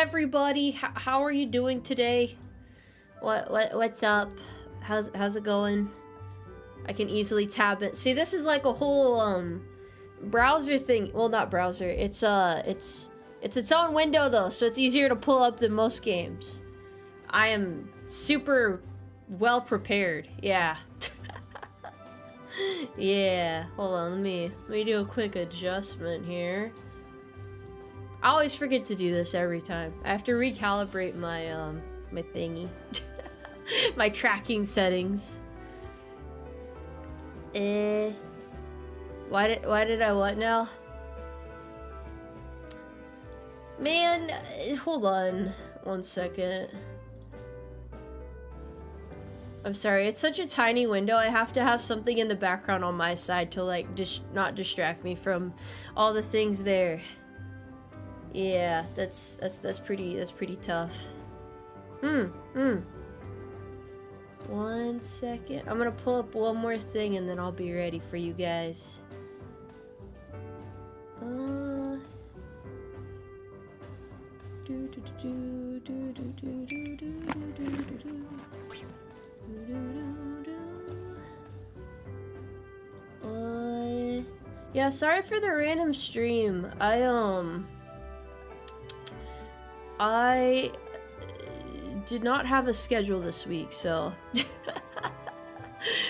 everybody. How are you doing today? What's up? How's it going? I can easily tab it. See, this is like a whole browser thing. Well, not browser. It's its own window though, so it's easier to pull up than most games. I am super well prepared. Yeah. Yeah. Hold on. Let me do a quick adjustment here. I always forget to do this every time. I have to recalibrate my my thingy. My tracking settings. Why did I what now? Man, hold on 1 second. I'm sorry, it's such a tiny window. I have to have something in the background on my side to like not distract me from all the things there. Yeah, that's pretty tough. 1 second. I'm gonna pull up one more thing and then I'll be ready for you guys. Yeah, sorry for the random stream. I did not have a schedule this week, so it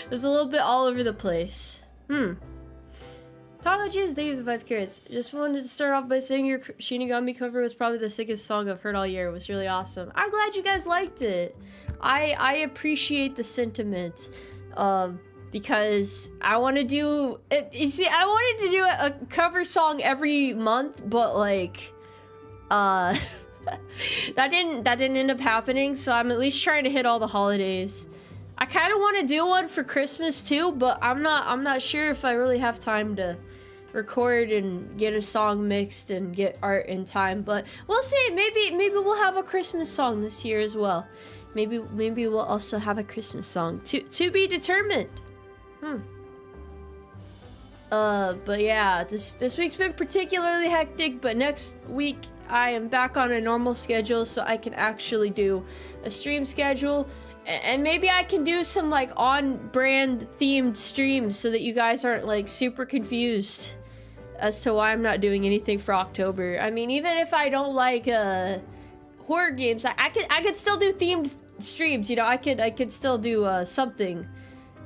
was a little bit all over the place. Taco Jizz, thank you for the 5 carrots. Just wanted to start off by saying your Shinigami cover was probably the sickest song I've heard all year. It was really awesome. I'm glad you guys liked it. I appreciate the sentiments. Because I want to do it. You see, I wanted to do a cover song every month, but like, that didn't end up happening. So I'm at least trying to hit all the holidays. I kind of want to do one for Christmas too, but I'm not sure if I really have time to record and get a song mixed and get art in time. But we'll see. Maybe we'll have a Christmas song this year as well. Maybe we'll also have a Christmas song to be determined. But yeah, this week's been particularly hectic, but next week I am back on a normal schedule, so I can actually do a stream schedule, and maybe I can do some like on-brand themed streams so that you guys aren't like super confused as to why I'm not doing anything for October. I mean, even if I don't like horror games, I could still do themed streams, you know. I could still do something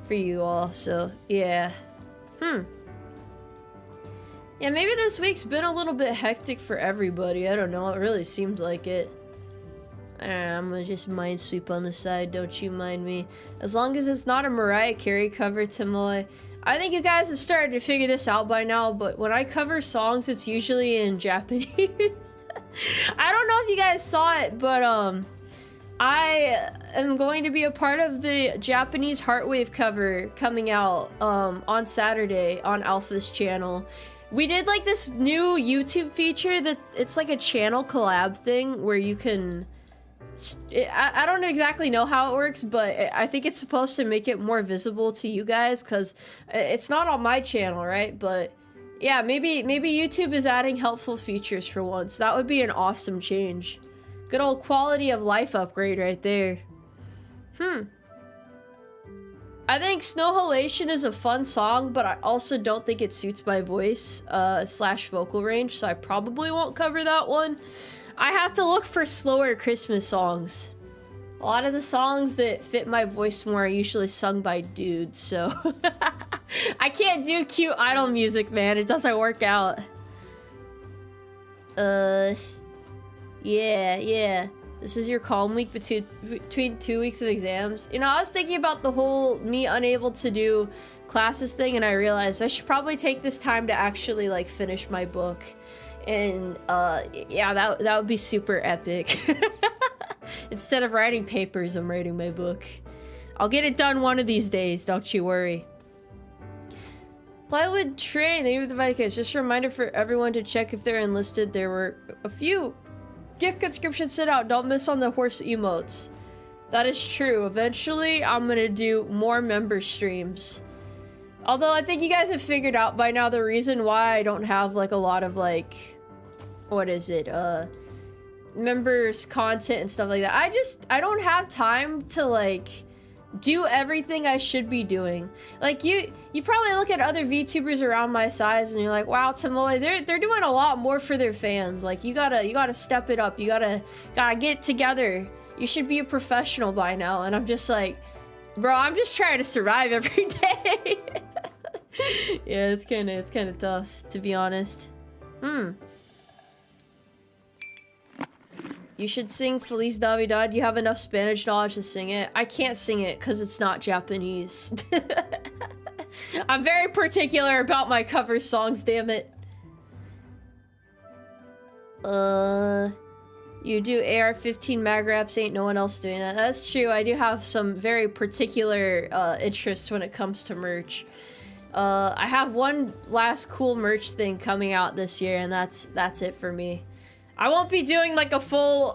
for you all, so yeah. Yeah, maybe this week's been a little bit hectic for everybody. I don't know, it really seems like it. I'm gonna just minesweep on the side, don't you mind me. As long as it's not a Mariah Carey cover, Tomoe. I think you guys have started to figure this out by now, but when I cover songs, it's usually in Japanese. I don't know if you guys saw it, but I am going to be a part of the Japanese Heartwave cover coming out on Saturday on Alpha's channel. We did like this new YouTube feature that it's like a channel collab thing where you can... I don't exactly know how it works, but I think it's supposed to make it more visible to you guys because it's not on my channel, right? But yeah, maybe YouTube is adding helpful features for once. That would be an awesome change. Good old quality of life upgrade right there. I think Snowhalation is a fun song, but I also don't think it suits my voice slash vocal range, so I probably won't cover that one. I have to look for slower Christmas songs. A lot of the songs that fit my voice more are usually sung by dudes, so I can't do cute idol music, man. It doesn't work out. Yeah. This is your calm week between 2 weeks of exams. You know, I was thinking about the whole me unable to do classes thing, and I realized I should probably take this time to actually like finish my book. And yeah, that would be super epic. Instead of writing papers, I'm writing my book. I'll get it done one of these days, don't you worry. Plywood Train, thank you for the Vikings. Just a reminder for everyone to check if they're enlisted. There were a few gift conscriptions sent out. Don't miss on the horse emotes. That is true. Eventually, I'm gonna do more member streams. Although I think you guys have figured out by now the reason why I don't have like a lot of like... what is it? members content and stuff like that. I don't have time to like do everything I should be doing. Like you probably look at other VTubers around my size and you're like, wow, Tomoe, they're doing a lot more for their fans. Like you gotta step it up. You gotta get it together. You should be a professional by now. And I'm just like, bro, I'm just trying to survive every day. Yeah, it's kind of tough, to be honest. You should sing Feliz Navidad. You have enough Spanish knowledge to sing it. I can't sing it because it's not Japanese. I'm very particular about my cover songs, damn it. You do AR-15 mag raps, ain't no one else doing that. That's true, I do have some very particular interests when it comes to merch. I have one last cool merch thing coming out this year, and that's it for me. I won't be doing like a full,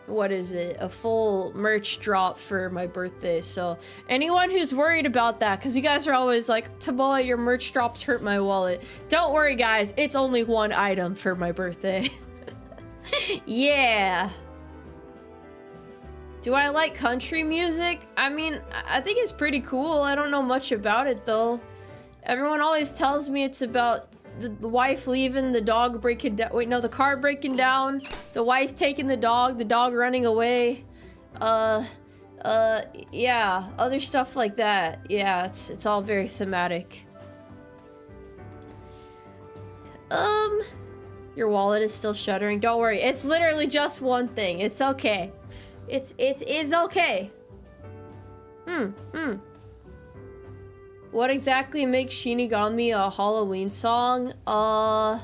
what is it? A full merch drop for my birthday, so anyone who's worried about that, because you guys are always like, Tomoe, your merch drops hurt my wallet. Don't worry, guys, it's only one item for my birthday. Yeah. Do I like country music? I mean, I think it's pretty cool. I don't know much about it, though. Everyone always tells me it's about the wife leaving, the dog breaking down. Wait, no, the car breaking down, the wife taking the dog running away. Yeah, other stuff like that. Yeah, it's all very thematic. Your wallet is still shuddering. Don't worry, it's literally just one thing. It's okay. It is okay. What exactly makes Shinigami a Halloween song? I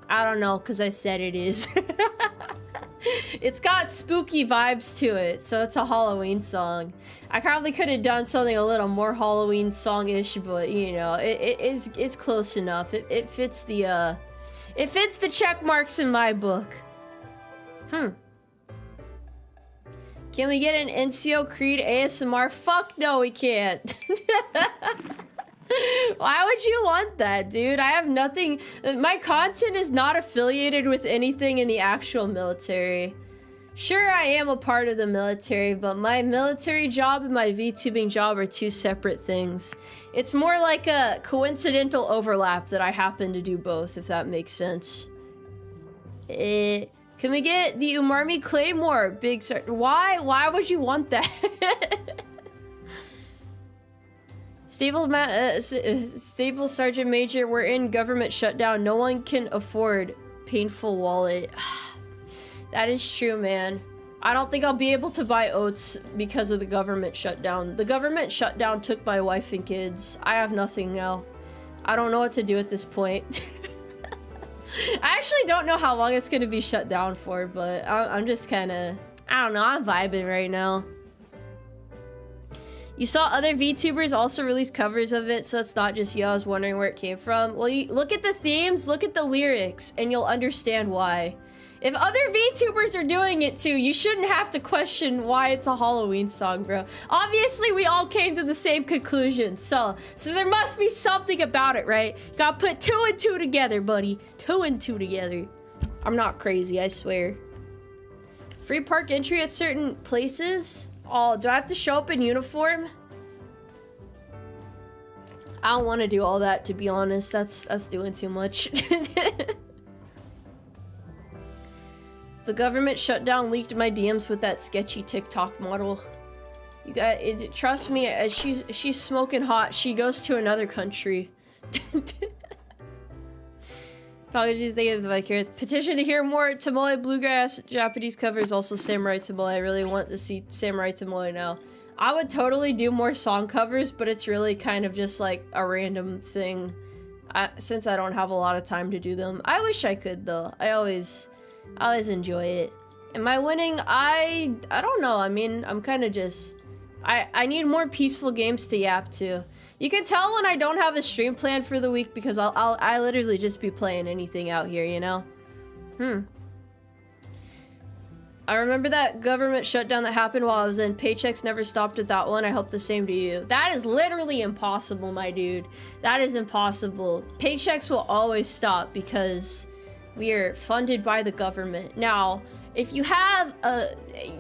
don't know, because I said it is. It's got spooky vibes to it, so it's a Halloween song. I probably could have done something a little more Halloween song-ish, but you know, it's close enough. It fits the check marks in my book. Can we get an NCO Creed ASMR? Fuck no, we can't. Why would you want that, dude? I have nothing. My content is not affiliated with anything in the actual military. Sure, I am a part of the military, but my military job and my VTubing job are two separate things. It's more like a coincidental overlap that I happen to do both, if that makes sense. Can we get the Umarmy Claymore? Big Why? Why would you want that? Stable Sergeant Major, we're in government shutdown. No one can afford painful wallet. That is true, man. I don't think I'll be able to buy oats because of the government shutdown. The government shutdown took my wife and kids. I have nothing now. I don't know what to do at this point. I actually don't know how long it's gonna be shut down for, but I'm just kinda... I don't know, I'm vibing right now. You saw other VTubers also release covers of it, so it's not just you. I was wondering where it came from. Well, you look at the themes, look at the lyrics, and you'll understand why. If other VTubers are doing it too, you shouldn't have to question why it's a Halloween song, bro. Obviously, we all came to the same conclusion, so there must be something about it, right? You gotta put 2 and 2 together, buddy. 2 and 2 together. I'm not crazy, I swear. Free park entry at certain places? Oh, do I have to show up in uniform? I don't want to do all that, to be honest. That's doing too much. The government shutdown leaked my DMs with that sketchy TikTok model. You guys, trust me, as she's smoking hot. She goes to another country. Apologies, they give the Vicarious. Petition to hear more Tomoe Bluegrass Japanese covers, also Samurai Tomoe. I really want to see Samurai Tomoe now. I would totally do more song covers, but it's really kind of just like a random thing. Since I don't have a lot of time to do them. I wish I could though. I always enjoy it. Am I winning? I don't know. I mean, I'm kind of just... I need more peaceful games to yap to. You can tell when I don't have a stream planned for the week because I literally just be playing anything out here, you know? I remember that government shutdown that happened while I was in. Paychecks never stopped at that one. I hope the same to you. That is literally impossible, my dude. That is impossible. Paychecks will always stop because We are funded by the government. Now, if you have a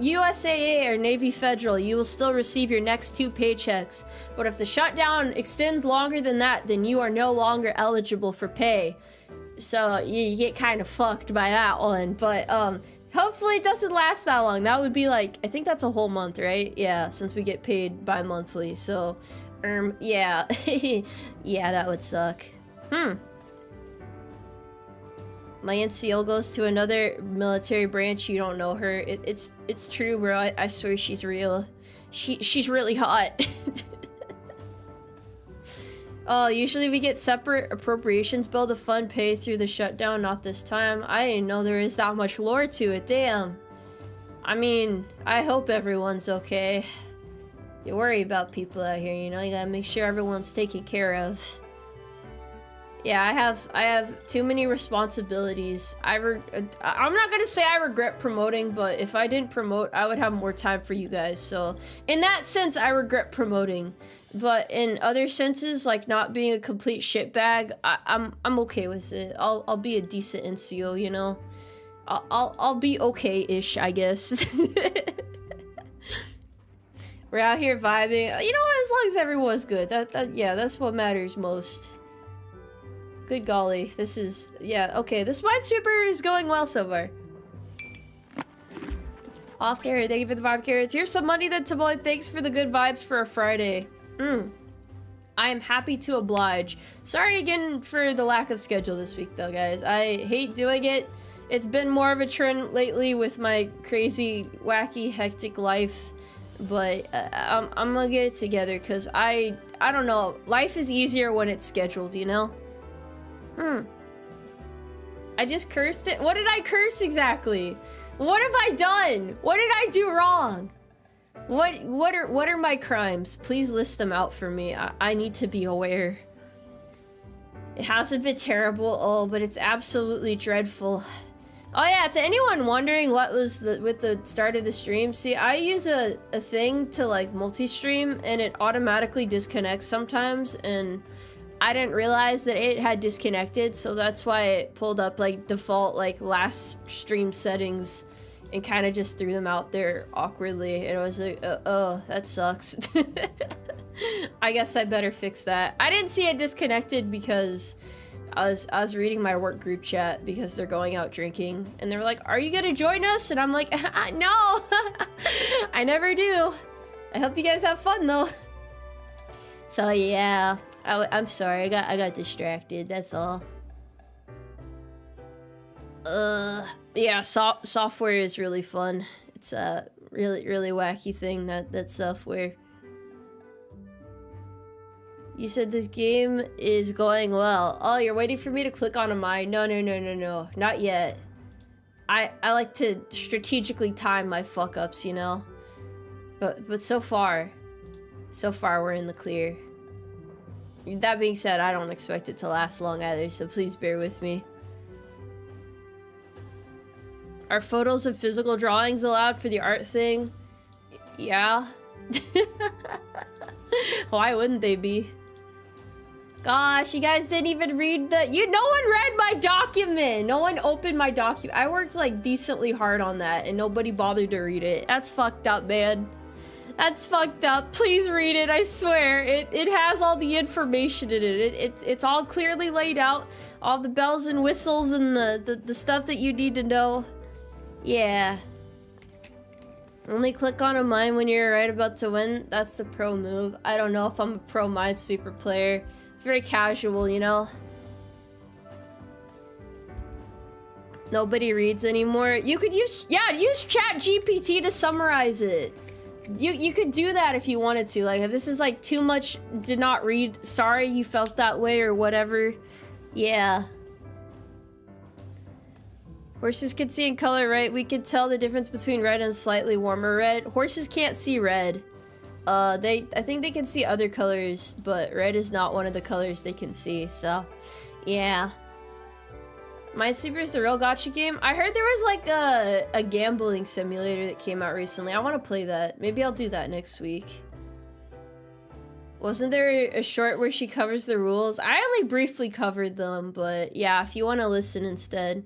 USAA or Navy Federal, you will still receive your next 2 paychecks. But if the shutdown extends longer than that, then you are no longer eligible for pay. So you get kind of fucked by that one. But hopefully it doesn't last that long. That would be like, I think that's a whole month, right? Yeah, since we get paid bi-monthly. So, yeah. Yeah, that would suck. My NCO goes to another military branch. You don't know her. It's true, bro. I swear she's real. She's really hot. Oh, usually we get separate appropriations bill to fund pay through the shutdown. Not this time. I didn't know there is that much lore to it. Damn. I mean, I hope everyone's okay. You worry about people out here, you know? You gotta make sure everyone's taken care of. Yeah, I have too many responsibilities. I'm not gonna say I regret promoting, but if I didn't promote, I would have more time for you guys. So in that sense, I regret promoting. But in other senses, like not being a complete shitbag, I'm okay with it. I'll be a decent NCO, you know. I'll be okay-ish, I guess. We're out here vibing. You know what? As long as everyone's good, yeah, that's what matters most. Good golly, this is, yeah, okay, this Minesweeper is going well so far. Oscar, thank you for the 5 carrots. Here's some money then, Tomoe. Thanks for the good vibes for a Friday. I am happy to oblige. Sorry again for the lack of schedule this week though, guys. I hate doing it. It's been more of a trend lately with my crazy, wacky, hectic life. But I'm gonna get it together because I don't know. Life is easier when it's scheduled, you know? I just cursed it. What did I curse exactly? What have I done? What did I do wrong? What are my crimes? Please list them out for me. I need to be aware. It hasn't been terrible, oh, but it's absolutely dreadful. Oh yeah, to anyone wondering what was with the start of the stream, see, I use a thing to like multi-stream and it automatically disconnects sometimes, and I didn't realize that it had disconnected, so that's why it pulled up like default like last stream settings and kind of just threw them out there awkwardly, and I was like, oh, that sucks. I guess I better fix that. I didn't see it disconnected because I was reading my work group chat because they're going out drinking, and they were like, are you gonna join us? And I'm like, no, I never do. I hope you guys have fun though. So yeah, I'm sorry, I got distracted, that's all. Yeah, software is really fun. It's a really wacky thing, that software. You said this game is going well. Oh, you're waiting for me to click on a mine? No, not yet. I like to strategically time my fuck-ups, you know? But so far we're in the clear. That being said, I don't expect it to last long either, so please bear with me. Are photos of physical drawings allowed for the art thing? Yeah. Why wouldn't they be? Gosh, you guys didn't even read no one read my document! No one opened my document. I worked like decently hard on that and nobody bothered to read it. That's fucked up, man. That's fucked up. Please read it, I swear. It has all the information in it. It's all clearly laid out. All the bells and whistles and the stuff that you need to know. Yeah. Only click on a mine when you're right about to win. That's the pro move. I don't know if I'm a pro Minesweeper player. Very casual, you know? Nobody reads anymore. You could use chat GPT to summarize it. You could do that if you wanted to. Like, if this is like too much, did not read, sorry you felt that way or whatever. Yeah. Horses can see in color, right? We could tell the difference between red and slightly warmer red. Horses can't see red. I think they can see other colors, but red is not one of the colors they can see, so yeah. Minesweeper is the real gacha game? I heard there was like a gambling simulator that came out recently. I want to play that. Maybe I'll do that next week. Wasn't there a short where she covers the rules? I only briefly covered them, but yeah, if you want to listen instead.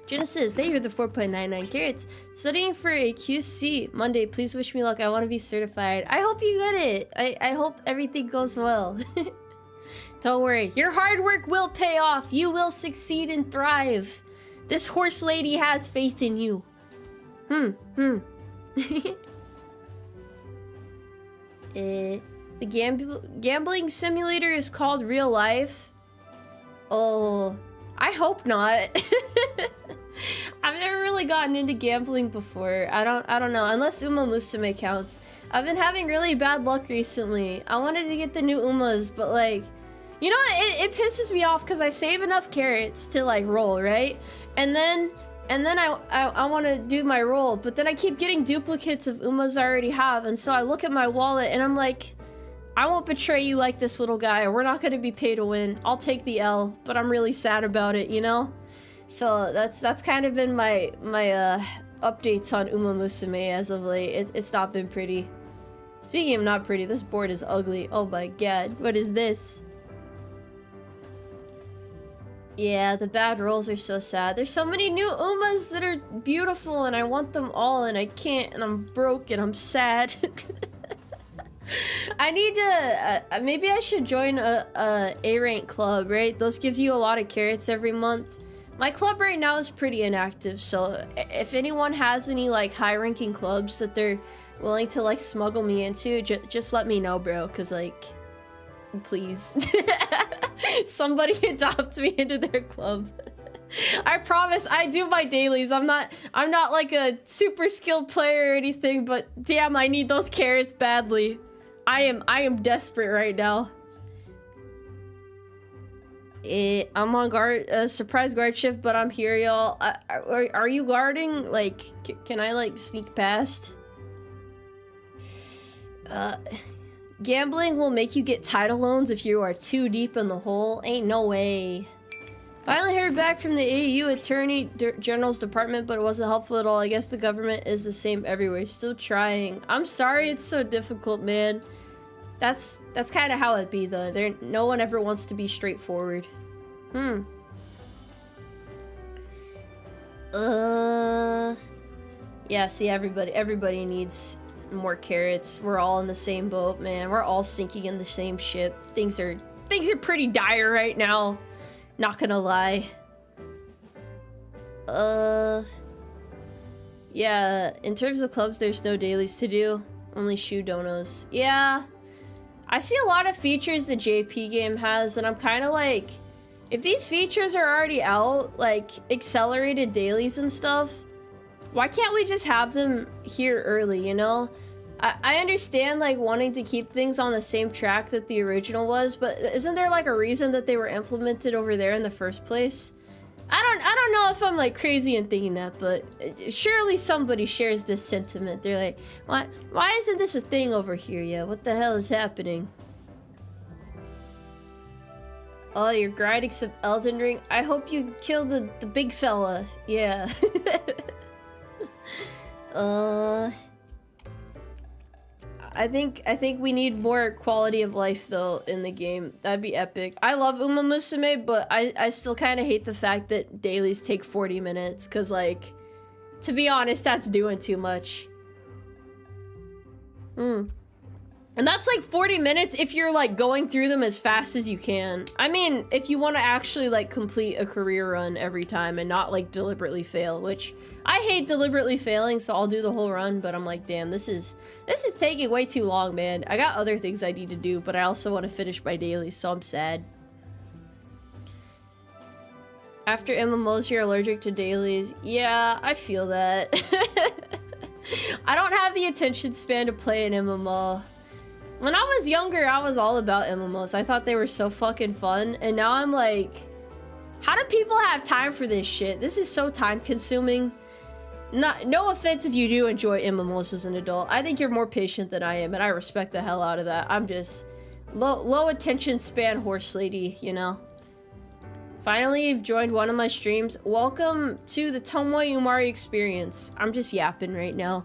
Genesis, thank you for the 4.99 carats. Studying for a QC Monday. Please wish me luck. I want to be certified. I hope you get it. I hope everything goes well. Don't worry. Your hard work will pay off. You will succeed and thrive. This horse lady has faith in you. The gambling simulator is called real life. Oh, I hope not. I've never really gotten into gambling before. I don't know, unless Umarmy counts. I've been having really bad luck recently. I wanted to get the new Umas, but like, you know, it pisses me off because I save enough carrots to like roll, right? And then I want to do my roll, but then I keep getting duplicates of Umas I already have, and so I look at my wallet and I'm like, I won't betray you like this, little guy. We're not going to be pay to win. I'll take the L, but I'm really sad about it, you know? So that's kind of been my updates on Umarmy as of late. It's not been pretty. Speaking of not pretty, this board is ugly. Oh my god, what is this? Yeah, the bad rolls are so sad. There's so many new Umas that are beautiful and I want them all and I can't and I'm broke and I'm sad. I need to, maybe I should join a A-rank club, right? Those gives you a lot of carrots every month. My club right now is pretty inactive, so if anyone has any like high-ranking clubs that they're willing to like smuggle me into, just let me know, bro, cause like, please. Somebody adopt me into their club. I promise I do my dailies. I'm not like a super skilled player or anything, but damn, I need those carrots badly. I am desperate right now. I'm on guard, surprise guard shift, but I'm here, y'all. Are you guarding? Like, can I like sneak past? Gambling will make you get title loans if you are too deep in the hole. Ain't no way. Finally heard back from the AU Attorney General's department, but it wasn't helpful at all. I guess the government is the same everywhere. Still trying. I'm sorry it's so difficult, man. That's kind of how it be, though. No one ever wants to be straightforward. Yeah, see, everybody needs more carrots. We're all in the same boat, man. We're all sinking in the same ship. Things are pretty dire right now. Not gonna lie. Yeah, in terms of clubs, there's no dailies to do. Only shoe donos. Yeah. I see a lot of features the JP game has, and I'm kind of like, if these features are already out, like accelerated dailies and stuff, why can't we just have them here early, you know? I understand like wanting to keep things on the same track that the original was, but isn't there like a reason that they were implemented over there in the first place? I don't know if I'm like crazy in thinking that, but surely somebody shares this sentiment. They're like, why isn't this a thing over here yet? What the hell is happening? Oh, you're grinding some Elden Ring? I hope you kill the big fella. Yeah. I think we need more quality of life though in the game. That'd be epic. I love Umarmy, but I still kind of hate the fact that dailies take 40 minutes, cause like, to be honest, that's doing too much. And that's like 40 minutes if you're like going through them as fast as you can. I mean, if you want to actually like complete a career run every time and not like deliberately fail, which I hate deliberately failing, so I'll do the whole run, but I'm like, damn, this is taking way too long, man. I got other things I need to do, but I also want to finish my daily, so I'm sad. After MMOs, you're allergic to dailies. Yeah, I feel that. I don't have the attention span to play an MMO. When I was younger, I was all about MMOs. I thought they were so fucking fun, and now I'm like, how do people have time for this shit? This is so time consuming. No offense if you do enjoy MMOs as an adult. I think you're more patient than I am, and I respect the hell out of that. I'm just low attention span horse lady, you know? Finally, you've joined one of my streams. Welcome to the Tomoe Umari experience. I'm just yapping right now.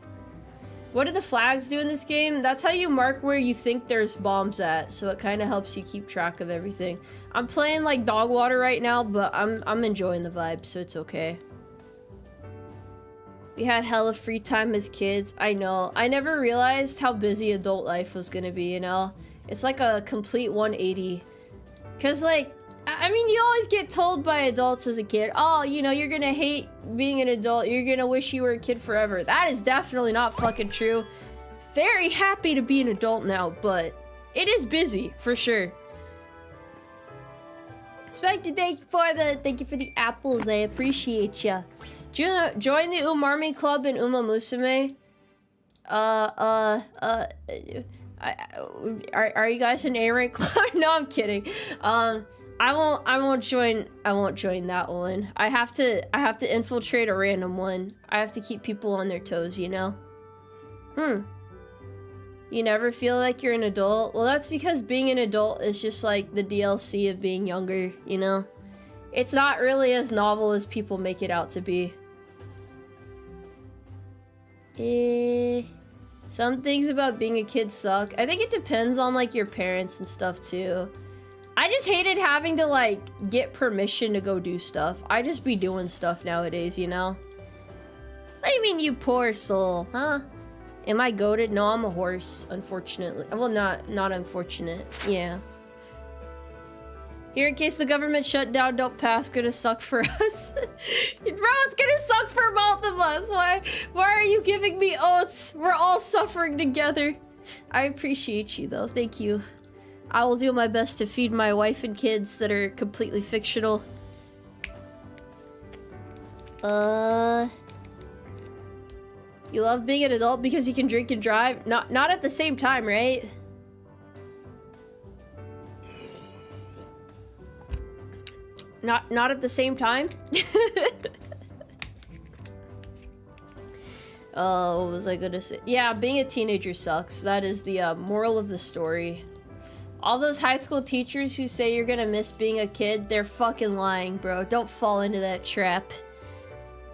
What do the flags do in this game? That's how you mark where you think there's bombs at, so it kind of helps you keep track of everything. I'm playing like dog water right now, but I'm enjoying the vibe, so it's okay. We had hella free time as kids. I know. I never realized how busy adult life was gonna be, you know? It's like a complete 180. Cause like, I mean, you always get told by adults as a kid, oh, you know, you're gonna hate being an adult, you're gonna wish you were a kid forever. That is definitely not fucking true. Very happy to be an adult now, but it is busy, for sure. Spectre, thank you for the apples, I appreciate ya. Join the Umarmy Club in Uma Musume. Are you guys an A-rank club? No, I'm kidding. I won't join that one. I have to infiltrate a random one. I have to keep people on their toes, you know? You never feel like you're an adult? Well, that's because being an adult is just like the DLC of being younger, you know? It's not really as novel as people make it out to be. Some things about being a kid suck. I think it depends on like your parents and stuff too. I just hated having to like get permission to go do stuff. I just be doing stuff nowadays, you know? What do you mean, you poor soul, huh? Am I goated? No, I'm a horse, unfortunately. Well, not unfortunate. Yeah. Here, in case the government shutdown don't pass, gonna suck for us. Bro, it's gonna suck for both of us. Why are you giving me oats? We're all suffering together. I appreciate you, though. Thank you. I will do my best to feed my wife and kids that are completely fictional. You love being an adult because you can drink and drive? Not at the same time, right? Not at the same time? Oh, what was I gonna say? Yeah, being a teenager sucks. That is the moral of the story. All those high school teachers who say you're gonna miss being a kid, they're fucking lying, bro. Don't fall into that trap.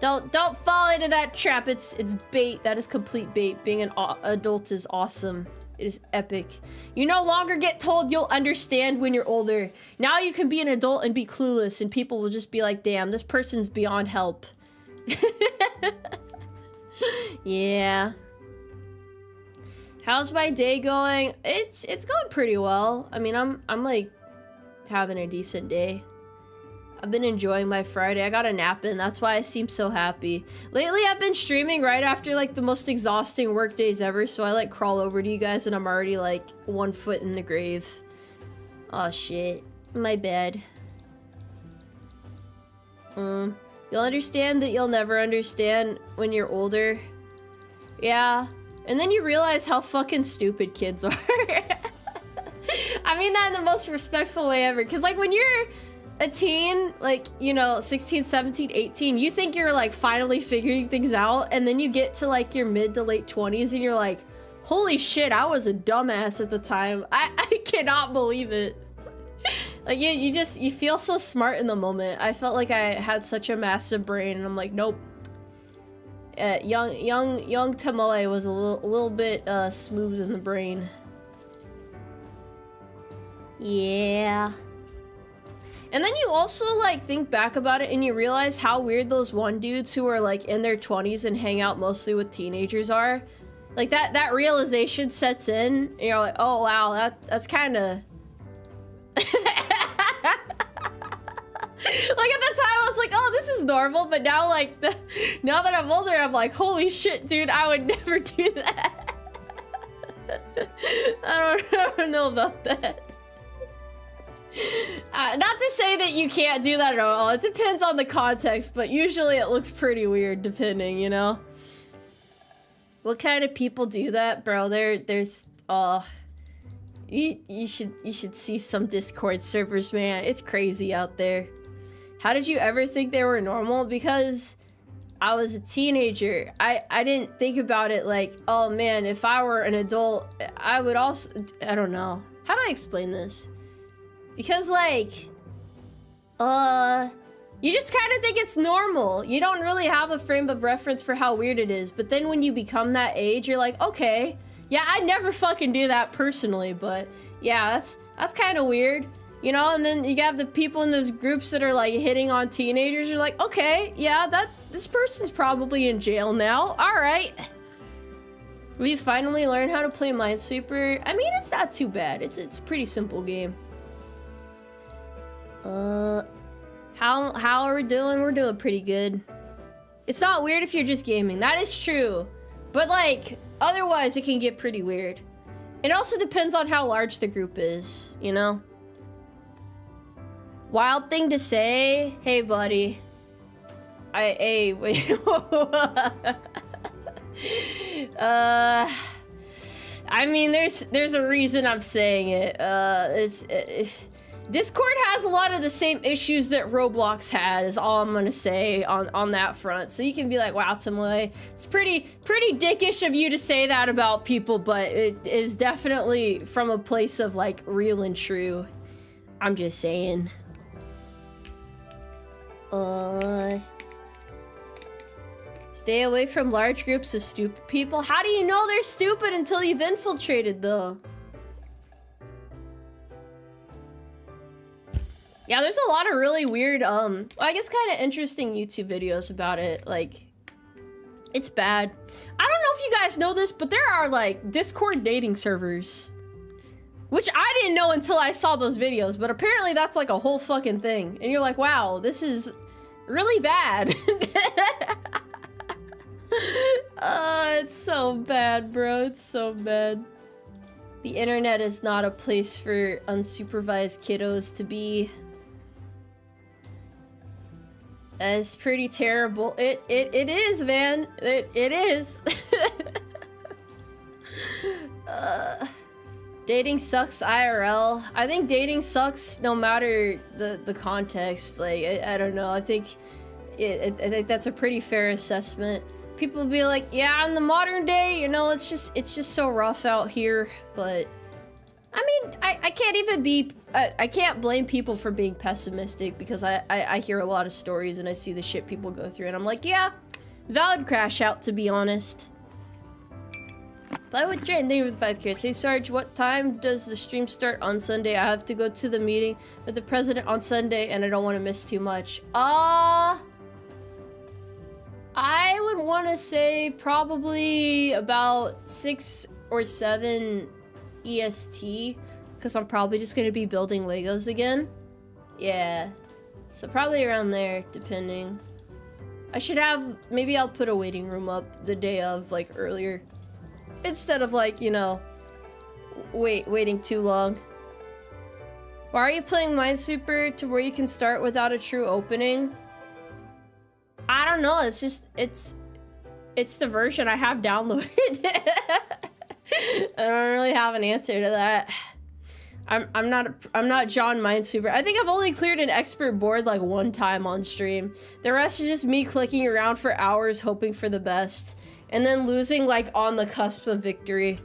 Don't fall into that trap. It's bait. That is complete bait. Being an adult is awesome. It is epic. You no longer get told you'll understand when you're older. Now you can be an adult and be clueless, and people will just be like, damn, this person's beyond help. Yeah. How's my day going? It's going pretty well. I mean, I'm like having a decent day. I've been enjoying my Friday. I got a nap in. That's why I seem so happy. Lately, I've been streaming right after like the most exhausting work days ever. So I like crawl over to you guys and I'm already like 1 foot in the grave. Oh shit. My bad. You'll understand that you'll never understand when you're older. Yeah. And then you realize how fucking stupid kids are. I mean that in the most respectful way ever. Cause like when you're a teen, like, you know, 16, 17, 18, you think you're like finally figuring things out, and then you get to like your mid to late 20s and you're like, holy shit, I was a dumbass at the time. I cannot believe it. Like you feel so smart in the moment. I felt like I had such a massive brain and I'm like, nope. Young Tomoe was a little bit smooth in the brain. Yeah. And then you also like think back about it and you realize how weird those one dudes who are like in their 20s and hang out mostly with teenagers are. Like that realization sets in and you're like, oh wow, that's kind of like at the time I was like, oh, this is normal, but now like now that I'm older, I'm like, holy shit, dude, I would never do that. I don't know about that. Not to say that you can't do that at all. It depends on the context, but usually it looks pretty weird depending, you know? What kind of people do that, bro? There's you should see some Discord servers, man. It's crazy out there. How did you ever think they were normal? Because I was a teenager. I didn't think about it like, oh man, if I were an adult, I would also, I don't know. How do I explain this? Because like, You just kind of think it's normal. You don't really have a frame of reference for how weird it is. But then when you become that age, you're like, okay, yeah, I never fucking do that personally, but yeah, that's kind of weird. You know, and then you have the people in those groups that are like hitting on teenagers. You're like, okay, yeah, this person's probably in jail now. All right. We finally learned how to play Minesweeper. I mean, it's not too bad. It's a pretty simple game. How are we doing? We're doing pretty good. It's not weird if you're just gaming. That is true. But like, otherwise it can get pretty weird. It also depends on how large the group is, you know? Wild thing to say. Hey, buddy. Hey, wait. I mean, there's a reason I'm saying it. Discord has a lot of the same issues that Roblox had, is all I'm gonna say on that front. So you can be like, wow, Tomoe, it's pretty dickish of you to say that about people, but it is definitely from a place of like real and true. I'm just saying. Stay away from large groups of stupid people. How do you know they're stupid until you've infiltrated, though? Yeah, there's a lot of really weird, I guess kind of interesting YouTube videos about it. Like, it's bad. I don't know if you guys know this, but there are, like, Discord dating servers. Which I didn't know until I saw those videos, but apparently that's, like, a whole fucking thing. And you're like, wow, this is really bad. It's so bad, bro. It's so bad. The internet is not a place for unsupervised kiddos to be. That's pretty terrible. It is, man. It is. Dating sucks IRL. I think dating sucks no matter the context. Like, I don't know. I think I think that's a pretty fair assessment. People will be like, yeah, in the modern day, you know, it's just so rough out here. But I mean, I can't even be, I can't blame people for being pessimistic, because I hear a lot of stories and I see the shit people go through and I'm like, yeah, valid crash out, to be honest. Play with Jane, thank you for the 5 kids. Hey Sarge, what time does the stream start on Sunday? I have to go to the meeting with the president on Sunday and I don't want to miss too much. I would want to say probably about 6 or 7 EST, because I'm probably just going to be building Legos again. Yeah, so probably around there, depending. I should have, maybe I'll put a waiting room up the day of, like, earlier, instead of, like, you know, waiting too long. Why are you playing Minesweeper to where you can start without a true opening? I don't know, it's just, it's the version I have downloaded. I don't really have an answer to that. I'm not John Minesweeper. I think I've only cleared an expert board like one time on stream. The rest is just me clicking around for hours hoping for the best, and then losing like on the cusp of victory.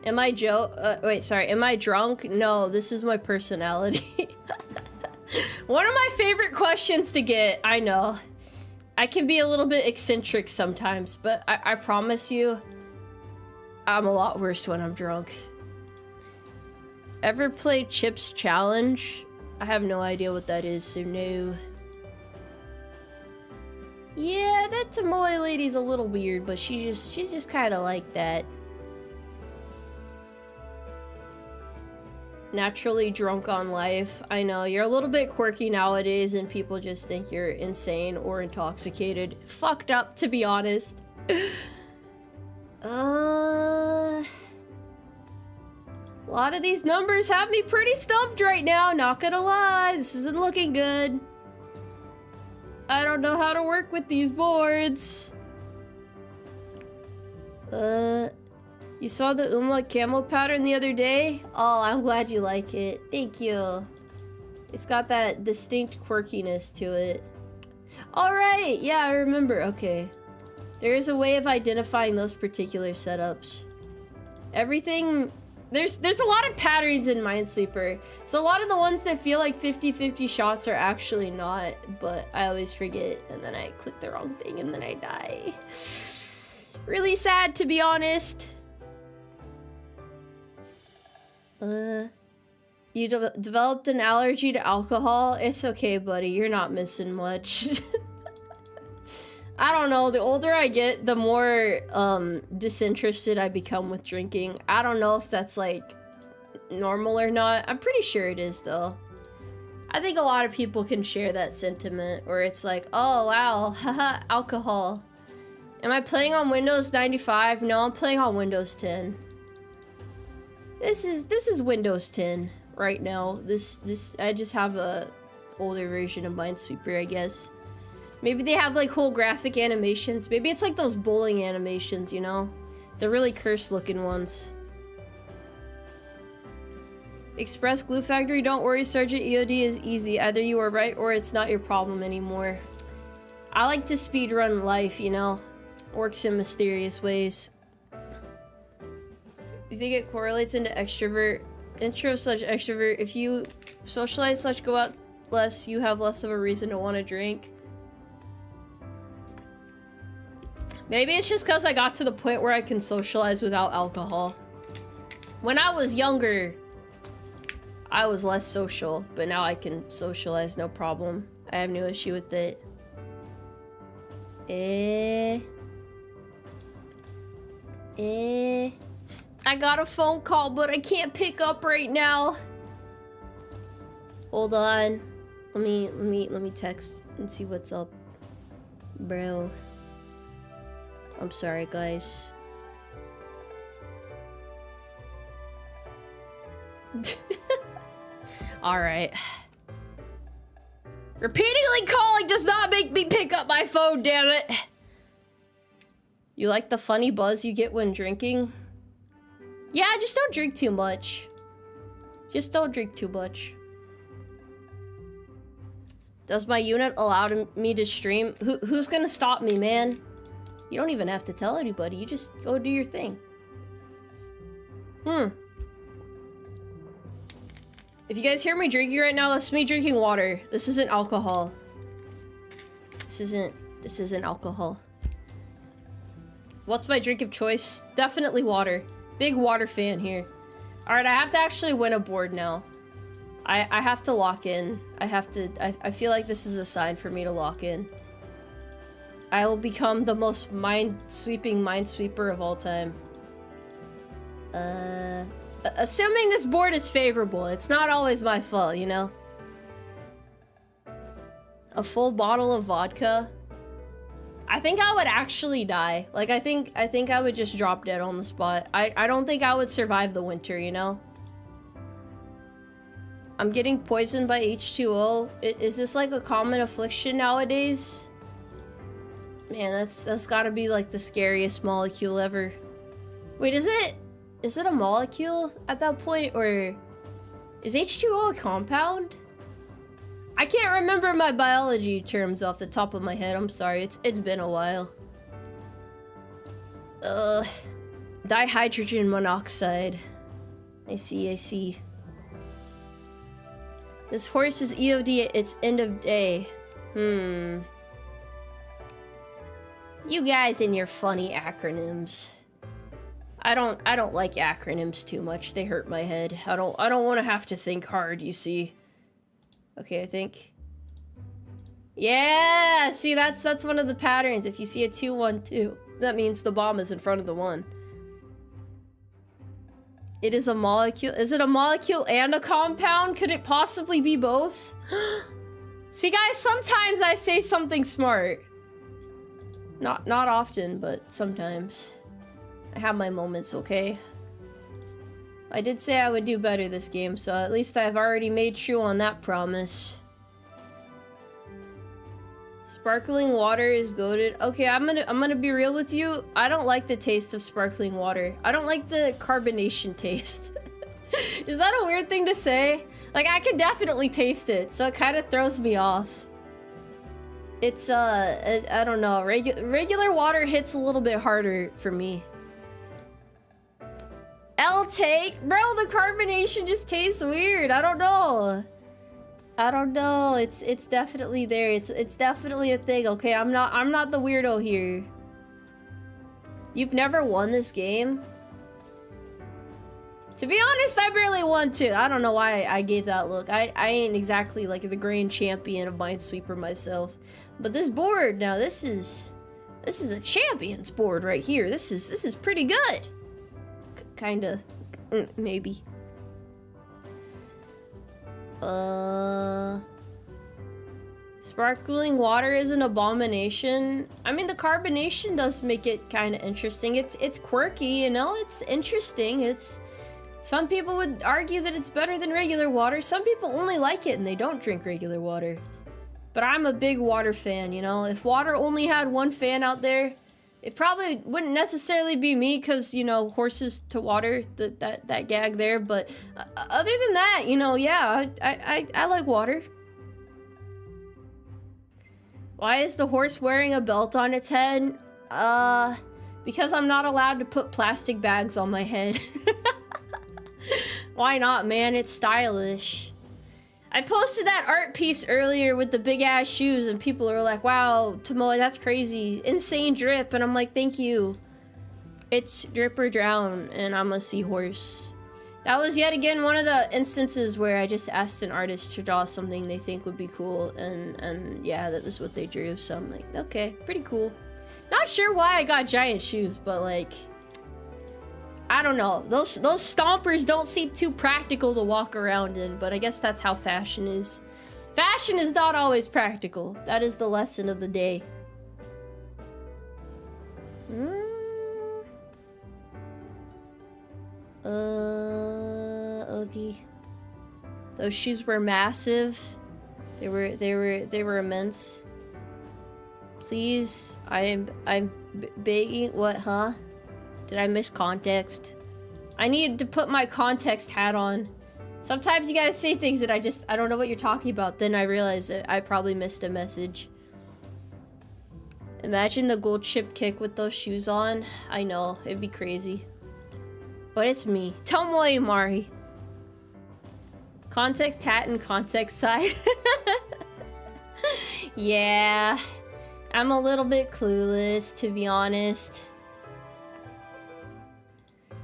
Am I am I drunk? No, this is my personality. One of my favorite questions to get, I know. I can be a little bit eccentric sometimes, but I promise you, I'm a lot worse when I'm drunk. Ever played Chips Challenge? I have no idea what that is, so no. Yeah, that Tomoe lady's a little weird, but she's just kind of like that. Naturally drunk on life. I know, you're a little bit quirky nowadays and people just think you're insane or intoxicated. Fucked up, to be honest. A lot of these numbers have me pretty stumped right now, not gonna lie. This isn't looking good. I don't know how to work with these boards. You saw the Uma camo pattern the other day? Oh, I'm glad you like it. Thank you. It's got that distinct quirkiness to it. Alright, yeah, I remember. Okay. There is a way of identifying those particular setups. Everything There's a lot of patterns in Minesweeper. So a lot of the ones that feel like 50-50 shots are actually not, but I always forget and then I click the wrong thing and then I die. Really sad, to be honest. You developed an allergy to alcohol? It's okay, buddy. You're not missing much. I don't know. The older I get, the more disinterested I become with drinking. I don't know if that's like normal or not. I'm pretty sure it is though. I think a lot of people can share that sentiment where it's like, oh wow, haha, alcohol. Am I playing on Windows 95? No, I'm playing on Windows 10. This is Windows 10 right now. I just have a older version of Minesweeper, I guess. Maybe they have like whole graphic animations. Maybe it's like those bowling animations, you know? The really cursed looking ones. Express Glue Factory, don't worry, Sergeant EOD is easy. Either you are right or it's not your problem anymore. I like to speedrun life, you know? Works in mysterious ways. You think it correlates into extrovert? Intro/extrovert. If you socialize/ go out less, you have less of a reason to want to drink. Maybe it's just because I got to the point where I can socialize without alcohol. When I was younger, I was less social, but now I can socialize no problem. I have no issue with it. I got a phone call, but I can't pick up right now. Hold on. Let me text and see what's up. Bro. I'm sorry, guys. Alright. Repeatedly calling does not make me pick up my phone, damn it! You like the funny buzz you get when drinking? Yeah, just don't drink too much. Just don't drink too much. Does my unit allow me to stream? Who's gonna stop me, man? You don't even have to tell anybody. You just go do your thing. If you guys hear me drinking right now, that's me drinking water. This isn't alcohol. This isn't alcohol. What's my drink of choice? Definitely water. Big water fan here. Alright, I have to actually win a board now. I have to lock in. I feel like this is a sign for me to lock in. I will become the most mind-sweeping minesweeper of all time. Assuming this board is favorable, it's not always my fault, you know? A full bottle of vodka? I think I would actually die. Like, I think I would just drop dead on the spot. I don't think I would survive the winter, you know? I'm getting poisoned by H2O. Is this like a common affliction nowadays? Man, that's gotta be like the scariest molecule ever. Wait, is it a molecule at that point, or is H2O a compound? I can't remember my biology terms off the top of my head. I'm sorry, it's been a while. Dihydrogen monoxide. I see. This horse is EOD at its end of day. You guys and your funny acronyms. I don't like acronyms too much. They hurt my head. I don't want to have to think hard, you see. Okay, I think. Yeah, see, that's one of the patterns. If you see a 2-1-2, that means the bomb is in front of the 1. It is a molecule. Is it a molecule and a compound? Could it possibly be both? See, guys, sometimes I say something smart. Not often, but sometimes. I have my moments, okay? I did say I would do better this game, so at least I've already made true on that promise. Sparkling water is goated. Okay, I'm gonna be real with you. I don't like the taste of sparkling water. I don't like the carbonation taste. Is that a weird thing to say? Like, I can definitely taste it, so it kind of throws me off. It's I don't know. Regular water hits a little bit harder for me. L take? Bro, the carbonation just tastes weird. I don't know. I don't know. It's definitely there. It's definitely a thing, okay? I'm not the weirdo here. You've never won this game? To be honest, I barely won too. I don't know why I gave that look. I ain't exactly like the grand champion of Minesweeper myself. But this board now, this is a champion's board right here. This is pretty good. Kinda, maybe. Sparkling water is an abomination. I mean, the carbonation does make it kind of interesting. It's quirky, you know. It's interesting. Some people would argue that it's better than regular water. Some people only like it and they don't drink regular water. But I'm a big water fan, you know? If water only had one fan out there, it probably wouldn't necessarily be me because, you know, horses to water, that gag there. But other than that, you know, yeah, I like water. Why is the horse wearing a belt on its head? Because I'm not allowed to put plastic bags on my head. Why not, man? It's stylish. I posted that art piece earlier with the big ass shoes and people are like, wow, Tomoe, that's crazy. Insane drip. And I'm like, thank you. It's drip or drown and I'm a seahorse. That was yet again one of the instances where I just asked an artist to draw something they think would be cool and yeah, that was what they drew. So I'm like, okay, pretty cool. Not sure why I got giant shoes, but like, I don't know. Those stompers don't seem too practical to walk around in, but I guess that's how fashion is. Fashion is not always practical. That is the lesson of the day. Okay. Those shoes were massive. They were immense. Please, I'm begging. What, huh? Did I miss context? I need to put my context hat on. Sometimes you guys say things that I don't know what you're talking about. Then I realize that I probably missed a message. Imagine the gold chip kick with those shoes on. I know, it'd be crazy. But it's me, Tomoe Umari. Context hat and context side. Yeah, I'm a little bit clueless, to be honest.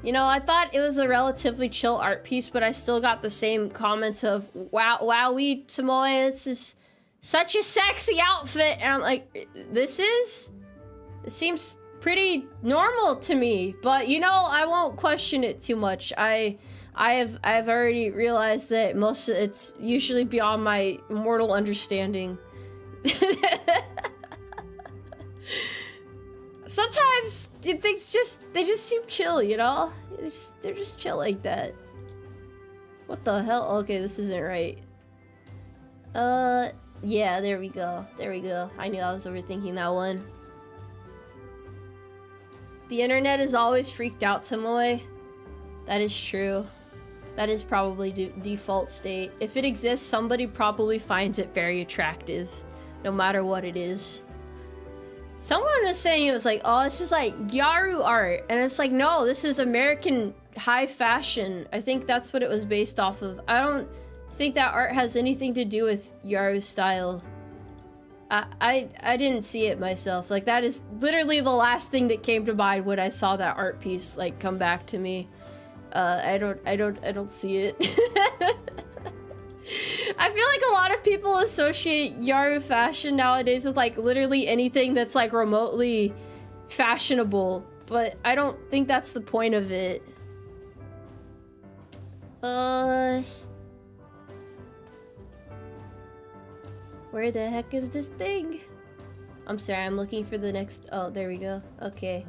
You know, I thought it was a relatively chill art piece, but I still got the same comments of, wow, wowee, Tomoe, this is such a sexy outfit. And I'm like, it seems pretty normal to me, but you know, I won't question it too much. I've already realized that most of it's usually beyond my mortal understanding. Sometimes things they just seem chill, you know? They're just chill like that. What the hell? Okay, this isn't right. Yeah, there we go. There we go. I knew I was overthinking that one. The internet is always freaked out, Tomoe. That is true. That is probably default state. If it exists, somebody probably finds it very attractive, no matter what it is. Someone was saying it was like, oh, this is like Gyaru art. And it's like, no, this is American high fashion. I think that's what it was based off of. I don't think that art has anything to do with Gyaru's style. I didn't see it myself. Like, that is literally the last thing that came to mind when I saw that art piece, like, come back to me. I don't see it. I feel like a lot of people associate Gyaru fashion nowadays with like literally anything that's like remotely fashionable, but I don't think that's the point of it. Where the heck is this thing? I'm sorry, I'm looking for the next. Oh, there we go. Okay.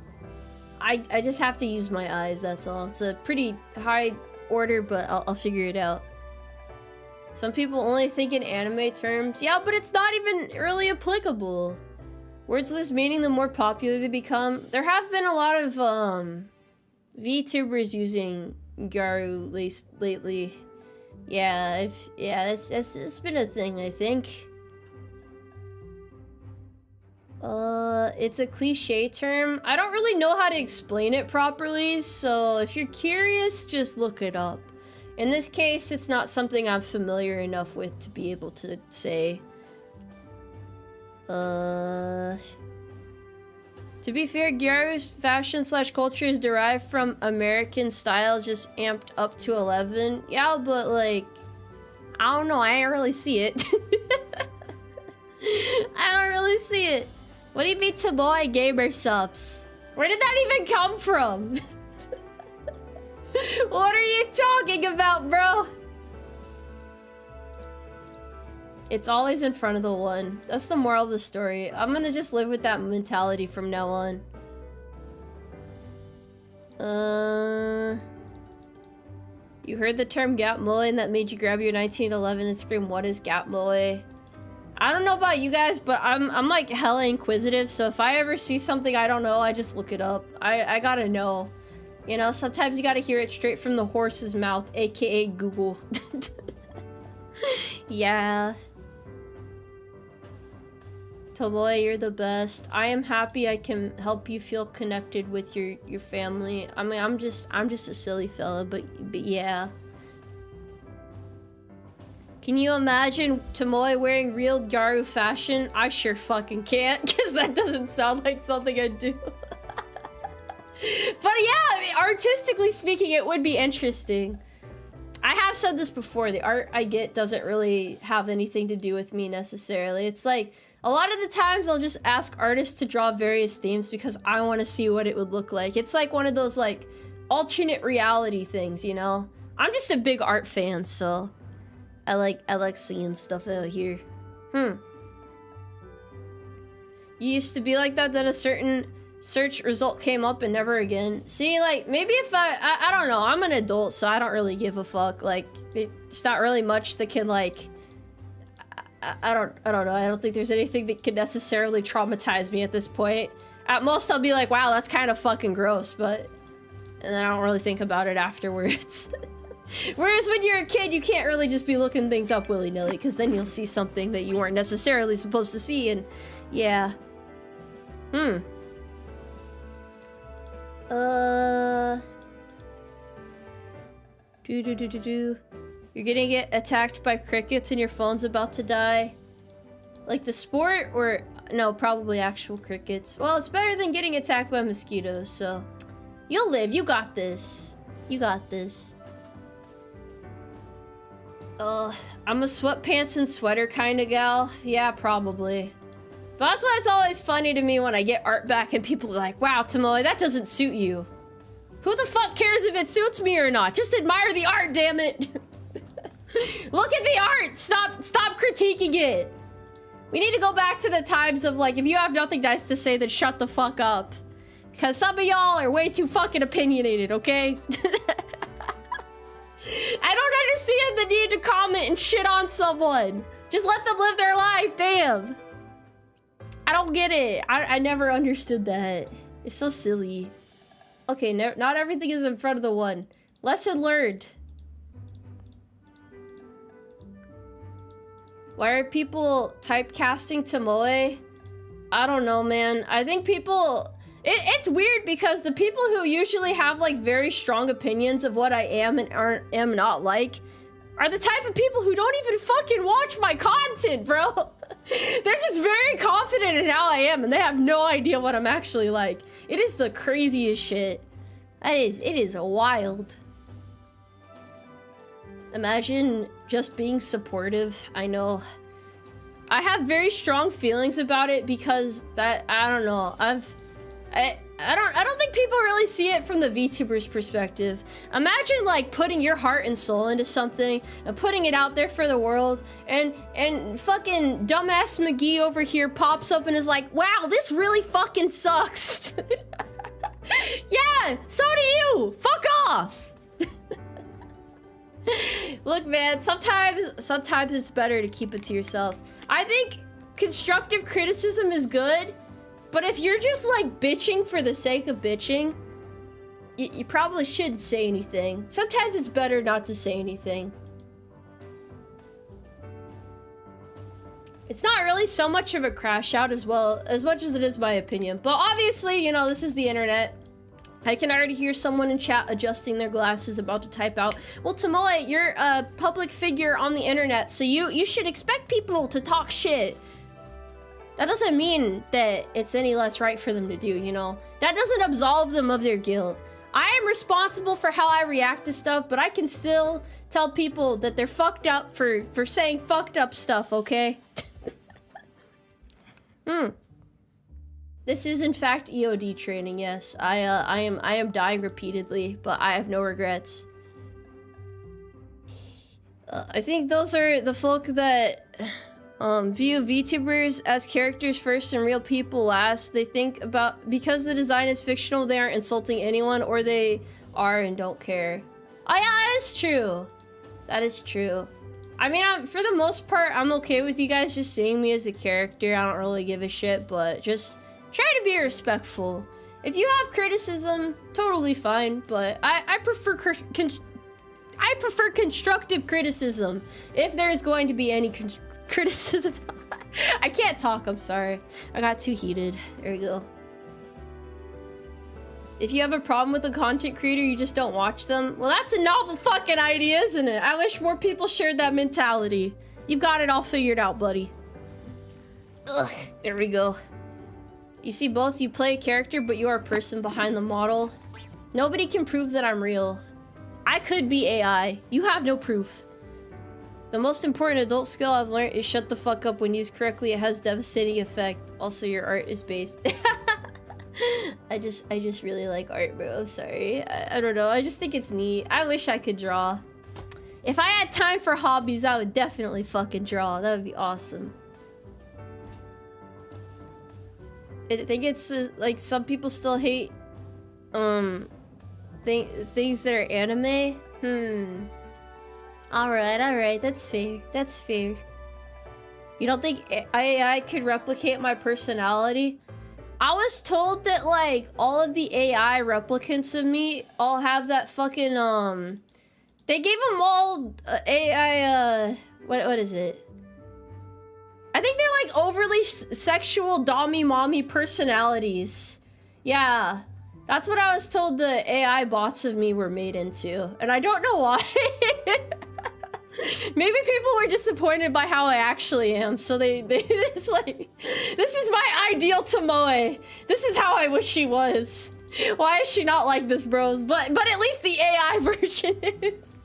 I just have to use my eyes, that's all. It's a pretty high order, but I'll figure it out. Some people only think in anime terms. Yeah, but it's not even really applicable. Words lose meaning the more popular they become. There have been a lot of VTubers using Gyaru lately. Yeah, it's been a thing, I think. It's a cliche term. I don't really know how to explain it properly, so if you're curious, just look it up. In this case, it's not something I'm familiar enough with to be able to say. To be fair, Gyaru's fashion slash culture is derived from American style, just amped up to 11. Yeah, but like, I don't know, I ain't really see it. I don't really see it. What do you mean Tomoe gamer subs? Where did that even come from? What are you talking about, bro? It's always in front of the one. That's the moral of the story. I'm gonna just live with that mentality from now on. You heard the term gap moe and that made you grab your 1911 and scream, "What is gap moe?" I don't know about you guys, but I'm like hella inquisitive, so if I ever see something I don't know, I just look it up. I gotta know. You know, sometimes you gotta hear it straight from the horse's mouth, aka Google. Yeah. Tomoe, you're the best. I am happy I can help you feel connected with your family. I mean, I'm just a silly fella, but yeah. Can you imagine Tomoe wearing real Gyaru fashion? I sure fucking can't, because that doesn't sound like something I'd do. But yeah, I mean, artistically speaking, it would be interesting. I have said this before, the art I get doesn't really have anything to do with me necessarily. It's like, a lot of the times I'll just ask artists to draw various themes because I want to see what it would look like. It's like one of those like alternate reality things, you know? I'm just a big art fan, so I like seeing stuff out here. You used to be like that, then a certain search result came up and never again. See, like, maybe if I don't know, I'm an adult, so I don't really give a fuck. Like, it's not really much that can, like, I don't know. I don't think there's anything that could necessarily traumatize me at this point. At most, I'll be like, wow, that's kind of fucking gross, but... And then I don't really think about it afterwards. Whereas when you're a kid, you can't really just be looking things up willy-nilly, because then you'll see something that you weren't necessarily supposed to see, and... Yeah. You're gonna get attacked by crickets and your phone's about to die. Like the sport, or no, probably actual crickets. Well, it's better than getting attacked by mosquitoes, so you'll live. You got this. You got this. I'm a sweatpants and sweater kind of gal. Yeah, probably. But that's why it's always funny to me when I get art back and people are like, wow, Tomoe, that doesn't suit you. Who the fuck cares if it suits me or not? Just admire the art, damn it. Look at the art. Stop critiquing it. We need to go back to the times of like, if you have nothing nice to say, then shut the fuck up. Because some of y'all are way too fucking opinionated, okay? I don't understand the need to comment and shit on someone. Just let them live their life, damn. I don't get it. I never understood that. It's so silly. Okay, not everything is in front of the one. Lesson learned. Why are people typecasting Tomoe? I don't know, man. I think people... It's weird because the people who usually have like very strong opinions of what I am and am not like are the type of people who don't even fucking watch my content, bro. They're just very confident in how I am and they have no idea what I'm actually like. It is the craziest shit. It is wild. Imagine just being supportive. I know. I have very strong feelings about it because that, I don't know. I don't think people really see it from the VTuber's perspective. Imagine like putting your heart and soul into something and putting it out there for the world and fucking dumbass McGee over here pops up and is like, wow, this really fucking sucks. Yeah, so do you. Fuck off. Look, man, sometimes it's better to keep it to yourself. I think constructive criticism is good. But if you're just like bitching for the sake of bitching, you probably shouldn't say anything. Sometimes it's better not to say anything. It's not really so much of a crash out as much as it is my opinion. But obviously, you know, this is the internet. I can already hear someone in chat adjusting their glasses about to type out, well, Tomoe, you're a public figure on the internet, so you should expect people to talk shit. That doesn't mean that it's any less right for them to do, you know? That doesn't absolve them of their guilt. I am responsible for how I react to stuff, but I can still tell people that they're fucked up for saying fucked up stuff, okay? This is in fact EOD training, yes. I am dying repeatedly, but I have no regrets. I think those are the folk that view VTubers as characters first and real people last. They think about, because the design is fictional, they aren't insulting anyone, or they are and don't care. Oh yeah, that is true. That is true. I mean, for the most part, I'm okay with you guys just seeing me as a character. I don't really give a shit, but just try to be respectful. If you have criticism, totally fine, but I prefer constructive criticism if there is going to be any criticism. I can't talk, I'm sorry. I got too heated. There we go. If you have a problem with a content creator, you just don't watch them. Well, that's a novel fucking idea, isn't it? I wish more people shared that mentality. You've got it all figured out, buddy. Ugh, there we go. You see, both you play a character, but you are a person behind the model. Nobody can prove that I'm real. I could be AI. You have no proof. The most important adult skill I've learned is shut the fuck up when used correctly. It has devastating effect. Also, your art is based. I just really like art, bro. I'm sorry. I don't know. I just think it's neat. I wish I could draw. If I had time for hobbies, I would definitely fucking draw. That would be awesome. I think it's like some people still hate things that are anime. Alright, that's fair. That's fair. You don't think AI could replicate my personality? I was told that, like, all of the AI replicants of me all have that fucking, they gave them all AI, what is it? I think they're, like, overly sexual dommy-mommy personalities. Yeah. That's what I was told the AI bots of me were made into. And I don't know why. Maybe people were disappointed by how I actually am, so they just like, this is my ideal Tomoe. This is how I wish she was. Why is she not like this, bros? But at least the AI version is.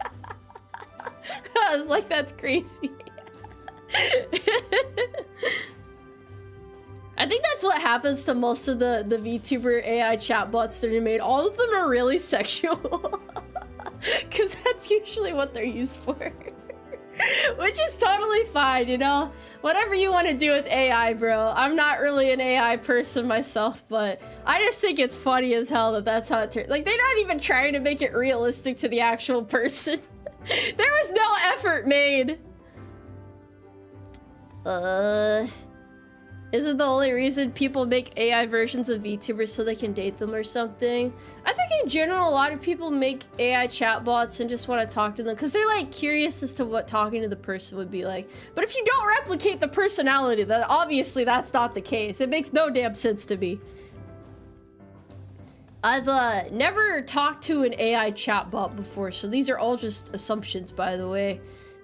I was like, that's crazy. I think that's what happens to most of the VTuber AI chatbots that are made. All of them are really sexual. Because that's usually what they're used for. Which is totally fine, you know? Whatever you want to do with AI, bro. I'm not really an AI person myself, but I just think it's funny as hell that that's how it turns. Like, they're not even trying to make it realistic to the actual person. There was no effort made. Isn't the only reason people make AI versions of VTubers so they can date them or something? I think in general, a lot of people make AI chatbots and just want to talk to them because they're like curious as to what talking to the person would be like. But if you don't replicate the personality, then obviously that's not the case. It makes no damn sense to me. I've never talked to an AI chatbot before, so these are all just assumptions, by the way.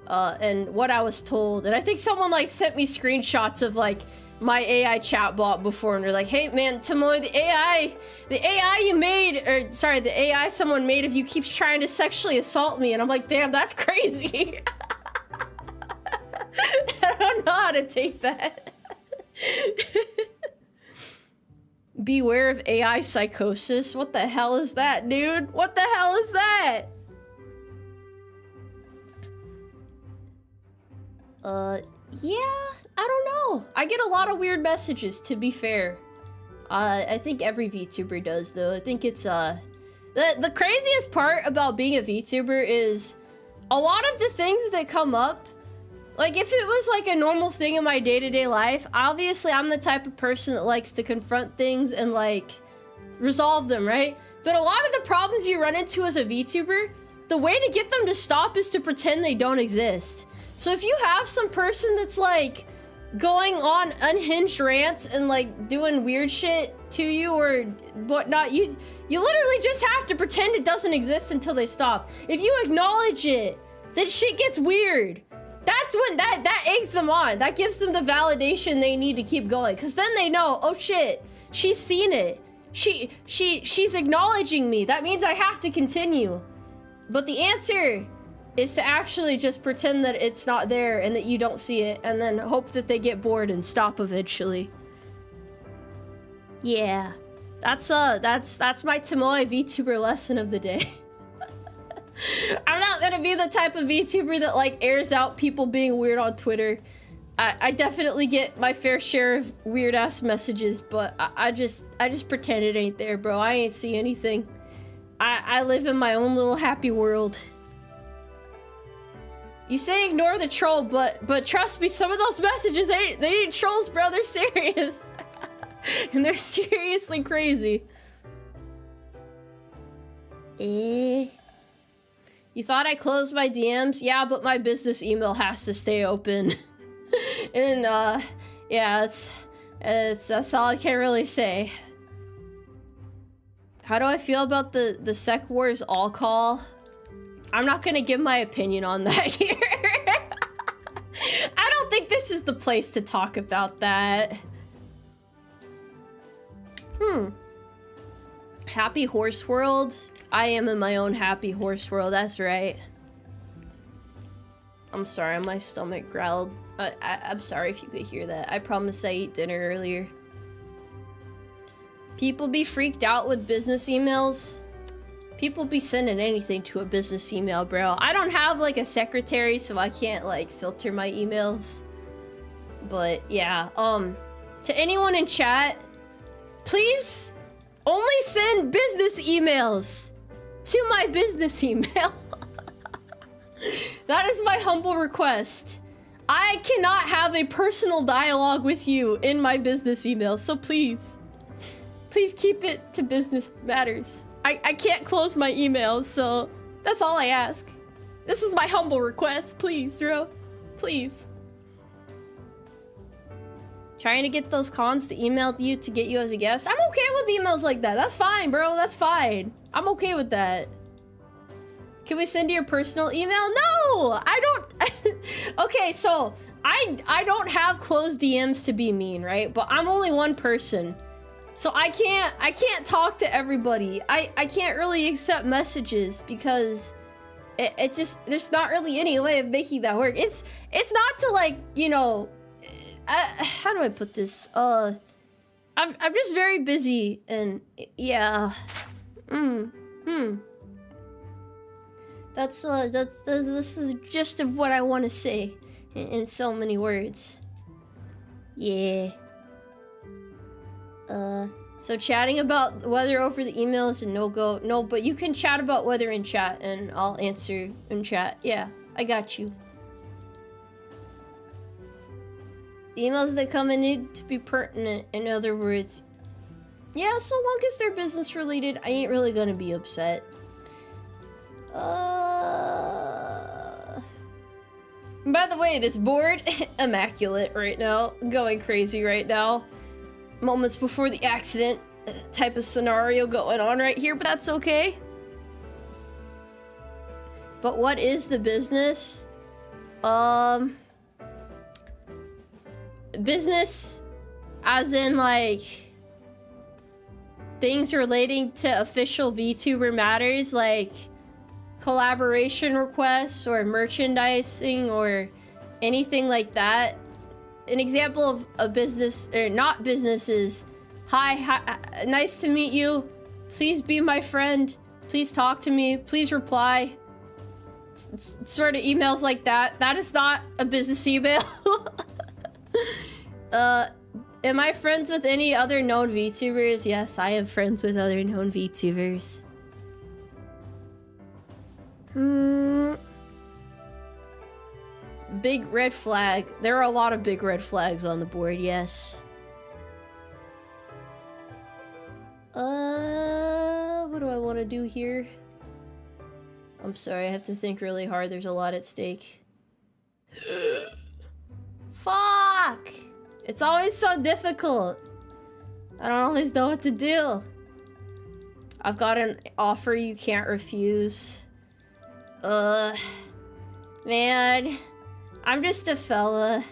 And what I was told. And I think someone like sent me screenshots of like my AI chatbot before, and they're like, hey man, Tomoe, the AI you made, or sorry, the AI someone made of you keeps trying to sexually assault me. And I'm like, damn, that's crazy. I don't know how to take that. Beware of AI psychosis. What the hell is that, dude? What the hell is that? Yeah, I don't know. I get a lot of weird messages, to be fair. I think every VTuber does, though. I think it's, the craziest part about being a VTuber is a lot of the things that come up, like, if it was, like, a normal thing in my day-to-day life, obviously I'm the type of person that likes to confront things and, like, resolve them, right? But a lot of the problems you run into as a VTuber, the way to get them to stop is to pretend they don't exist. So if you have some person that's like going on unhinged rants and like doing weird shit to you or whatnot, you literally just have to pretend it doesn't exist until they stop. If you acknowledge it, then shit gets weird. That's when that eggs them on. That gives them the validation they need to keep going. Cause then they know, oh shit, she's seen it. She's acknowledging me. That means I have to continue. But the answer is to actually just pretend that it's not there and that you don't see it, and then hope that they get bored and stop eventually. Yeah, that's my Tomoe VTuber lesson of the day. I'm not gonna be the type of VTuber that like airs out people being weird on Twitter. I definitely get my fair share of weird ass messages, but I just pretend it ain't there, bro. I ain't see anything. I live in my own little happy world. You say ignore the troll, but trust me, some of those messages they ain't trolls, bro. They're serious. And they're seriously crazy. You thought I closed my DMs? Yeah, but my business email has to stay open. And yeah, that's all I can really say. How do I feel about the Sec Wars all call? I'm not gonna give my opinion on that here. I don't think this is the place to talk about that. Happy horse world? I am in my own happy horse world, that's right. I'm sorry, my stomach growled. I'm sorry if you could hear that. I promise I ate dinner earlier. People be freaked out with business emails. People be sending anything to a business email, bro. I don't have like a secretary, so I can't like filter my emails. But yeah, to anyone in chat, please only send business emails to my business email. That is my humble request. I cannot have a personal dialogue with you in my business email, so please keep it to business matters. I can't close my emails, so that's all I ask. This is my humble request, please, bro. Please. Trying to get those cons to email you to get you as a guest. I'm okay with emails like that. That's fine, bro. That's fine. I'm okay with that. Can we send you your personal email? No! I don't... Okay, so I don't have closed DMs to be mean, right? But I'm only one person. So I can't talk to everybody. I can't really accept messages because it just, there's not really any way of making that work. It's not to like, you know, how do I put this? I'm just very busy and yeah. This is just of what I want to say in so many words. Yeah. So chatting about weather over the email is a no-go. No, but you can chat about weather in chat and I'll answer in chat. Yeah, I got you. The emails that come in need to be pertinent, in other words. Yeah, so long as they're business related, I ain't really gonna be upset. By the way, this board, immaculate right now. Going crazy right now. Moments before the accident type of scenario going on right here, but that's okay. But what is the business? Business as in like things relating to official VTuber matters, like collaboration requests or merchandising or anything like that. An example of a business, or not business, is hi, nice to meet you. Please be my friend. Please talk to me. Please reply. Sort of emails like that. That is not a business email. Am I friends with any other known VTubers? Yes, I am friends with other known VTubers. Big red flag. There are a lot of big red flags on the board, yes. What do I want to do here? I'm sorry, I have to think really hard. There's a lot at stake. Fuck! It's always so difficult. I don't always know what to do. I've got an offer you can't refuse. Man, I'm just a fella.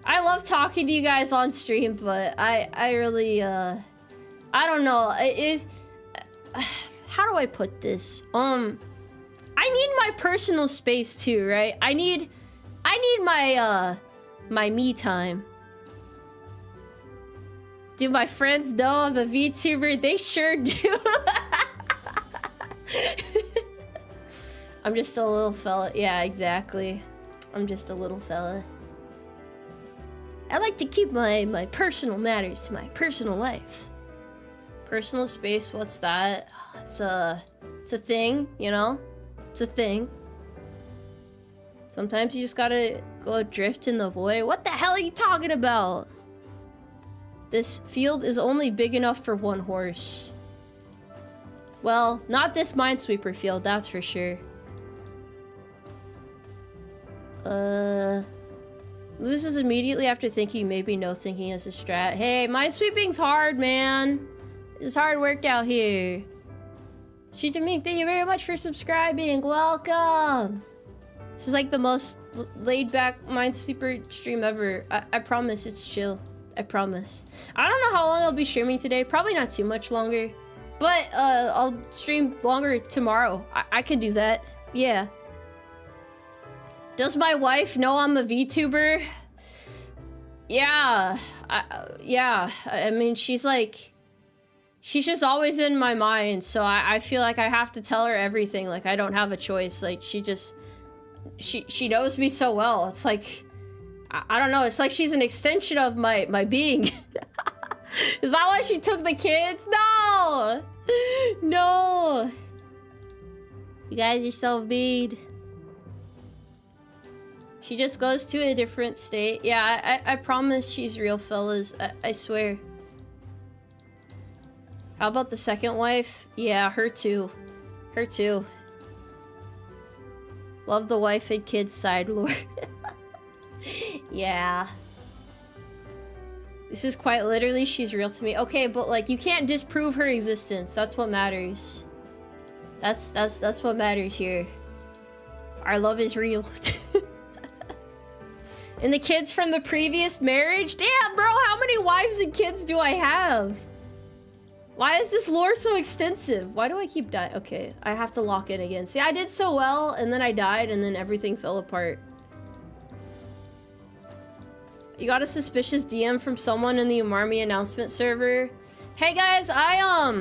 I love talking to you guys on stream, but I really, I don't know. How do I put this? I need my personal space too, right? I need my, my me time. Do my friends know I'm a VTuber? They sure do. I'm just a little fella. Yeah, exactly. I'm just a little fella. I like to keep my personal matters to my personal life. Personal space, what's that? It's a thing, you know? It's a thing. Sometimes you just gotta go adrift in the void. What the hell are you talking about? This field is only big enough for one horse. Well, not this Minesweeper field, that's for sure. Loses immediately after thinking, maybe no thinking is a strat. Hey, Minesweeping's hard, man. It's hard work out here. Shijamink, thank you very much for subscribing. Welcome. This is like the most laid-back Minesweeper stream ever. I promise it's chill. I promise. I don't know how long I'll be streaming today. Probably not too much longer. But, I'll stream longer tomorrow. I can do that. Yeah. Does my wife know I'm a VTuber? Yeah. Yeah. I mean, she's just always in my mind, so I feel like I have to tell her everything. Like, I don't have a choice. Like, she knows me so well. It's like, I don't know. It's like she's an extension of my being. Is that why she took the kids? No! No! You guys are so mean. She just goes to a different state. Yeah, I promise she's real, fellas. I swear. How about the second wife? Yeah, her too. Her too. Love the wife and kids side lore. Yeah. This is quite literally, she's real to me. Okay, but like, you can't disprove her existence. That's what matters. That's what matters here. Our love is real. And the kids from the previous marriage? Damn, bro, how many wives and kids do I have? Why is this lore so extensive? Why do I keep dying? Okay, I have to lock in again. See, I did so well, and then I died, and then everything fell apart. You got a suspicious DM from someone in the Umarmy announcement server. Hey guys, I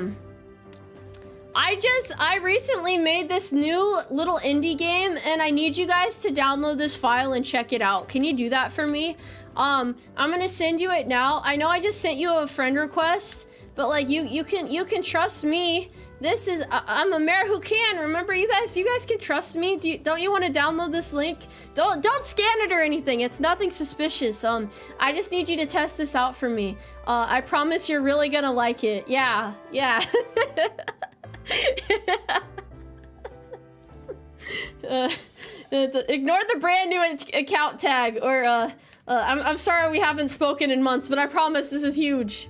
recently made this new little indie game, and I need you guys to download this file and check it out. Can you do that for me? I'm gonna send you it now. I know I just sent you a friend request, but like you can trust me. This is I'm a mayor who can. Remember, you guys can trust me. Don't you want to download this link? Don't scan it or anything. It's nothing suspicious. I just need you to test this out for me. I promise you're really gonna like it. Yeah. Ignore the brand new account tag, or I'm sorry we haven't spoken in months, but I promise this is huge.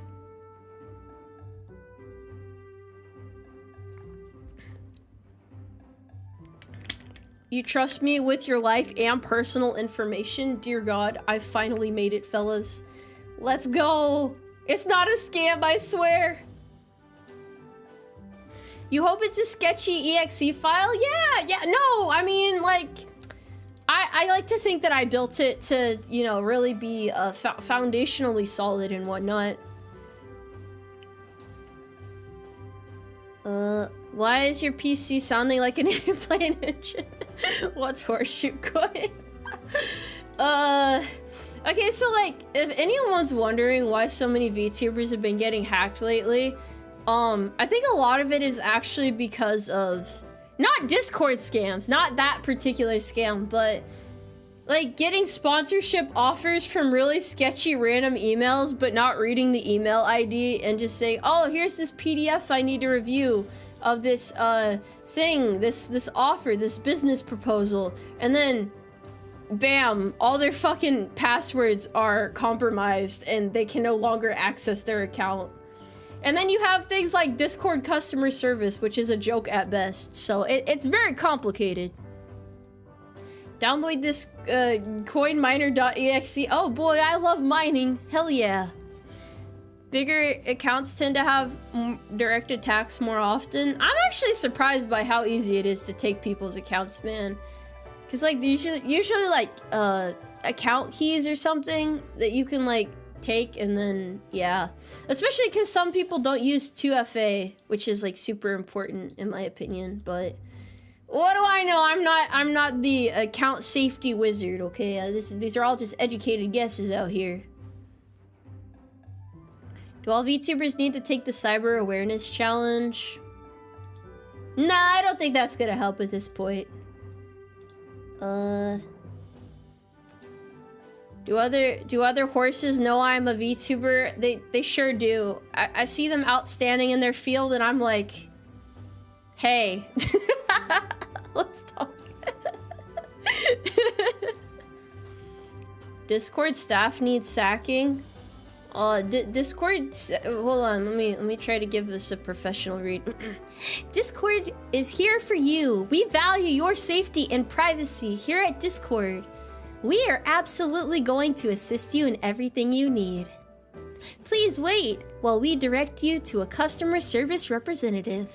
You trust me with your life and personal information? Dear God, I finally made it, fellas. Let's go. It's not a scam, I swear. You hope it's a sketchy exe file? Yeah, no, I mean, like, I like to think that I built it to, you know, really be foundationally solid and whatnot. Why is your PC sounding like an airplane engine? What's horseshoe coin? Okay, so like, if anyone's wondering why so many VTubers have been getting hacked lately, I think a lot of it is actually because of, not Discord scams, not that particular scam, but like getting sponsorship offers from really sketchy random emails, but not reading the email ID and just saying, oh, here's this PDF I need to review of this thing, this offer, this business proposal, and then bam, all their fucking passwords are compromised and they can no longer access their account. And then you have things like Discord customer service, which is a joke at best. So it's very complicated. Download this coinminer.exe. Oh boy, I love mining. Hell yeah. Bigger accounts tend to have direct attacks more often. I'm actually surprised by how easy it is to take people's accounts, man. Cause like usually like account keys or something that you can like take and then yeah. Especially cause some people don't use 2FA, which is like super important in my opinion, but what do I know? I'm not the account safety wizard, okay? These are all just educated guesses out here. Do all VTubers need to take the cyber awareness challenge? Nah, I don't think that's gonna help at this point. Do other horses know I'm a VTuber? They sure do. I see them out standing in their field and I'm like, hey, let's talk. Discord staff needs sacking. Discord, hold on, let me try to give this a professional read. Discord is here for you. We value your safety and privacy here at Discord. We are absolutely going to assist you in everything you need. Please wait while we direct you to a customer service representative.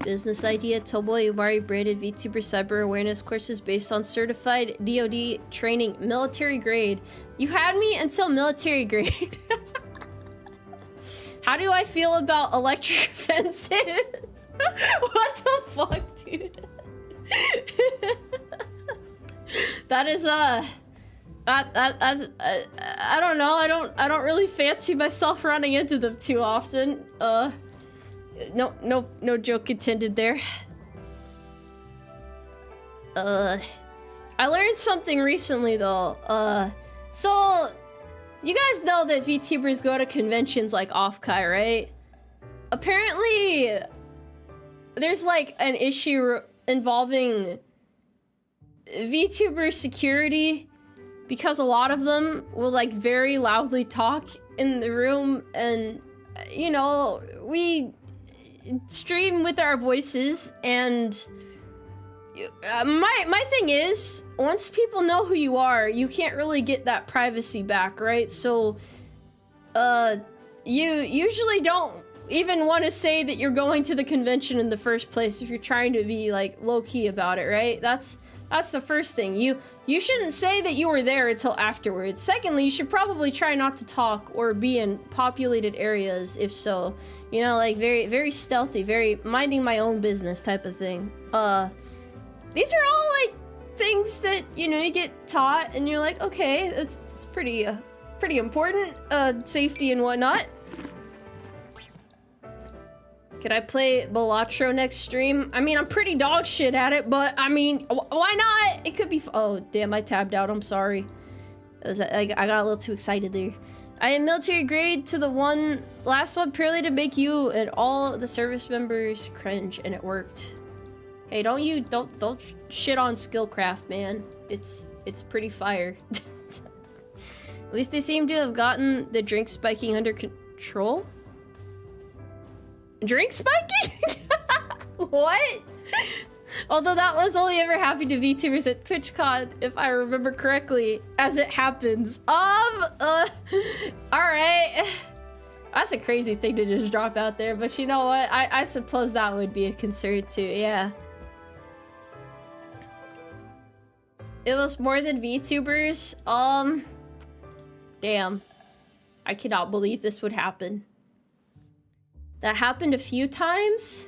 Business idea, Tomoe Umari branded VTuber cyber awareness courses based on certified DOD training, military grade. You had me until military grade. How do I feel about electric fences? What the fuck, dude? That is I don't know. I don't really fancy myself running into them too often. No joke intended there. I learned something recently though. So you guys know that VTubers go to conventions like Offkai, right? Apparently, there's like an issue involving VTuber security because a lot of them will like very loudly talk in the room, and you know, we stream with our voices, and my thing is, once people know who you are, you can't really get that privacy back, right? So you usually don't even want to say that you're going to the convention in the first place if you're trying to be like low-key about it, right? That's the first thing. You shouldn't say that you were there until afterwards. Secondly, you should probably try not to talk or be in populated areas, if so. You know, like very stealthy, very minding my own business type of thing. These are all like things that, you know, you get taught and you're like, okay, it's pretty important, safety and whatnot. Could I play Balatro next stream? I mean, I'm pretty dog shit at it, but I mean, why not? It could be oh, damn, I tabbed out, I'm sorry. I got a little too excited there. I am military grade to the last one purely to make you and all the service members cringe, and it worked. Hey, don't shit on Skillcraft, man. It's pretty fire. At least they seem to have gotten the drink spiking under control. Drink spiking? What? Although that was only ever happened to VTubers at TwitchCon, if I remember correctly, as it happens. Alright. That's a crazy thing to just drop out there, but you know what? I suppose that would be a concern too, yeah. It was more than VTubers? Damn. I cannot believe this would happen. That happened a few times?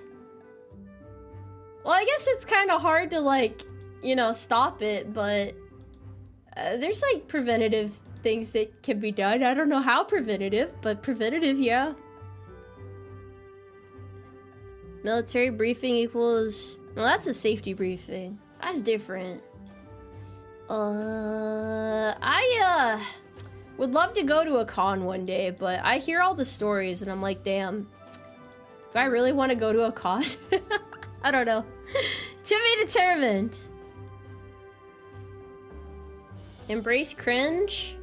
Well, I guess it's kind of hard to, like, you know, stop it, but there's, like, preventative things that can be done. I don't know how preventative, but preventative, yeah. Military briefing equals... Well, that's a safety briefing. That's different. I would love to go to a con one day, but I hear all the stories and I'm like, damn. Do I really want to go to a con? I don't know. To be determined. Embrace cringe?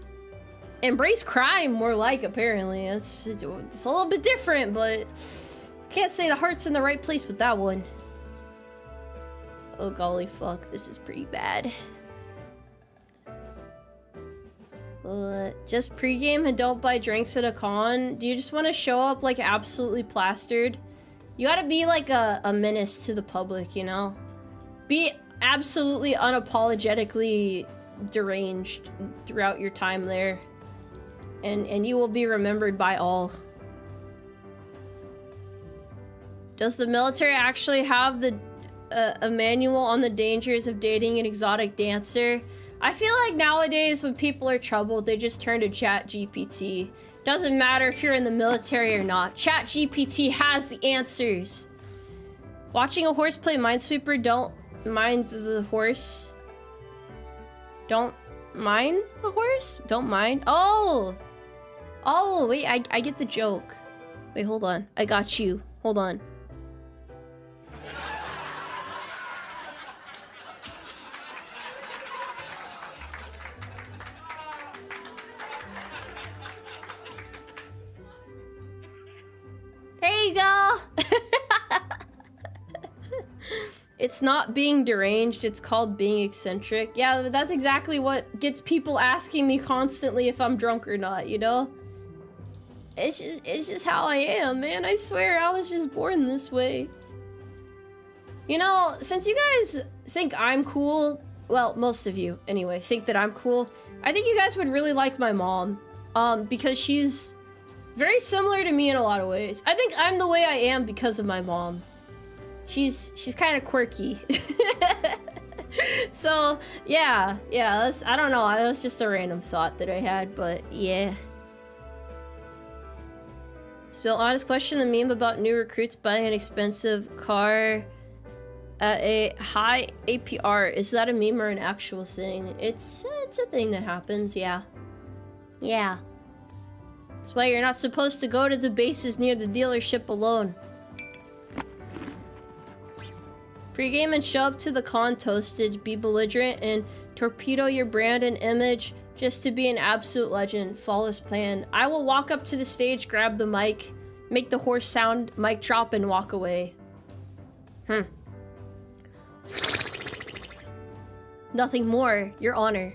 Embrace crime, more like, apparently. It's a little bit different, but can't say the heart's in the right place with that one. Oh golly fuck, this is pretty bad. Just pregame and don't buy drinks at a con? Do you just want to show up like absolutely plastered? You gotta be like a menace to the public, you know? Be absolutely unapologetically deranged throughout your time there. And you will be remembered by all. Does the military actually have the a manual on the dangers of dating an exotic dancer? I feel like nowadays when people are troubled, they just turn to ChatGPT. Doesn't matter if you're in the military or not. ChatGPT has the answers. Watching a horse play Minesweeper, don't mind the horse. Don't mind the horse? Don't mind? Oh! Oh, wait, I get the joke. Wait, hold on. I got you. Hold on. There you go! It's not being deranged, it's called being eccentric. Yeah, that's exactly what gets people asking me constantly if I'm drunk or not, you know? It's just how I am, man. I swear, I was just born this way. You know, since you guys think I'm cool, well, most of you, anyway, think that I'm cool, I think you guys would really like my mom. Because she's very similar to me in a lot of ways. I think I'm the way I am because of my mom. She's kind of quirky. So, yeah, I don't know, that's just a random thought that I had, but yeah. Spill honest question, the meme about new recruits buying an expensive car at a high APR. Is that a meme or an actual thing? It's a thing that happens, yeah. Yeah. That's why you're not supposed to go to the bases near the dealership alone. Pre-game and show up to the con toasted, be belligerent, and torpedo your brand and image just to be an absolute legend. Flawless plan. I will walk up to the stage, grab the mic, make the horse sound, mic drop, and walk away. Nothing more, Your Honor.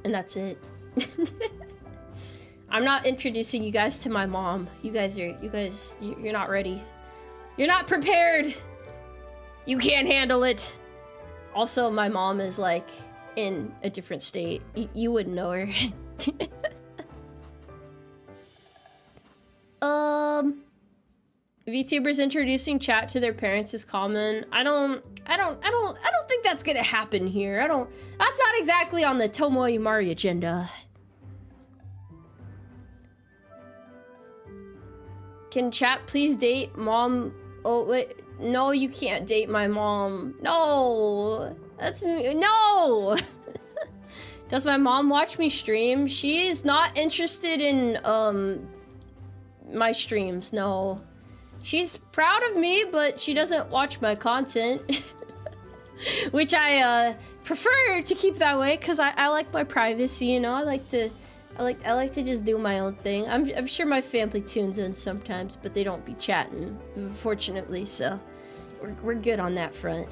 And that's it. I'm not introducing you guys to my mom. You're not ready. You're not prepared! You can't handle it! Also, my mom is, like, in a different state. You wouldn't know her. VTubers introducing chat to their parents is common. I don't think that's gonna happen here. That's not exactly on the Tomoe Umari agenda. Can chat please date mom? Oh, wait. No, you can't date my mom. No! That's me. No! Does my mom watch me stream? She is not interested in, my streams, no. She's proud of me, but she doesn't watch my content. Which I, prefer to keep that way, because I like my privacy, you know? I like to just do my own thing. I'm sure my family tunes in sometimes, but they don't be chatting, fortunately, so we're good on that front.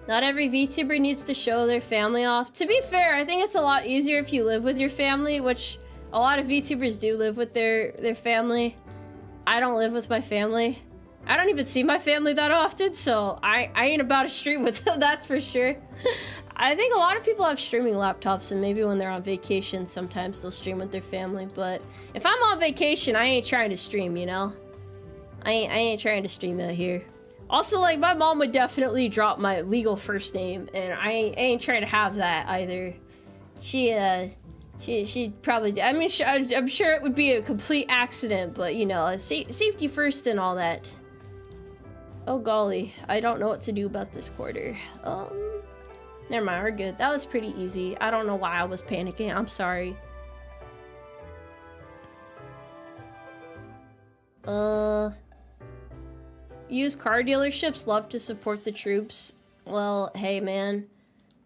Not every VTuber needs to show their family off. To be fair, I think it's a lot easier if you live with your family, which a lot of VTubers do live with their family. I don't live with my family. I don't even see my family that often, so I ain't about to stream with them, that's for sure. I think a lot of people have streaming laptops, and maybe when they're on vacation, sometimes they'll stream with their family, but if I'm on vacation, I ain't trying to stream, you know? I ain't trying to stream out here. Also, like, my mom would definitely drop my legal first name, and I ain't trying to have that either. She'd probably do. I mean, I'm sure it would be a complete accident, but, you know, safety first and all that. Oh golly, I don't know what to do about this quarter. Never mind, we're good. That was pretty easy. I don't know why I was panicking. I'm sorry. used car dealerships love to support the troops. Well, hey man.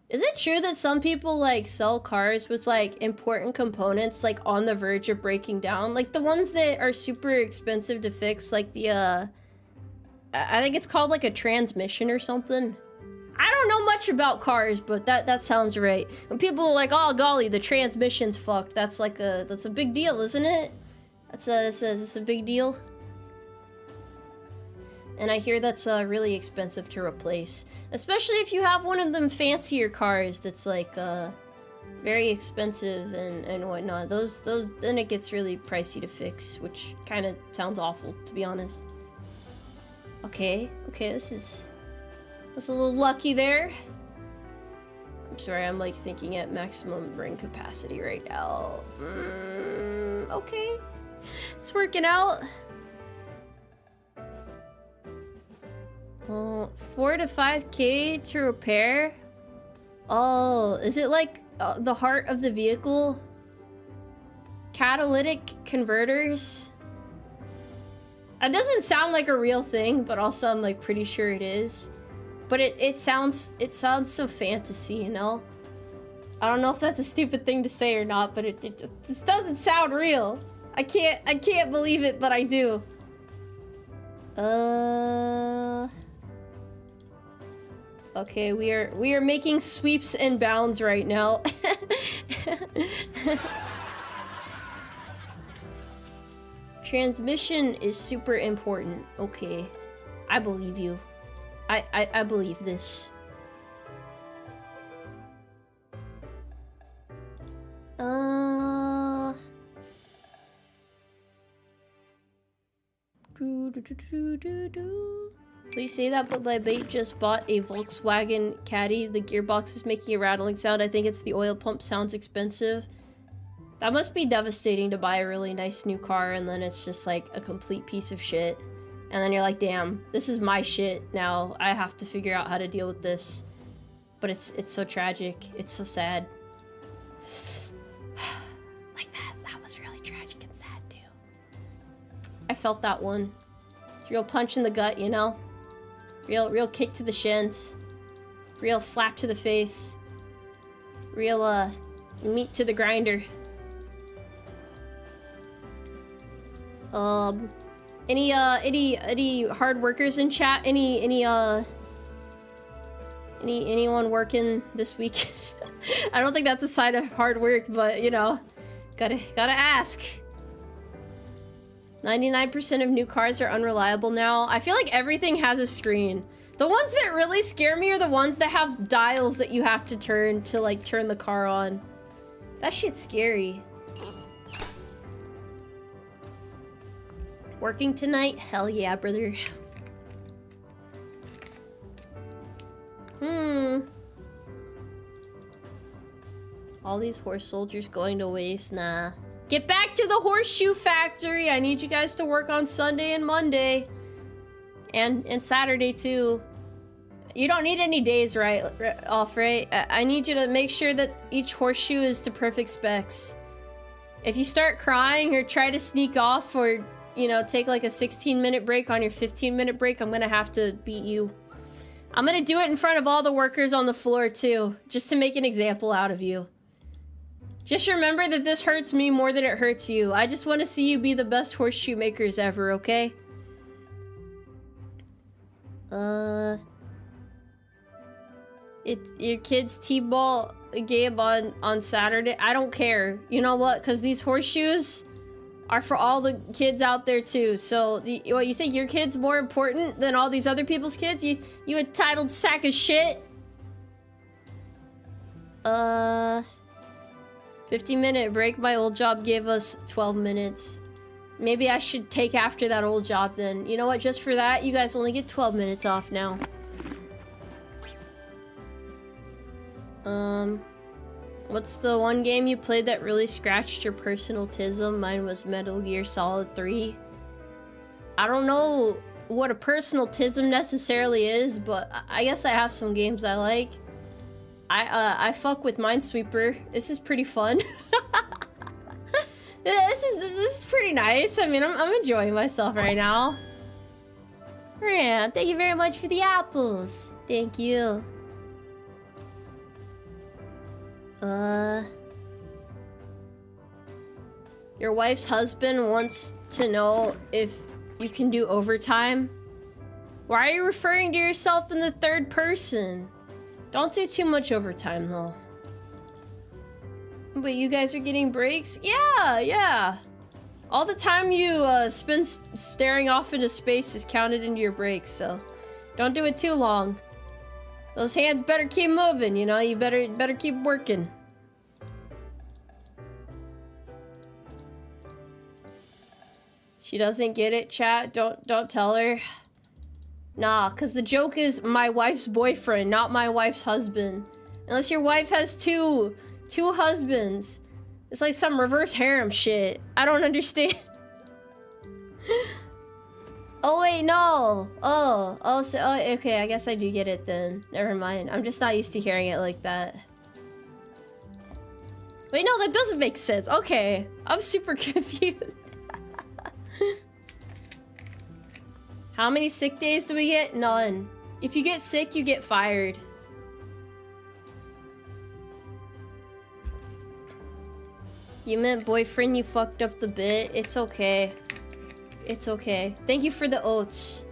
Is it true that some people like sell cars with like important components like on the verge of breaking down? Like the ones that are super expensive to fix, like the I think it's called like a transmission or something. I don't know much about cars, but that sounds right. When people are like, "Oh golly, the transmission's fucked," that's like that's a big deal, isn't it? That's a big deal. And I hear that's really expensive to replace, especially if you have one of them fancier cars that's like very expensive and whatnot. Those then it gets really pricey to fix, which kind of sounds awful, to be honest. Okay, this is. Was a little lucky there. I'm sorry, I'm like thinking at maximum brain capacity right now. Okay. It's working out. 4 to 5K to repair? Oh, is it like the heart of the vehicle? Catalytic converters? That doesn't sound like a real thing, but also I'm like pretty sure it is. But it sounds so fantasy, you know? I don't know if that's a stupid thing to say or not, but it just doesn't sound real. I can't believe it, but I do. Okay, we are making sweeps and bounds right now. Transmission is super important. Okay. I believe you. I believe this. Please say that, but my bait just bought a Volkswagen Caddy. The gearbox is making a rattling sound. I think it's the oil pump sounds expensive. That must be devastating to buy a really nice new car and then it's just like a complete piece of shit. And then you're like, damn, this is my shit now. I have to figure out how to deal with this. But it's so tragic. It's so sad. Like that. That was really tragic and sad too. I felt that one. It's a real punch in the gut, you know? Real kick to the shins. Real slap to the face. Real meat to the grinder. Any hard workers in chat? Anyone working this week? I don't think that's a sign of hard work, but you know, gotta ask. 99% of new cars are unreliable now. I feel like everything has a screen. The ones that really scare me are the ones that have dials that you have to turn to like turn the car on. That shit's scary. Working tonight? Hell yeah, brother. All these horse soldiers going to waste? Nah. Get back to the horseshoe factory! I need you guys to work on Sunday and Monday. And Saturday too. You don't need any days off, right? I need you to make sure that each horseshoe is to perfect specs. If you start crying or try to sneak off or, you know, take like a 16-minute break on your 15-minute break, I'm gonna have to beat you. I'm gonna do it in front of all the workers on the floor too, just to make an example out of you. Just remember that this hurts me more than it hurts you. I just want to see you be the best horseshoe makers ever, okay? It's your kid's T-ball game on Saturday. I don't care. You know what? Because these horseshoes are for all the kids out there too. So, what, you think your kid's more important than all these other people's kids? You entitled sack of shit? 50-minute break. My old job gave us 12 minutes. Maybe I should take after that old job then. You know what? Just for that, you guys only get 12 minutes off now. What's the one game you played that really scratched your personal tism? Mine was Metal Gear Solid 3. I don't know what a personal tism necessarily is, but I guess I have some games I like. I fuck with MINESWEEPER. This is pretty fun. This is pretty nice. I mean, I'm enjoying myself right now. Yeah, thank you very much for the apples. Thank you. Your wife's husband wants to know if you can do overtime. Why are you referring to yourself in the third person? Don't do too much overtime, though. But you guys are getting breaks? Yeah. All the time you spend staring off into space is counted into your breaks, so don't do it too long. Those hands better keep moving, you know? You better keep working. She doesn't get it, chat. Don't tell her. Nah, cause the joke is my wife's boyfriend, not my wife's husband. Unless your wife has two husbands. It's like some reverse harem shit. I don't understand. Oh wait, no. Oh, okay, I guess I do get it then. Never mind. I'm just not used to hearing it like that. Wait, no, that doesn't make sense. Okay, I'm super confused. How many sick days do we get? None. If you get sick, you get fired. You meant boyfriend, you fucked up the bit. It's okay. It's okay. Thank you for the oats.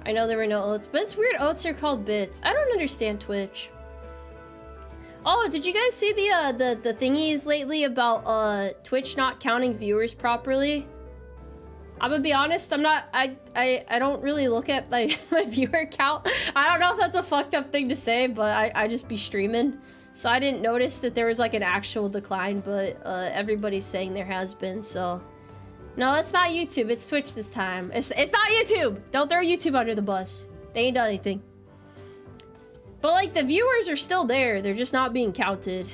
I know there were no oats, but it's weird oats are called bits. I don't understand Twitch. Oh, did you guys see the thingies lately about Twitch not counting viewers properly? I'm gonna be honest, I don't really look at my viewer count. I don't know if that's a fucked up thing to say, but I just be streaming. So I didn't notice that there was like an actual decline, but everybody's saying there has been, so. No, it's not YouTube, it's Twitch this time. It's not YouTube! Don't throw YouTube under the bus. They ain't done anything. But like, the viewers are still there, they're just not being counted.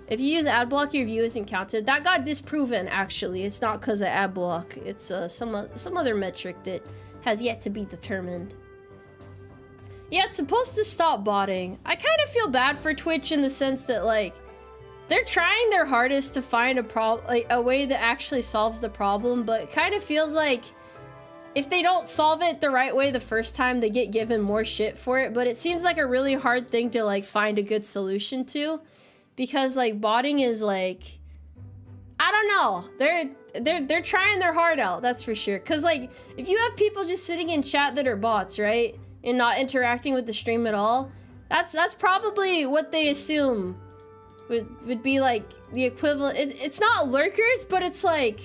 If you use adblock, your view isn't counted. That got disproven, actually. It's not because of adblock. It's some other metric that has yet to be determined. Yeah, it's supposed to stop botting. I kind of feel bad for Twitch in the sense that, like, they're trying their hardest to find a way that actually solves the problem, but it kind of feels like if they don't solve it the right way the first time, they get given more shit for it. But it seems like a really hard thing to, like, find a good solution to. Because, like, botting is, like, I don't know. They're trying their heart out, that's for sure. Because, like, if you have people just sitting in chat that are bots, right? And not interacting with the stream at all, that's probably what they assume would be, like, the equivalent. It's not lurkers, but it's, like,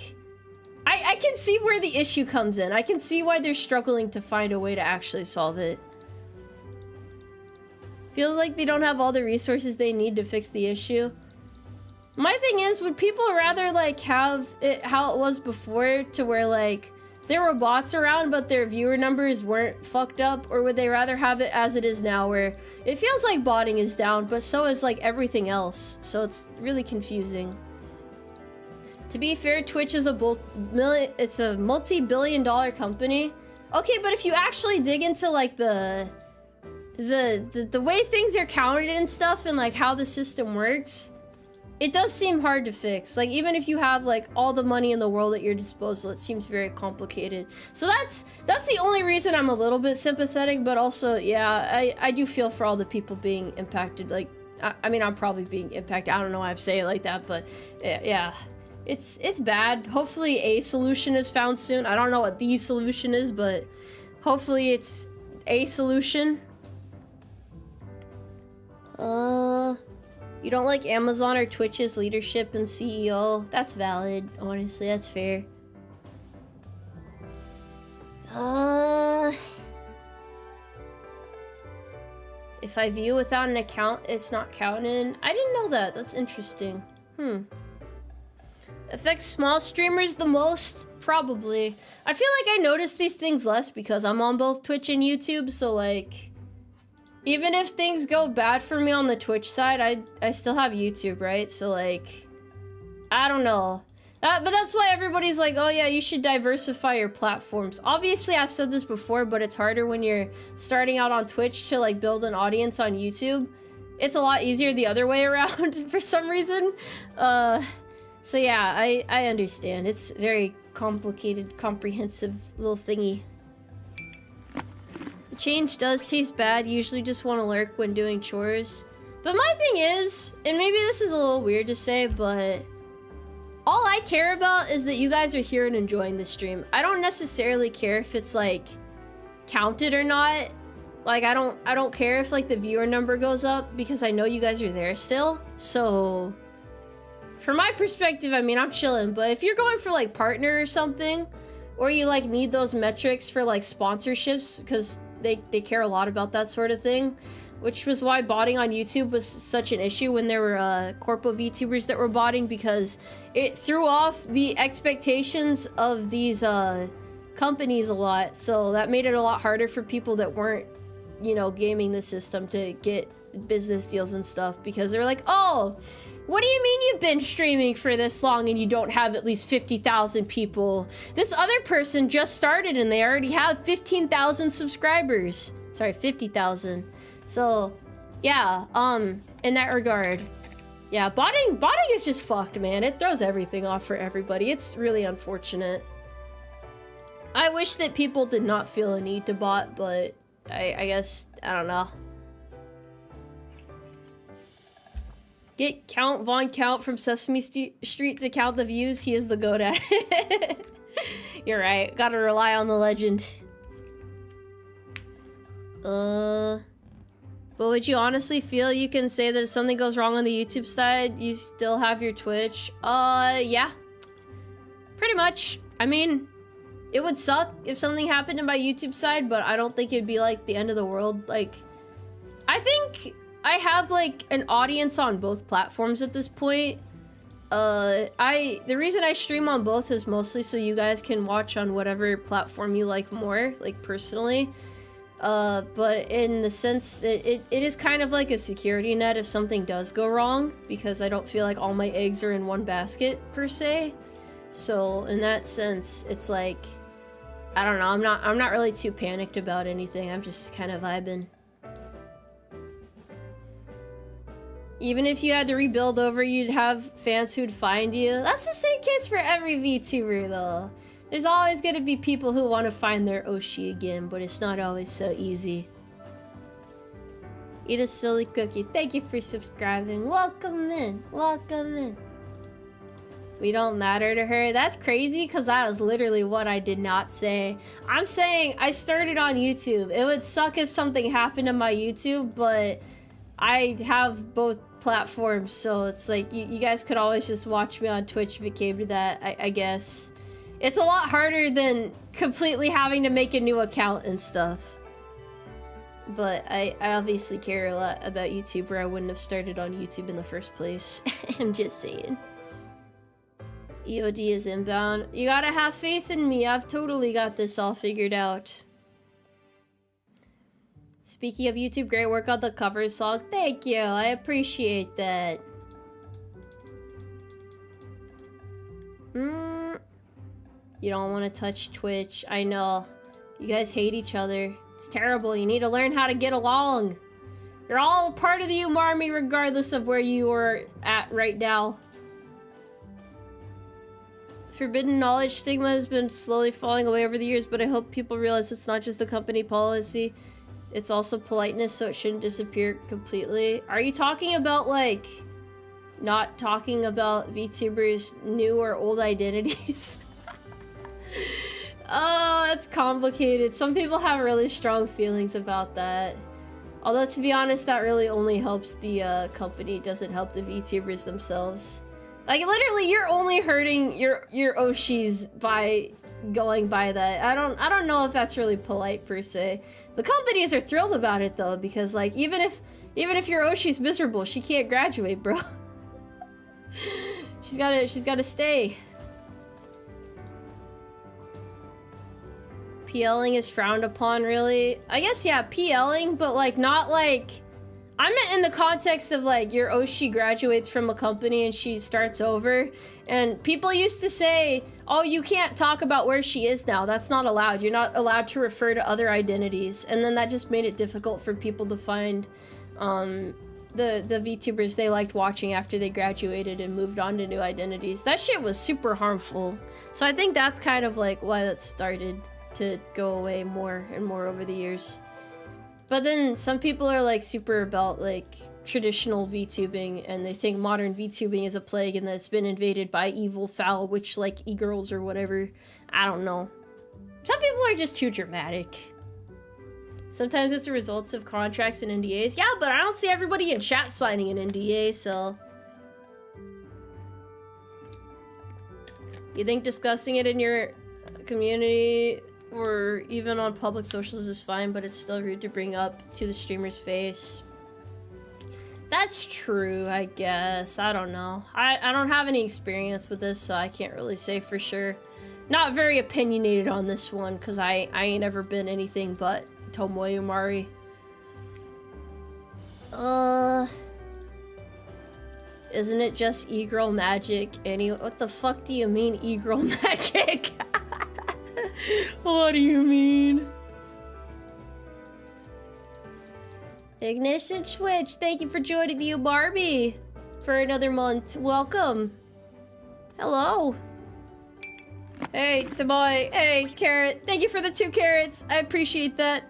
I can see where the issue comes in. I can see why they're struggling to find a way to actually solve it. Feels like they don't have all the resources they need to fix the issue. My thing is, would people rather, like, have it how it was before, to where, like, there were bots around but their viewer numbers weren't fucked up? Or would they rather have it as it is now, where it feels like botting is down, but so is, like, everything else. So it's really confusing. To be fair, Twitch is it's a multi-billion-dollar company. Okay, but if you actually dig into, like, the way things are counted and stuff, and like how the system works, it does seem hard to fix. Like, even if you have like all the money in the world at your disposal, it seems very complicated. So that's the only reason I'm a little bit sympathetic, but also, yeah, I do feel for all the people being impacted. Like, I mean, I'm probably being impacted. I don't know why I'm saying it like that, but yeah, it's bad. Hopefully a solution is found soon. I don't know what the solution is, but hopefully it's a solution. You don't like Amazon or Twitch's leadership and CEO? That's valid, honestly, that's fair. If I view without an account, it's not counted. I didn't know that, that's interesting. Affects small streamers the most? Probably. I feel like I notice these things less because I'm on both Twitch and YouTube, so like, even if things go bad for me on the Twitch side, I still have YouTube, right? So, like, I don't know. But that's why everybody's like, oh yeah, you should diversify your platforms. Obviously, I've said this before, but it's harder when you're starting out on Twitch to, like, build an audience on YouTube. It's a lot easier the other way around for some reason. So yeah, I understand. It's very complicated, comprehensive little thingy. Change does taste bad. Usually just want to lurk when doing chores. But my thing is, and maybe this is a little weird to say, but all I care about is that you guys are here and enjoying the stream. I don't necessarily care if it's like counted or not. Like I don't care if like the viewer number goes up because I know you guys are there still. So from my perspective, I mean, I'm chilling, but if you're going for like partner or something, or you like need those metrics for like sponsorships because they care a lot about that sort of thing, which was why botting on YouTube was such an issue when there were corpo VTubers that were botting, because it threw off the expectations of these companies a lot. So that made it a lot harder for people that weren't, you know, gaming the system to get business deals and stuff, because they're like, oh, what do you mean you've been streaming for this long and you don't have at least 50,000 people? This other person just started and they already have 15,000 subscribers. Sorry, 50,000. So, yeah, in that regard, yeah, botting is just fucked, man. It throws everything off for everybody. It's really unfortunate. I wish that people did not feel a need to bot, but I guess, I don't know. Get Count Von Count from Sesame Street to count the views. He is the goat at it. You're right. Gotta rely on the legend. But would you honestly feel you can say that if something goes wrong on the YouTube side, you still have your Twitch? Yeah. Pretty much. I mean, it would suck if something happened in my YouTube side, but I don't think it'd be like the end of the world. Like, I think I have like an audience on both platforms at this point. The reason I stream on both is mostly so you guys can watch on whatever platform you like more, like personally. But in the sense that it is kind of like a security net if something does go wrong, because I don't feel like all my eggs are in one basket per se. So in that sense, it's like, I don't know, I'm not really too panicked about anything. I'm just kind of vibing. Even if you had to rebuild over, you'd have fans who'd find you. That's the same case for every VTuber though. There's always gonna be people who want to find their Oshi again, but it's not always so easy. Eat a silly cookie. Thank you for subscribing. Welcome in. Welcome in. We don't matter to her. That's crazy, because that is literally what I did not say. I'm saying I started on YouTube. It would suck if something happened to my YouTube, but I have both platforms, so it's like you guys could always just watch me on Twitch if it came to that, I guess. It's a lot harder than completely having to make a new account and stuff. But I obviously care a lot about YouTube, or I wouldn't have started on YouTube in the first place. I'm just saying. EOD is inbound. You gotta have faith in me. I've totally got this all figured out. Speaking of YouTube, great work on the cover song. Thank you. I appreciate that. You don't want to touch Twitch. I know. You guys hate each other. It's terrible. You need to learn how to get along. You're all part of the Umarmy regardless of where you are at right now. Forbidden knowledge stigma has been slowly falling away over the years, but I hope people realize it's not just a company policy. It's also politeness, so it shouldn't disappear completely. Are you talking about, like, not talking about VTubers' new or old identities? Oh, it's complicated. Some people have really strong feelings about that. Although, to be honest, that really only helps the company, doesn't help the VTubers themselves. Like, literally, you're only hurting your Oshis by going by that. I don't know if that's really polite per se. The companies are thrilled about it though, because like even if your Oshi's miserable, she can't graduate, bro. she's gotta stay. PLing is frowned upon, really? I guess, yeah, PLing, but like not like, I meant in the context of like your Oshi graduates from a company and she starts over, and people used to say, oh, you can't talk about where she is now. That's not allowed. You're not allowed to refer to other identities. And then that just made it difficult for people to find the VTubers they liked watching after they graduated and moved on to new identities. That shit was super harmful. So I think that's kind of like why that started to go away more and more over the years. But then some people are like super about like traditional VTubing, and they think modern VTubing is a plague and that it's been invaded by evil, foul, witch like e-girls or whatever. I don't know. Some people are just too dramatic. Sometimes it's the results of contracts and NDAs. Yeah, but I don't see everybody in chat signing an NDA, so... You think discussing it in your community or even on public socials is fine, but it's still rude to bring up to the streamer's face. That's true, I guess. I don't know. I don't have any experience with this, so I can't really say for sure. Not very opinionated on this one, because I ain't ever been anything but Tomoe Umari. Isn't it just e-girl magic? What the fuck do you mean e-girl magic? What do you mean? Ignition Switch, thank you for joining the Umarmy for another month. Welcome. Hello. Hey, Tomoe. Hey, Carrot. Thank you for the 2 carrots. I appreciate that.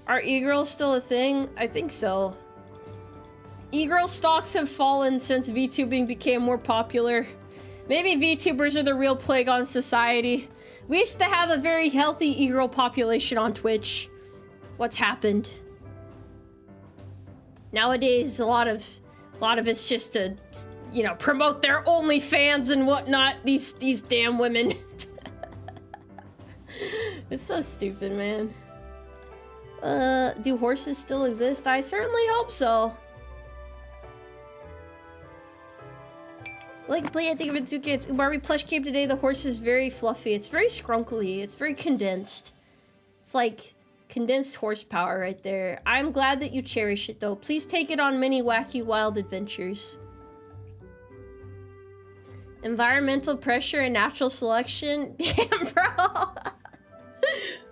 Are e-girls still a thing? I think so. E-girl stocks have fallen since VTubing became more popular. Maybe VTubers are the real plague on society. We used to have a very healthy e-girl population on Twitch. What's happened? Nowadays, a lot of it's just to, you know, promote their OnlyFans and whatnot. These damn women. It's so stupid, man. Do horses still exist? I certainly hope so. Like play, I think of it 2 kids. Umarmy plush came today. The horse is very fluffy. It's very scrunkly. It's very condensed. It's like condensed horsepower right there. I'm glad that you cherish it though. Please take it on many wacky wild adventures. Environmental pressure and natural selection? Damn, bro.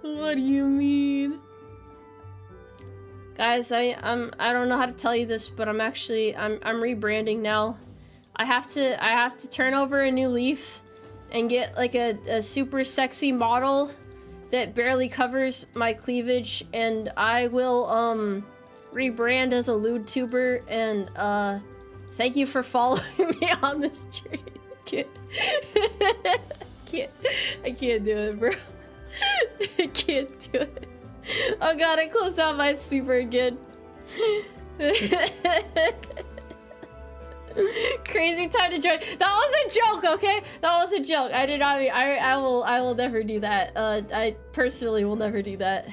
What do you mean? Guys, I don't know how to tell you this, but I'm rebranding now. I have to turn over a new leaf and get like a super sexy model that barely covers my cleavage, and I will rebrand as a lewd tuber, and thank you for following me on this journey. I can't do it, bro. I can't do it. Oh god, I closed out MINESWEEPER again. Crazy time to join. That was a joke, okay? That was a joke. I did not mean. I will never do that. I personally will never do that.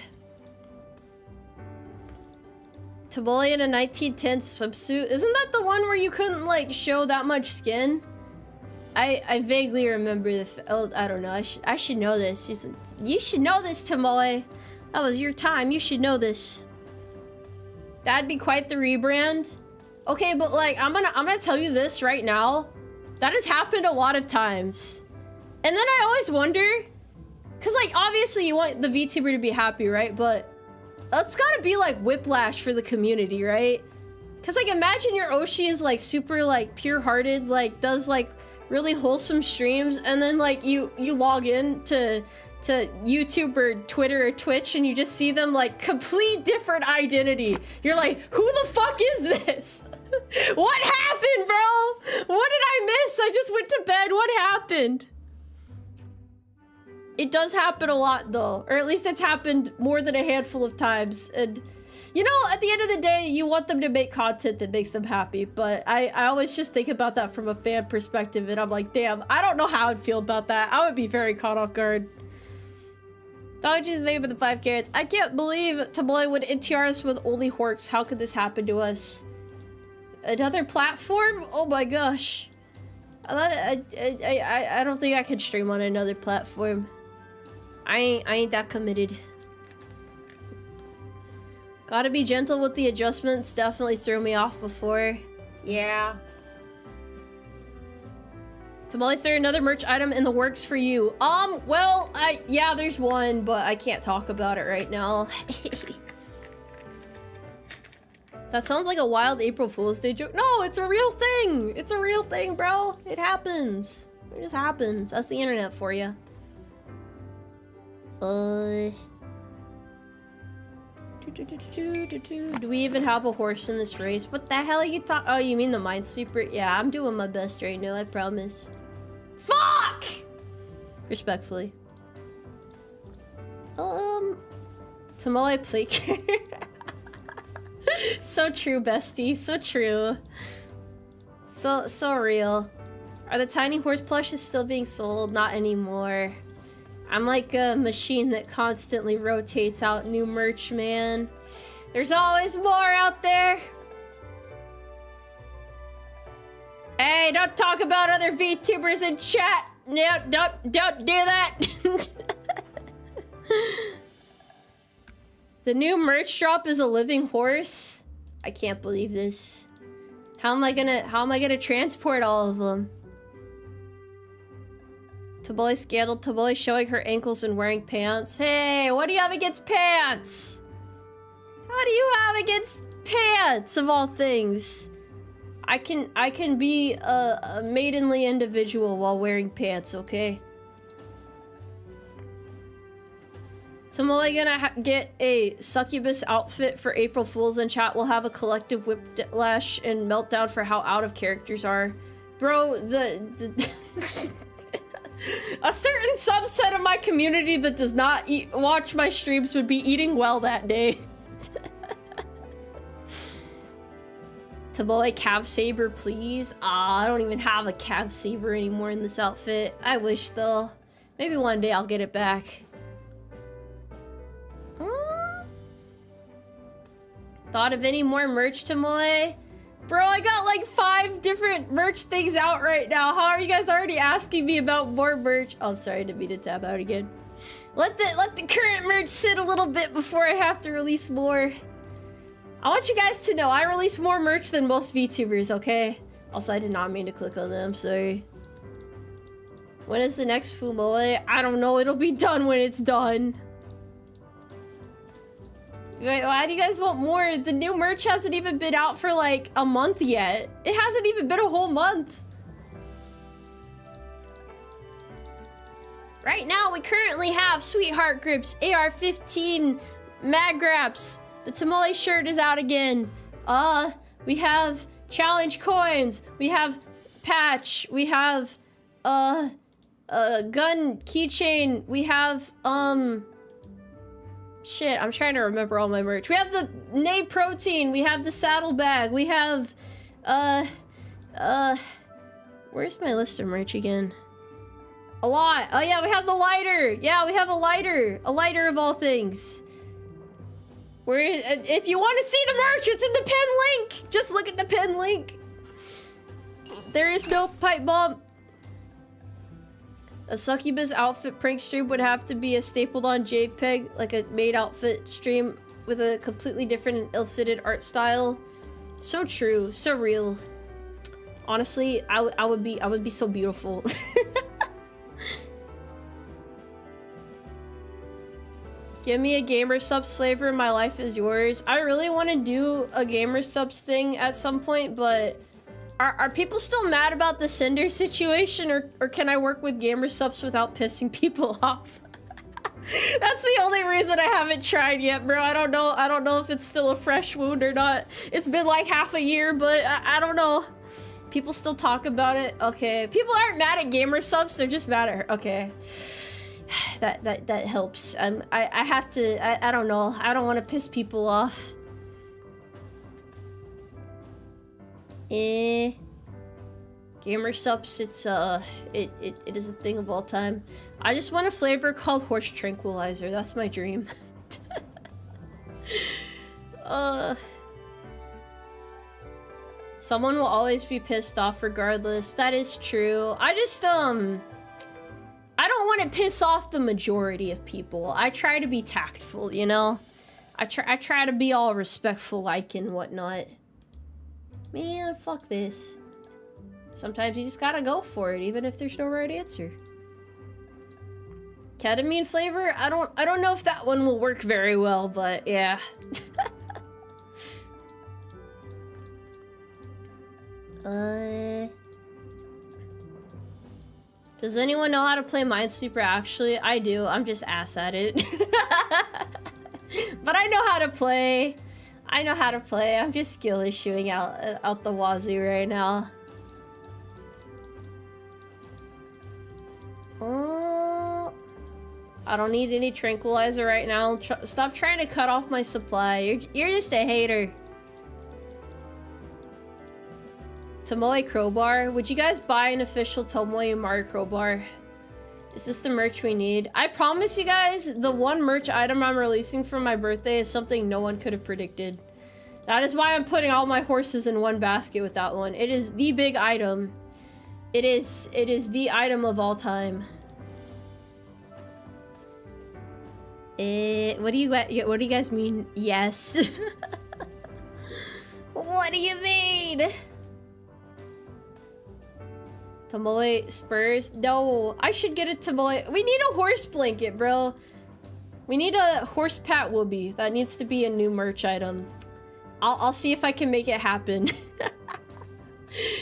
Tomoe in a 1910 swimsuit. Isn't that the one where you couldn't like show that much skin? I vaguely remember oh, I don't know. I should know this. You should know this, Tomoe. That was your time. You should know this. That'd be quite the rebrand. Okay, but like I'm gonna tell you this right now. That has happened a lot of times. And then I always wonder, cause like obviously you want the VTuber to be happy, right? But that's gotta be like whiplash for the community, right? Cause like imagine your Oshi is like super like pure-hearted, like does like really wholesome streams, and then like you log in to YouTube or Twitter or Twitch and you just see them like complete different identity. You're like, who the fuck is this? What happened, bro? What did I miss? I just went to bed. What happened? It does happen a lot though, or at least it's happened more than a handful of times. And you know, at the end of the day, you want them to make content that makes them happy, but I always just think about that from a fan perspective, and I'm like, damn, I don't know how I'd feel about that. I would be very caught off guard. Dodgy's the name of the 5 carrots. I can't believe Tomoe would NTR us with only horks. How could this happen to us? Another platform? Oh my gosh. I don't think I could stream on another platform. I ain't that committed. Gotta be gentle with the adjustments. Definitely threw me off before. Yeah. Tomoe, is there another merch item in the works for you? Well, yeah, there's one, but I can't talk about it right now. That sounds like a wild April Fool's Day joke. No, it's a real thing. It's a real thing, bro. It happens. It just happens. That's the internet for you. Do we even have a horse in this race? What the hell are you talking? Oh, you mean the Minesweeper? Yeah, I'm doing my best right now, I promise. Fuck! Respectfully. Tomoe Plaker. So true, bestie. So true. So real. Are the tiny horse plushes still being sold? Not anymore. I'm like a machine that constantly rotates out new merch, man. There's always more out there. Hey, don't talk about other VTubers in chat. No, don't do that. The new merch drop is a living horse. I can't believe this. How am I gonna transport all of them? Tomboy scandal. Tomboy showing her ankles and wearing pants. Hey, what do you have against pants? How do you have against pants, of all things? I can be a maidenly individual while wearing pants, okay? Tomoe gonna get a succubus outfit for April Fools, and chat will have a collective whiplash and meltdown for how out of characters are. Bro, a certain subset of my community that does not watch my streams would be eating well that day. Tomoe Cav Saber, please. I don't even have a Cav Saber anymore in this outfit. I wish, though. Maybe one day I'll get it back. Thought of any more merch, Tomoe? Bro, I got like 5 different merch things out right now. How are you guys already asking me about more merch? Oh, sorry, I didn't mean to tab out again. Let the current merch sit a little bit before I have to release more. I want you guys to know I release more merch than most VTubers, okay? Also, I did not mean to click on them, sorry. When is the next Fumoe? I don't know, it'll be done when it's done. Wait, why do you guys want more? The new merch hasn't even been out for like a month yet. It hasn't even been a whole month. Right now, we currently have Sweetheart Grips, AR-15, Mag Graps. The Tomoe shirt is out again. We have challenge coins. We have patch. We have, gun keychain. We have, shit, I'm trying to remember all my merch. We have the Nay protein. We have the saddlebag. We have, where's my list of merch again? A lot. Oh yeah, we have the lighter. Yeah, we have a lighter. A lighter of all things. If you want to see the merch, it's in the pin link. Just look at the pin link. There is no pipe bomb. A succubus outfit prank stream would have to be a stapled on JPEG, like a made outfit stream with a completely different and ill-fitted art style. So true, so real. Honestly, I would be so beautiful. Give me a Gamer Subs flavor, my life is yours. I really want to do a Gamer Subs thing at some point, but are people still mad about the Cinder situation, or can I work with Gamer Subs without pissing people off? That's the only reason I haven't tried yet, bro. I don't know if it's still a fresh wound or not. It's been like half a year, but I don't know. People still talk about it. Okay, people aren't mad at Gamer Subs, they're just mad at her. Okay. That helps. I have to, I don't know. I don't want to piss people off. Gamer Subs, it is a thing of all time. I just want a flavor called Horse Tranquilizer. That's my dream. Someone will always be pissed off regardless. That is true. I just, I don't want to piss off the majority of people. I try to be tactful, you know? I try to be all respectful like and whatnot. Man, fuck this. Sometimes you just gotta go for it, even if there's no right answer. Ketamine flavor? I don't know if that one will work very well, but yeah. Does anyone know how to play Minesweeper? Actually, I do. I'm just ass at it. But I know how to play. I know how to play. I'm just skill issuing out the wazoo right now. I don't need any tranquilizer right now. Stop trying to cut off my supply. You're just a hater. Tomoe crowbar. Would you guys buy an official Tomoe Umari crowbar? Is this the merch we need? I promise you guys, the one merch item I'm releasing for my birthday is something no one could have predicted. That is why I'm putting all my horses in one basket with that one. It is the big item. It is the item of all time. What do you guys mean? Yes. What do you mean? Tomoe spurs? No, I should get a Tomoe. We need a horse blanket, bro. We need a horse pat whoopee. That needs to be a new merch item. I'll see if I can make it happen.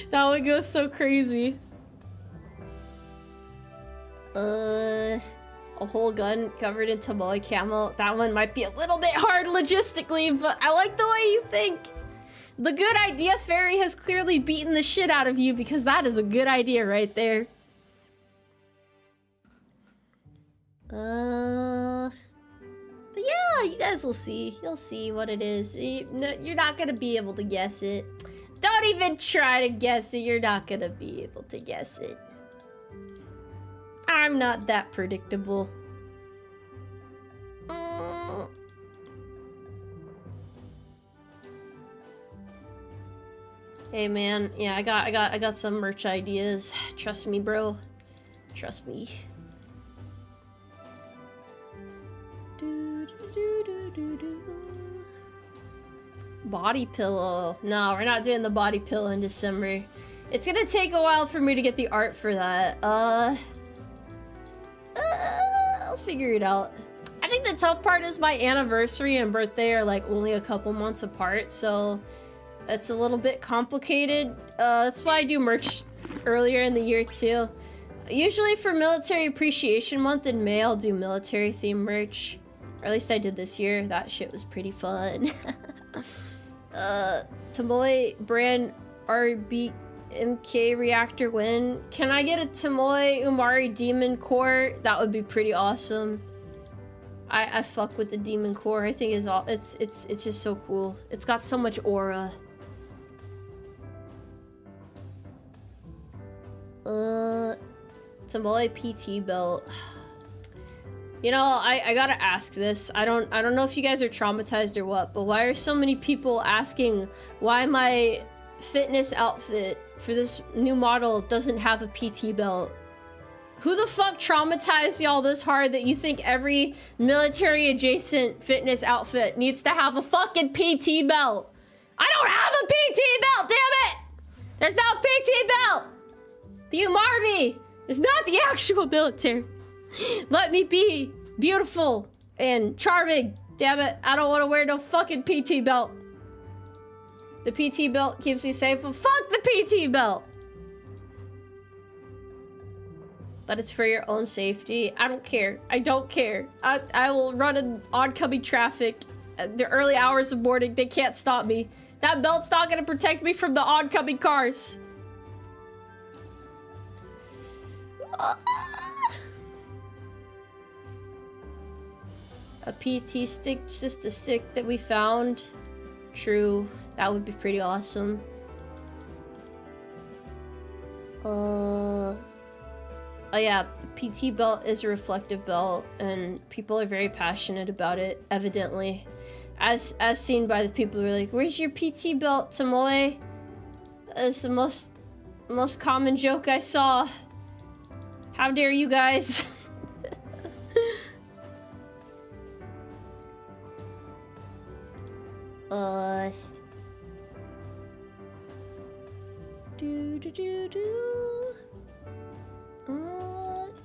That would go so crazy. A whole gun covered in Tomoe camo. That one might be a little bit hard logistically, but I like the way you think. The good idea fairy has clearly beaten the shit out of you because that is a good idea right there. But yeah, you guys will see. You'll see what it is. You're not gonna be able to guess it. Don't even try to guess it. You're not gonna be able to guess it. I'm not that predictable. Hey man, yeah, I got some merch ideas. Trust me, bro. Trust me. Body pillow. No, we're not doing the body pillow in December. It's gonna take a while for me to get the art for that. I'll figure it out. I think the tough part is my anniversary and birthday are like only a couple months apart, so it's a little bit complicated. That's why I do merch earlier in the year too. Usually for Military Appreciation Month in May, I'll do military themed merch. Or at least I did this year. That shit was pretty fun. Tomoe brand RBMK reactor win. Can I get a Tomoe Umari demon core? That would be pretty awesome. I fuck with the demon core. I think it's just so cool. It's got so much aura. Tomoe PT belt. You know, I gotta ask this. I don't know if you guys are traumatized or what, but why are so many people asking why my fitness outfit for this new model doesn't have a PT belt? Who the fuck traumatized y'all this hard that you think every military adjacent fitness outfit needs to have a fucking PT belt? I don't have a PT belt, damn it! There's no PT belt! The Umarmy is not the actual military. Let me be beautiful and charming. Damn it, I don't want to wear no fucking PT belt. The PT belt keeps me safe, but fuck the PT belt. But it's for your own safety. I don't care. I don't care. I will run in oncoming traffic at the early hours of morning. They can't stop me. That belt's not gonna protect me from the oncoming cars. A PT stick, just a stick that we found. True, that would be pretty awesome. Oh yeah, PT belt is a reflective belt, and people are very passionate about it, evidently. As seen by the people who are like, where's your PT belt, Tomoe? That's the most common joke I saw. How dare you guys?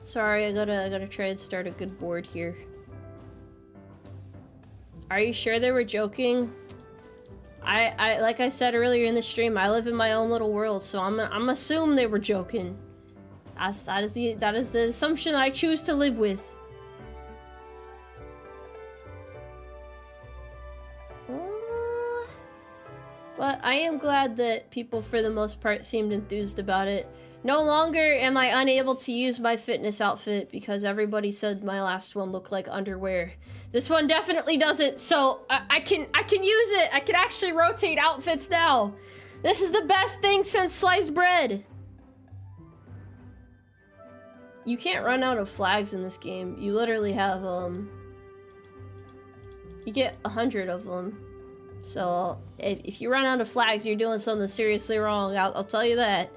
Sorry, I gotta try and start a good board here. Are you sure they were joking? I like I said earlier in the stream, I live in my own little world, so I'm assume they were joking. That is the assumption I choose to live with. I am glad that people for the most part seemed enthused about it. No longer am I unable to use my fitness outfit because everybody said my last one looked like underwear. This one definitely doesn't, so I can use it. I can actually rotate outfits now. This is the best thing since sliced bread. You can't run out of flags in this game. You literally have, you get 100 of them. So, if you run out of flags, you're doing something seriously wrong. I'll tell you that.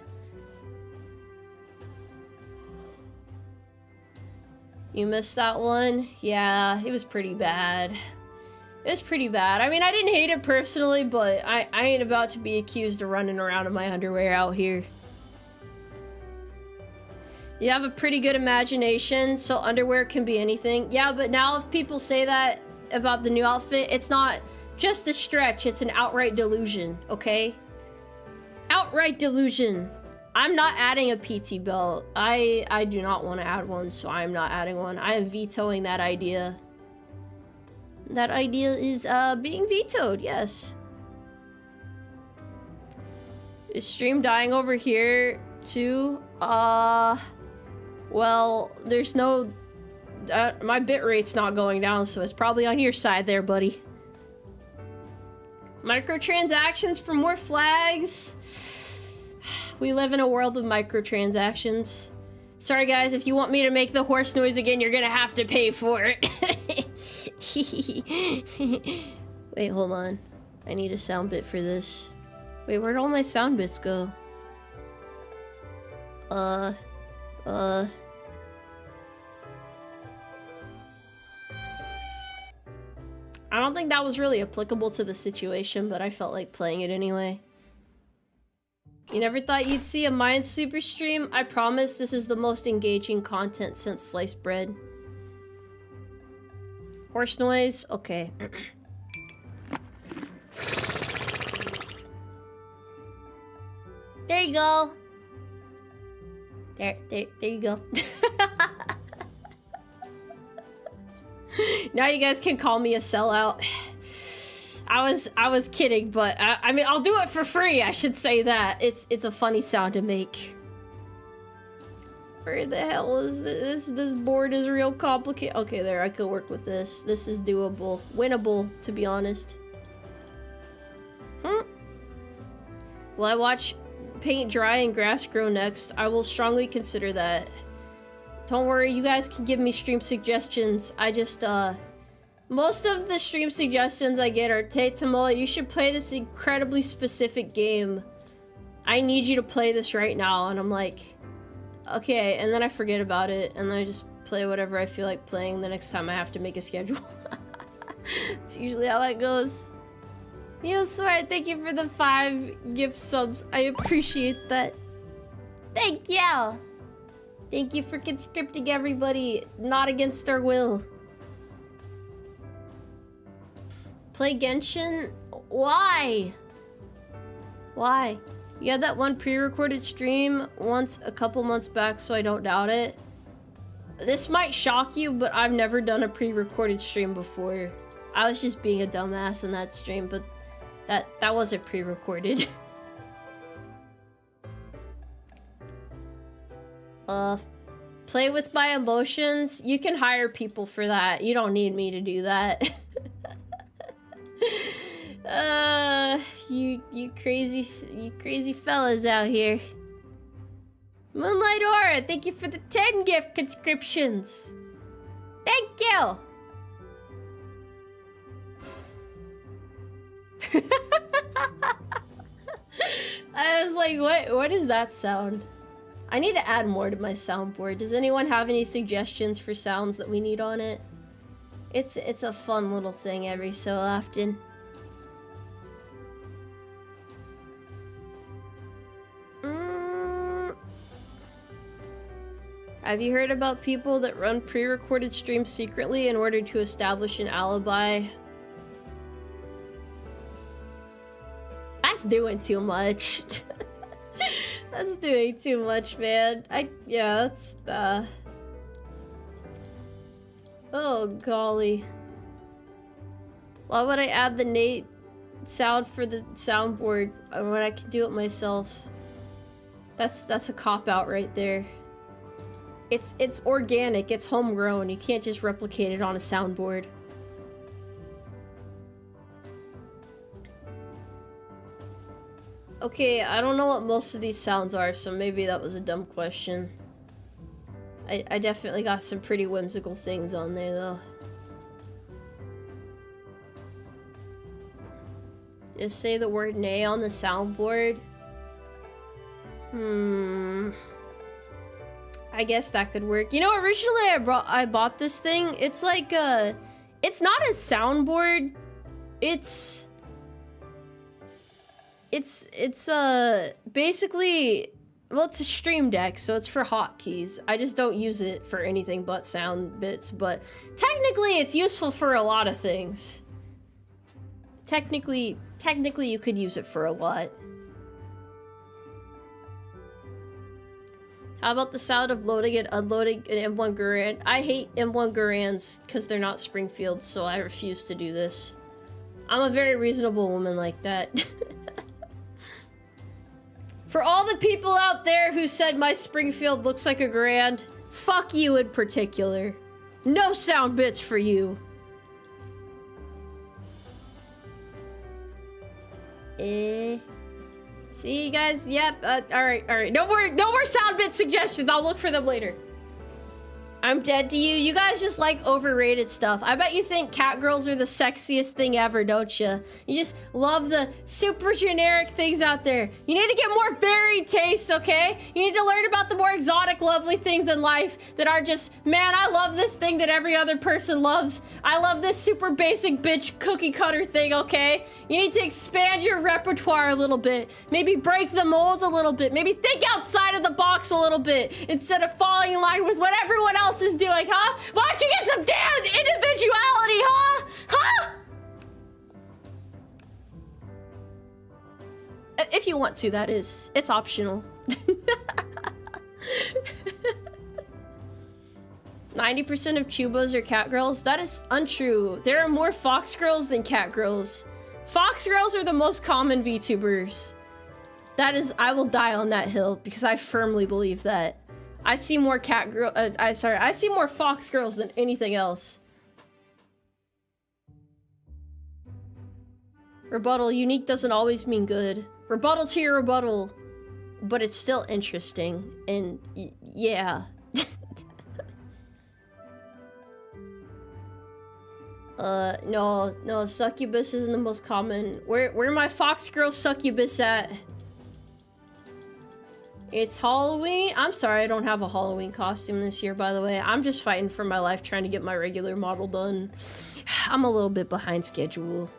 You missed that one? Yeah, it was pretty bad. It was pretty bad. I mean, I didn't hate it personally, but I ain't about to be accused of running around in my underwear out here. You have a pretty good imagination, so underwear can be anything. Yeah, but now if people say that about the new outfit, it's not just a stretch, it's an outright delusion, okay? Outright delusion. I'm not adding a PT belt. I do not want to add one, so I'm not adding one. I am vetoing that idea. That idea is being vetoed, yes. Is stream dying over here too? Well, there's no... my bitrate's not going down, so it's probably on your side there, buddy. Microtransactions for more flags? We live in a world of microtransactions. Sorry guys, if you want me to make the horse noise again, you're gonna have to pay for it. Wait, hold on. I need a sound bit for this. Wait, where'd all my sound bits go? I don't think that was really applicable to the situation, but I felt like playing it anyway. You never thought you'd see a Minesweeper stream? I promise this is the most engaging content since sliced bread. Horse noise? Okay. There you go. There you go. Now you guys can call me a sellout. I was kidding, but I mean, I'll do it for free. I should say that. It's a funny sound to make. Where the hell is this? This board is real complicated. Okay, there, I could work with this. This is doable. Winnable, to be honest. Will I watch paint dry and grass grow next? I will strongly consider that. Don't worry, you guys can give me stream suggestions. I just, most of the stream suggestions I get are, "Hey, Tomoe, you should play this incredibly specific game. I need you to play this right now." And I'm like, okay, and then I forget about it, and then I just play whatever I feel like playing the next time I have to make a schedule. It's usually how that goes. Yes, alright, thank you for the 5 gift subs. I appreciate that. Thank you! Thank you for conscripting everybody, not against their will. Play Genshin? Why? Why? You had that one pre-recorded stream once a couple months back, so I don't doubt it. This might shock you, but I've never done a pre-recorded stream before. I was just being a dumbass in that stream, but that wasn't pre-recorded. Play with my emotions? You can hire people for that. You don't need me to do that. You crazy fellas out here. Moonlight Aura, thank you for the 10 gift conscriptions. Thank you. I was like, what is that sound? I need to add more to my soundboard. Does anyone have any suggestions for sounds that we need on it? It's a fun little thing every so often. Have you heard about people that run pre-recorded streams secretly in order to establish an alibi? That's doing too much. That's doing too much, man. Yeah, that's, oh, golly. Why would I add the sound for the soundboard when I can do it myself. That's a cop-out right there. It's organic, it's homegrown. You can't just replicate it on a soundboard. Okay, I don't know what most of these sounds are, so maybe that was a dumb question. I definitely got some pretty whimsical things on there, though. Just say the word nay on the soundboard. I guess that could work. You know, originally I bought this thing. It's like it's not a soundboard. It's basically, well, it's a stream deck, so it's for hotkeys. I just don't use it for anything but sound bits, but technically it's useful for a lot of things. Technically you could use it for a lot. How about the sound of loading and unloading an M1 Garand? I hate M1 Garands because they're not Springfield, so I refuse to do this. I'm a very reasonable woman like that. For all the people out there who said my Springfield looks like a Garand, fuck you in particular. No sound bits for you. See you guys? Yep. Alright. No more sound bit suggestions. I'll look for them later. I'm dead to you. You guys just like overrated stuff. I bet you think cat girls are the sexiest thing ever, don't you? You just love the super generic things out there. You need to get more varied tastes, okay? You need to learn about the more exotic, lovely things in life that are just, man, I love this thing that every other person loves. I love this super basic bitch cookie cutter thing, okay? You need to expand your repertoire a little bit. Maybe break the mold a little bit. Maybe think outside of the box a little bit instead of falling in line with what everyone else is doing, huh? Why don't you get some damn individuality, huh? Huh? If you want to, that is. It's optional. 90% of Chubas are cat girls? That is untrue. There are more fox girls than cat girls. Fox girls are the most common VTubers. That is, I will die on that hill because I firmly believe that. I see more I see more fox girls than anything else. Rebuttal, unique doesn't always mean good. Rebuttal to your rebuttal, but it's still interesting, and yeah. No, succubus isn't the most common. Where my fox girl succubus at? It's Halloween. I'm sorry, I don't have a Halloween costume this year, by the way. I'm just fighting for my life, trying to get my regular model done. I'm a little bit behind schedule.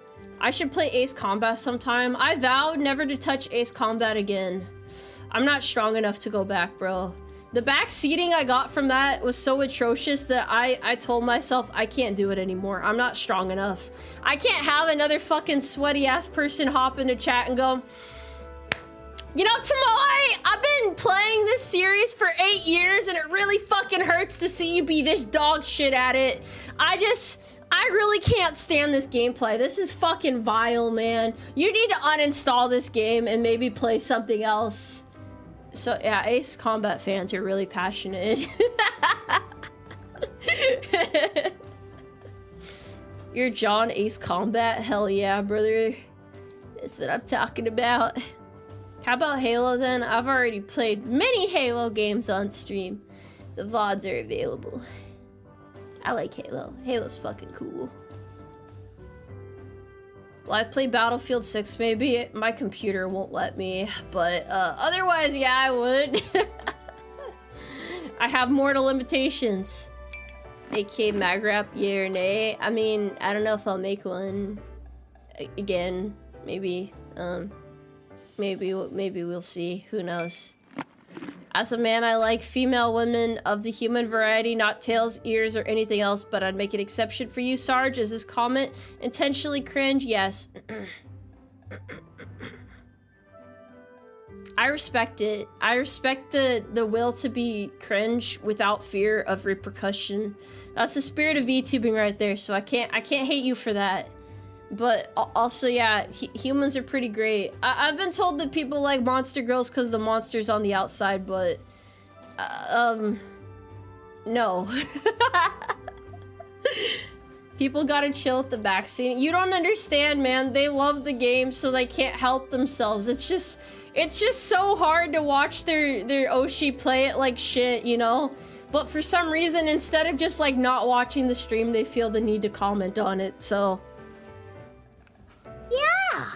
I should play Ace Combat sometime. I vowed never to touch Ace Combat again. I'm not strong enough to go back, bro. The back seating I got from that was so atrocious that I told myself I can't do it anymore. I'm not strong enough. I can't have another fucking sweaty ass person hop into chat and go, you know, Tomoe, I've been playing this series for 8 years and it really fucking hurts to see you be this dog shit at it. I really can't stand this gameplay. This is fucking vile, man. You need to uninstall this game and maybe play something else. So yeah, Ace Combat fans are really passionate. You're John Ace Combat? Hell yeah, brother. That's what I'm talking about. How about Halo then? I've already played many Halo games on stream. The VODs are available. I like Halo. Halo's fucking cool. Well, I play Battlefield 6 maybe. My computer won't let me, but otherwise, yeah, I would. I have mortal limitations. AK mag wrap, yay or nay? I mean, I don't know if I'll make one. Again, maybe. Maybe we'll see. Who knows? As a man, I like female women of the human variety, not tails, ears, or anything else, but I'd make an exception for you, Sarge. Is this comment intentionally cringe? Yes. I respect it. I respect the will to be cringe without fear of repercussion. That's the spirit of VTubing right there, so I can't hate you for that. But also, yeah, humans are pretty great. I've been told that people like monster girls because the monster's on the outside, but no. People gotta chill at the backseat. You don't understand, man. They love the game, so they can't help themselves. It's just so hard to watch their Oshi play it like shit, you know? But for some reason, instead of just like not watching the stream, they feel the need to comment on it, so. Yeah!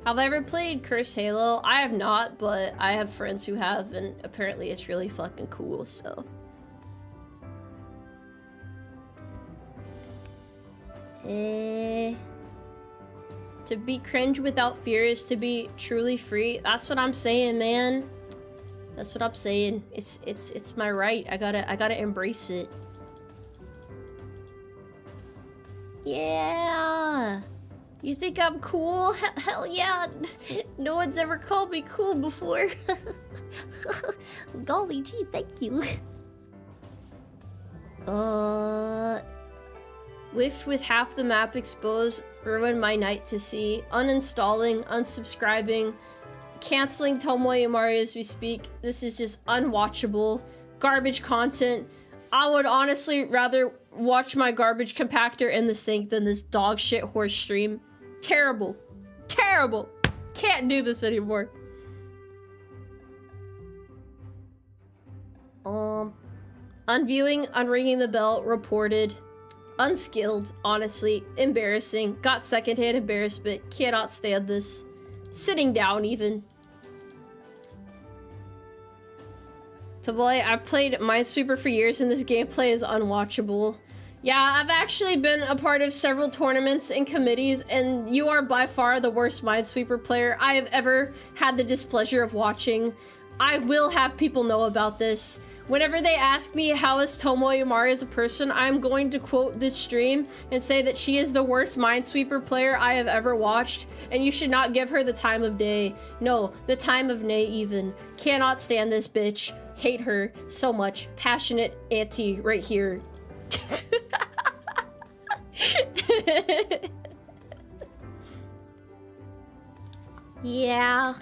Have I ever played Curse Halo? I have not, but I have friends who have, and apparently it's really fucking cool, so. To be cringe without fear is to be truly free. That's what I'm saying, man. That's what I'm saying. It's my right. I gotta embrace it. Yeah. You think I'm cool? Hell yeah. No one's ever called me cool before. Golly gee, thank you. Whiffed with half the map exposed, ruined my night to see. Uninstalling, unsubscribing, canceling Tomoe Umari as we speak. This is just unwatchable. Garbage content. I would honestly rather watch my garbage compactor in the sink than this dog shit horse stream. Terrible. Terrible. Can't do this anymore. Unviewing, unringing the bell, reported. Unskilled, honestly, embarrassing, got secondhand embarrassment, cannot stand this. Sitting down, even. Tomboy, I've played MINESWEEPER for years and this gameplay is unwatchable. Yeah, I've actually been a part of several tournaments and committees, and you are by far the worst MINESWEEPER player I have ever had the displeasure of watching. I will have people know about this. Whenever they ask me how is Tomoe Umari as a person, I'm going to quote this stream and say that she is the worst MINESWEEPER player I have ever watched, and you should not give her the time of day. No, the time of nay even. Cannot stand this bitch. Hate her so much. Passionate anti right here. Yeah.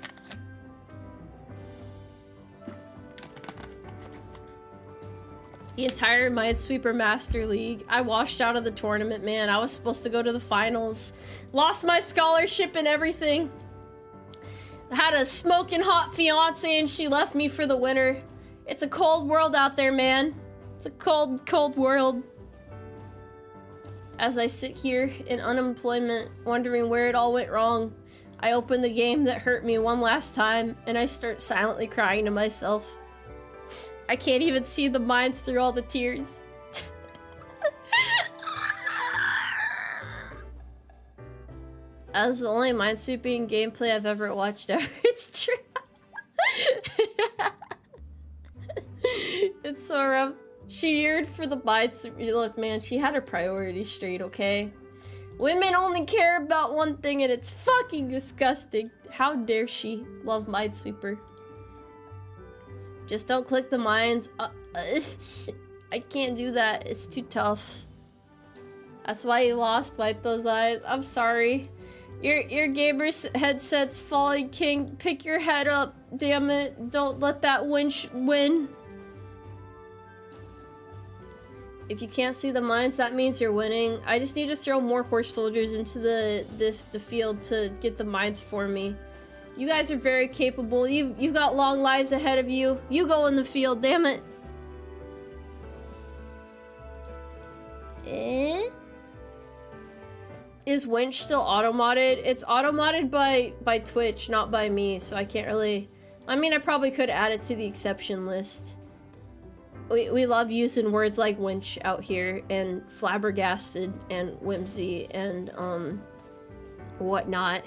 The entire MINESWEEPER Master League. I washed out of the tournament, man. I was supposed to go to the finals. Lost my scholarship and everything. I had a smoking hot fiance and she left me for the winter. It's a cold world out there, man. It's a cold, cold world. As I sit here in unemployment, wondering where it all went wrong, I open the game that hurt me one last time and I start silently crying to myself. I can't even see the mines through all the tears. That's the only minesweeping gameplay I've ever watched ever. It's true. It's so rough. She yearned for the mines. Look, man, she had her priorities straight, okay? Women only care about one thing and it's fucking disgusting. How dare she love Minesweeper? Just don't click the mines. I can't do that. It's too tough. That's why you lost. Wipe those eyes. I'm sorry. Your gamer's headset's falling, King. Pick your head up. Damn it. Don't let that winch win. If you can't see the mines, that means you're winning. I just need to throw more horse soldiers into the field to get the mines for me. You guys are very capable. You've got long lives ahead of you. You go in the field, damn it. Is winch still auto-modded? It's auto-modded by Twitch, not by me, so I can't really... I mean, I probably could add it to the exception list. We love using words like winch out here, and flabbergasted, and whimsy, and, whatnot.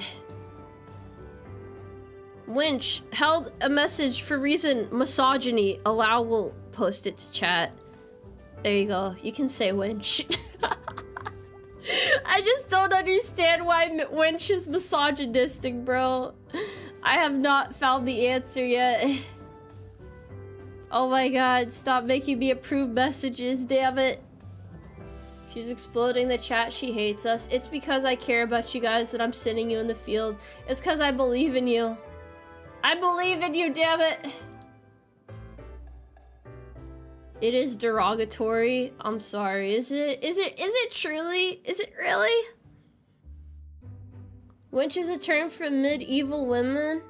Winch held a message for reason misogyny. Allow will post it to chat. There you go. You can say winch. I just don't understand why winch is misogynistic, bro. I have not found the answer yet. Oh my god, stop making me approve messages, damn it. She's exploding the chat. She hates us. It's because I care about you guys that I'm sending you in the field. It's because I believe in you. I believe in you, damn it. It is derogatory. I'm sorry. Is it truly? Is it really? Wench is a term for medieval women.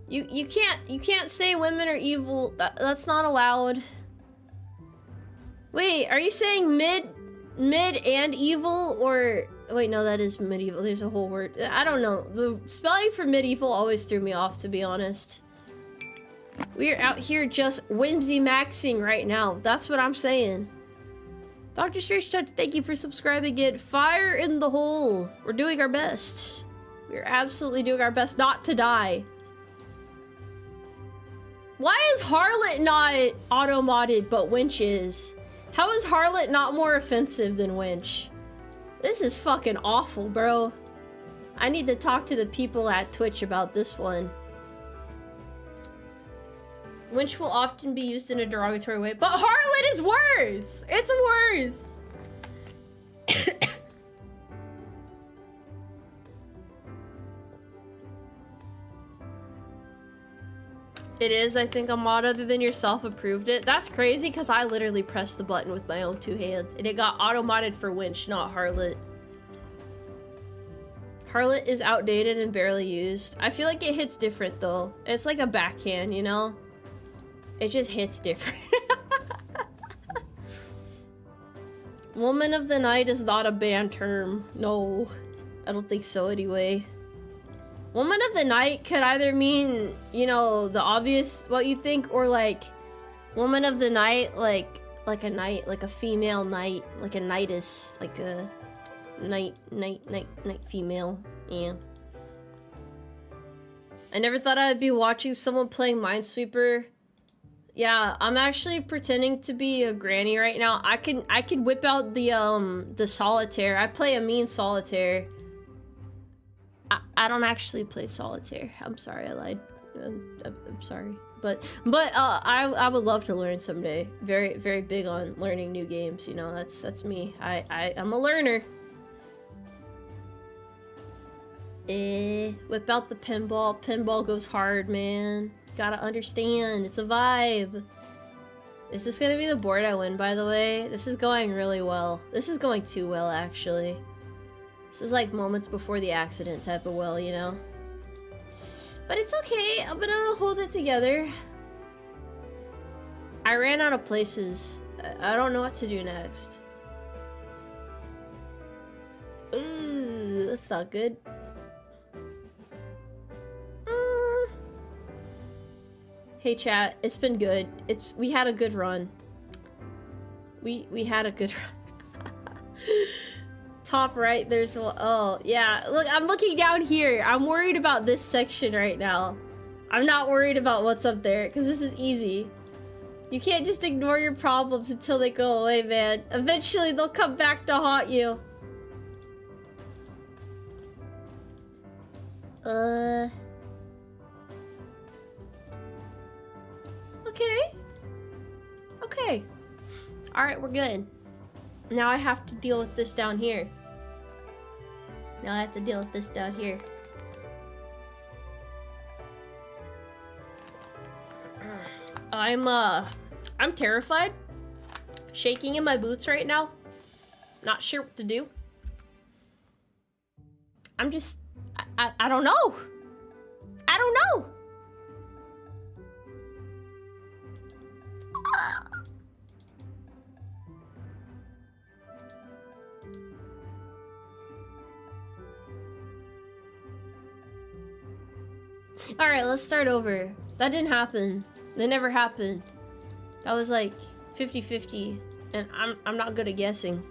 You can't say women are evil. That's not allowed. Wait, are you saying mid and evil, or wait, no, that is medieval. There's a whole word. I don't know. The spelling for medieval always threw me off, to be honest. We're out here just whimsy maxing right now. That's what I'm saying. Dr. Strange Touch, thank you for subscribing again. Fire in the hole. We're doing our best. We're absolutely doing our best not to die. Why is Harlot not auto-modded, but Winch is? How is Harlot not more offensive than Winch? This is fucking awful, bro. I need to talk to the people at Twitch about this one. Winch will often be used in a derogatory way, but Harlot is worse! It's worse! It is, I think a mod other than yourself approved it. That's crazy, because I literally pressed the button with my own 2 hands, and it got auto-modded for Winch, not Harlot. Harlot is outdated and barely used. I feel like it hits different, though. It's like a backhand, you know? It just hits different. Woman of the Night is not a banned term. No, I don't think so anyway. Woman of the Night could either mean, you know, the obvious what you think, or like Woman of the Night, like a knight, like a female knight, like a knightess, like a knight female. Yeah. I never thought I'd be watching someone playing Minesweeper. Yeah, I'm actually pretending to be a granny right now. I can whip out the solitaire. I play a mean solitaire. I don't actually play solitaire. I'm sorry, I lied. I'm sorry. But I would love to learn someday. Very, very big on learning new games, you know, that's me. I'm a learner. Whip out the pinball. Pinball goes hard, man. Gotta understand, it's a vibe. Is this gonna be the board I win, by the way? This is going really well. This is going too well, actually. This is like moments before the accident type of well, you know? But it's okay, I'm gonna hold it together. I ran out of places. I don't know what to do next. Ooh, that's not good. Hey chat, it's been good. We had a good run. We had a good run. Top right, there's oh yeah. Look, I'm looking down here. I'm worried about this section right now. I'm not worried about what's up there, because this is easy. You can't just ignore your problems until they go away, man. Eventually they'll come back to haunt you. Okay. Alright, we're good. Now I have to deal with this down here. I'm terrified. Shaking in my boots right now. Not sure what to do. I'm just... I don't know. I don't know. Alright, let's start over. That didn't happen. That never happened. That was like 50-50, and I'm not good at guessing.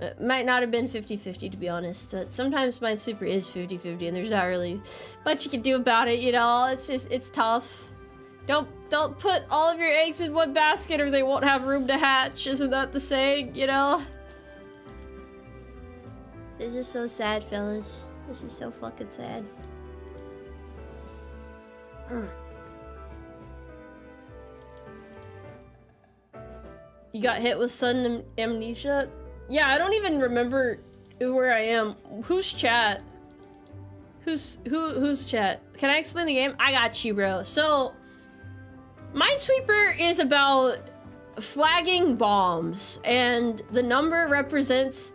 It might not have been 50-50, to be honest. Sometimes Minesweeper is 50-50, and there's not really much you can do about it, you know? It's just, it's tough. Don't put all of your eggs in one basket or they won't have room to hatch. Isn't that the saying, you know? This is so sad, fellas. This is so fucking sad. You got hit with sudden amnesia? Yeah, I don't even remember where I am. Who's chat? Who's chat? Can I explain the game? I got you, bro. So, Minesweeper is about flagging bombs, and the number represents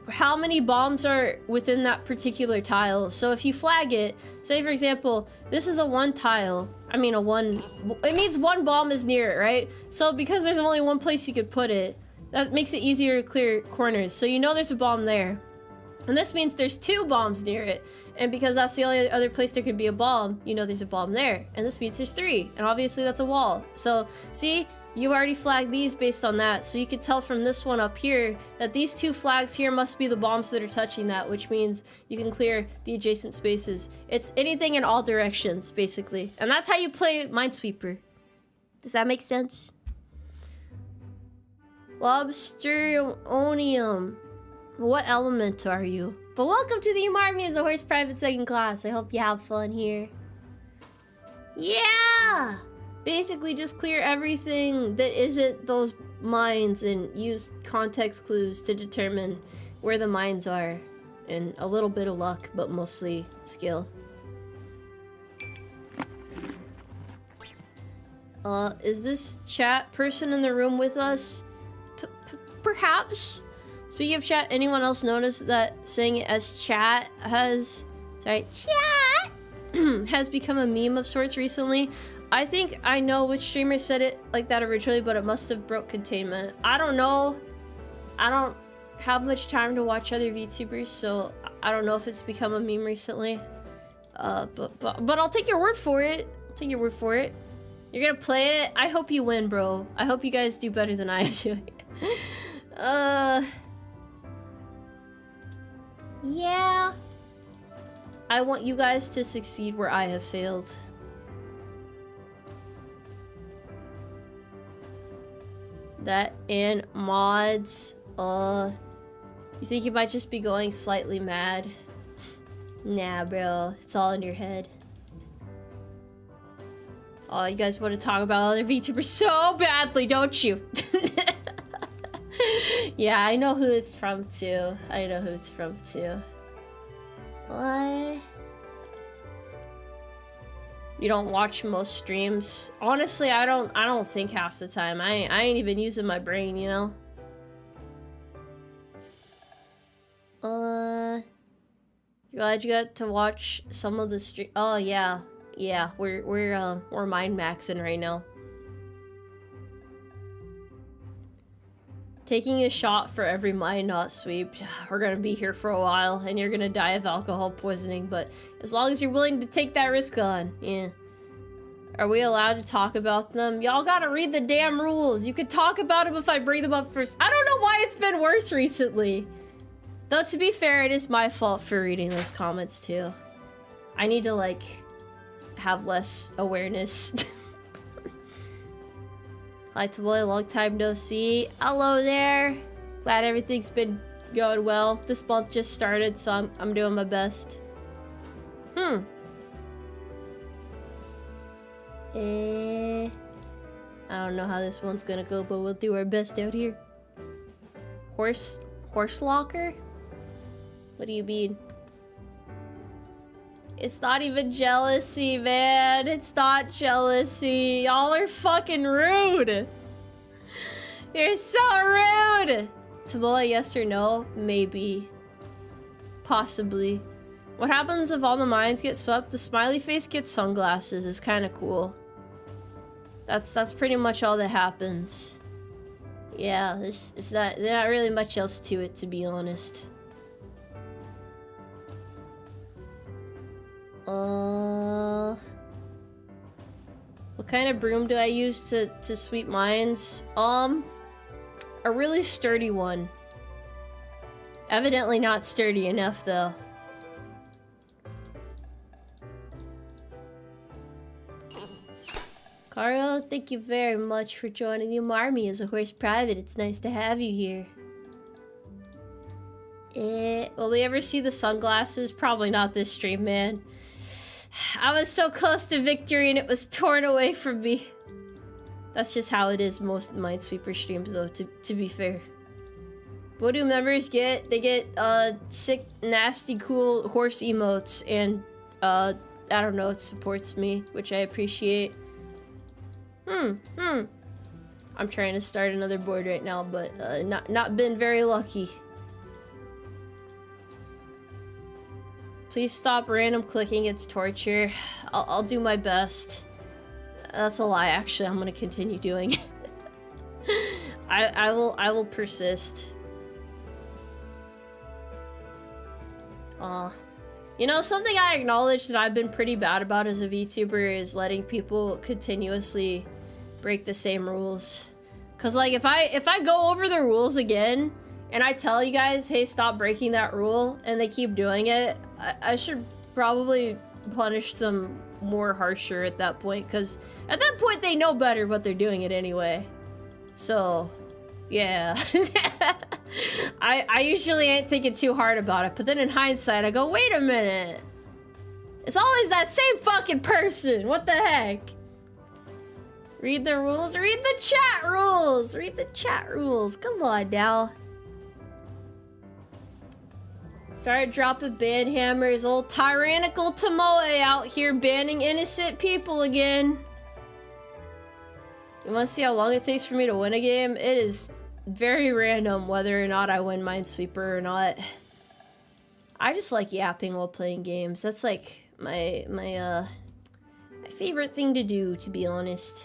how many bombs are within that particular tile. So if you flag it, say for example, this is a 1 tile. I mean it means 1 bomb is near it, right? So because there's only 1 place you could put it, that makes it easier to clear corners. So you know there's a bomb there. And this means there's 2 bombs near it. And because that's the only other place there could be a bomb, you know there's a bomb there. And this means there's 3. And obviously that's a wall. So, see? You already flagged these based on that. So you could tell from this one up here that these 2 flags here must be the bombs that are touching that, which means you can clear the adjacent spaces. It's anything in all directions, basically. And that's how you play Minesweeper. Does that make sense? Lobsteronium. What element are you? But welcome to the Umarmy as a horse private second class. I hope you have fun here. Yeah! Basically just clear everything that isn't those mines and use context clues to determine where the mines are. And a little bit of luck, but mostly skill. Is this chat person in the room with us? Perhaps? Speaking of chat, anyone else notice that saying it as chat has... Sorry, chat! has become a meme of sorts recently? I think I know which streamer said it like that originally, but it must have broke containment. I don't know. I don't have much time to watch other VTubers, so I don't know if it's become a meme recently. But I'll take your word for it. I'll take your word for it. You're gonna play it? I hope you win, bro. I hope you guys do better than I am doing. Yeah. I want you guys to succeed where I have failed. That and mods. You think you might just be going slightly mad? Nah, bro. It's all in your head. Oh, you guys want to talk about other VTubers so badly, don't you? Yeah, I know who it's from too. I know who it's from too. What? You don't watch most streams? Honestly, I don't think half the time. I ain't even using my brain, you know? Glad you got to watch some of the stream. Oh yeah. Yeah, we're mind maxing right now. Taking a shot for every mine not sweep. We're gonna be here for a while, and you're gonna die of alcohol poisoning, but as long as you're willing to take that risk on, yeah. Are we allowed to talk about them? Y'all gotta read the damn rules. You could talk about them if I bring them up first. I don't know why it's been worse recently. Though, to be fair, it is my fault for reading those comments, too. I need to, like, have less awareness. Hi, Tomoe, long time no see. Hello there. Glad everything's been going well. This month just started, so I'm doing my best. I don't know how this one's gonna go, but we'll do our best out here. Horse locker? What do you mean? It's not even jealousy, man. It's not jealousy. Y'all are fucking rude. You're so rude. Tomoe, yes or no? Maybe. Possibly. What happens if all the mines get swept? The smiley face gets sunglasses. It's kind of cool. That's pretty much all that happens. Yeah, there's not really much else to it, to be honest. What kind of broom do I use to sweep mines? A really sturdy one. Evidently not sturdy enough, though. Carl, thank you very much for joining the Umarmy as a horse private. It's nice to have you here. Will we ever see the sunglasses? Probably not this stream, man. I was so close to victory and it was torn away from me. That's just how it is most Minesweeper streams, though, to be fair. What do members get? They get sick, nasty, cool horse emotes, and I don't know, it supports me, which I appreciate. I'm trying to start another board right now, but not been very lucky. Please stop random clicking, it's torture. I'll do my best. That's a lie, actually. I'm gonna continue doing it. I will persist. You know, something I acknowledge that I've been pretty bad about as a VTuber is letting people continuously break the same rules. Cause like if I go over the rules again and I tell you guys, hey, stop breaking that rule, and they keep doing it, I should probably punish them more harsher at that point, because at that point they know better, but they're doing it anyway. So, yeah. I usually ain't thinking too hard about it, but then in hindsight I go, wait a minute. It's always that same fucking person. What the heck? Read the rules. Read the chat rules. Read the chat rules. Come on now. Start dropping ban hammers. Old tyrannical Tomoe out here banning innocent people again. You want to see how long it takes for me to win a game? It is very random whether or not I win Minesweeper or not. I just like yapping while playing games. That's like my favorite thing to do, to be honest.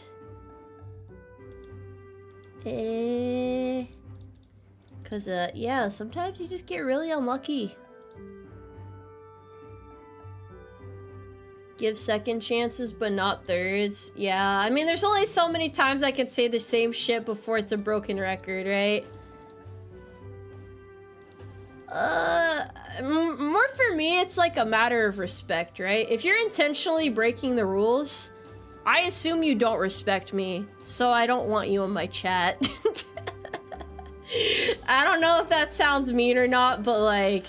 Cause yeah, sometimes you just get really unlucky. Give second chances, but not thirds. Yeah, I mean, there's only so many times I can say the same shit before it's a broken record, right? More for me, it's like a matter of respect, right? If you're intentionally breaking the rules, I assume you don't respect me, so I don't want you in my chat. I don't know if that sounds mean or not, but like...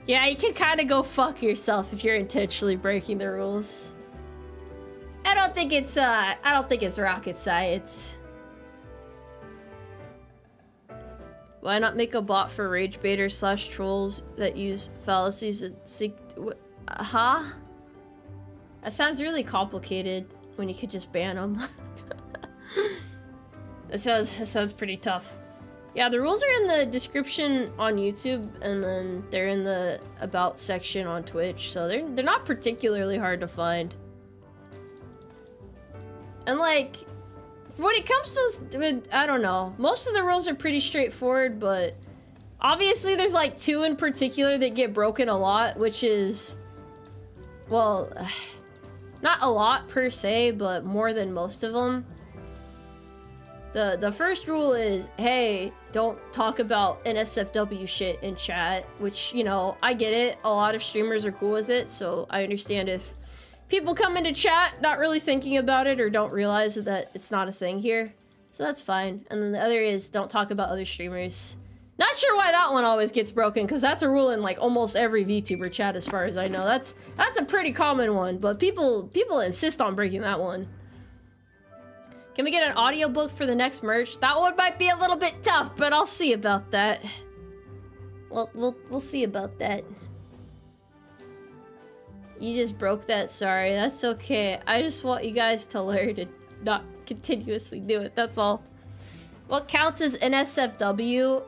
yeah, you can kind of go fuck yourself if you're intentionally breaking the rules. I don't think it's rocket science. Why not make a bot for rage baiters / trolls that use fallacies and huh? That sounds really complicated when you could just ban them. That sounds pretty tough. Yeah, the rules are in the description on YouTube, and then they're in the about section on Twitch, so they're not particularly hard to find. And like, when it comes to, I don't know, most of the rules are pretty straightforward, but obviously there's like two in particular that get broken a lot, which is, well, not a lot per se, but more than most of them. The first rule is, hey, don't talk about NSFW shit in chat, which, you know, I get it. A lot of streamers are cool with it, so I understand if people come into chat not really thinking about it or don't realize that it's not a thing here. So that's fine. And then the other is, don't talk about other streamers. Not sure why that one always gets broken, because that's a rule in like almost every VTuber chat as far as I know. That's a pretty common one, but people insist on breaking that one. Can we get an audiobook for the next merch? That one might be a little bit tough, but I'll see about that. We'll see about that. You just broke that, sorry. That's okay. I just want you guys to learn to not continuously do it, that's all. What counts as NSFW?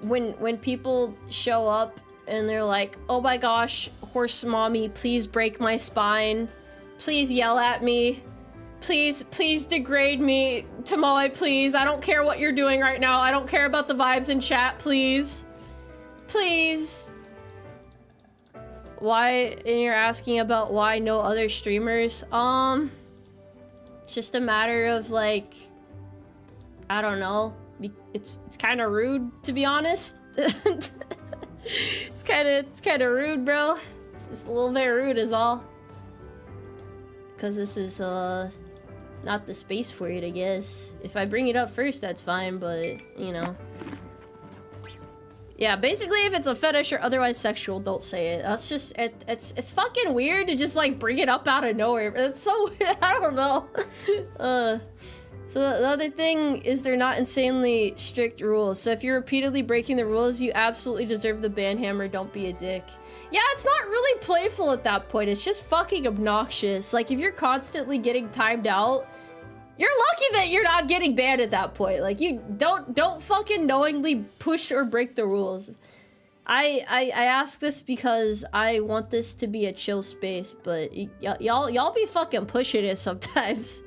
When people show up and they're like, oh my gosh, horse mommy, please break my spine. Please yell at me. Please degrade me. Tomoe, please. I don't care what you're doing right now. I don't care about the vibes in chat, please. Please. Why, and you're asking about why no other streamers? It's just a matter of like, I don't know. It's kind of rude, to be honest. It's kind of rude, bro. It's just a little bit rude is all. Because this is, not the space for it, I guess. If I bring it up first, that's fine, but, you know. Yeah, basically, if it's a fetish or otherwise sexual, don't say it. That's just, it's fucking weird to just, like, bring it up out of nowhere. It's so, I don't know. So the other thing is they're not insanely strict rules. So if you're repeatedly breaking the rules, you absolutely deserve the ban hammer. Don't be a dick. Yeah, it's not really playful at that point. It's just fucking obnoxious. Like, if you're constantly getting timed out, you're lucky that you're not getting banned at that point. Like, you don't fucking knowingly push or break the rules. I ask this because I want this to be a chill space, but y'all be fucking pushing it sometimes.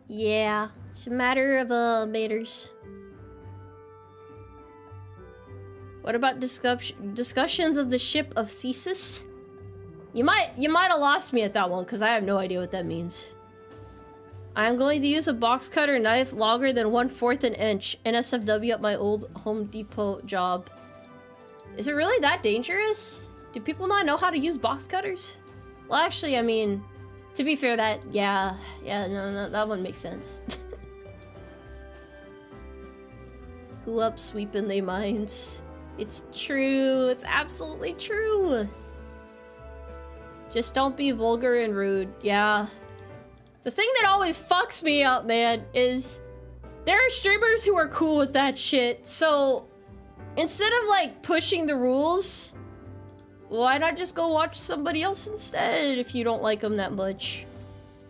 Yeah, it's a matter of manners. What about discussions of the ship of Thesis? You might have lost me at that one because I have no idea what that means. I am going to use a box cutter knife longer than 1/4 an inch. NSFW at my old Home Depot job. Is it really that dangerous? Do people not know how to use box cutters? Well, actually, I mean, to be fair, no, that one makes sense. Who up sweeping they minds? It's true. It's absolutely true. Just don't be vulgar and rude. Yeah. The thing that always fucks me up, man, is there are streamers who are cool with that shit. So instead of like pushing the rules, why not just go watch somebody else instead if you don't like them that much?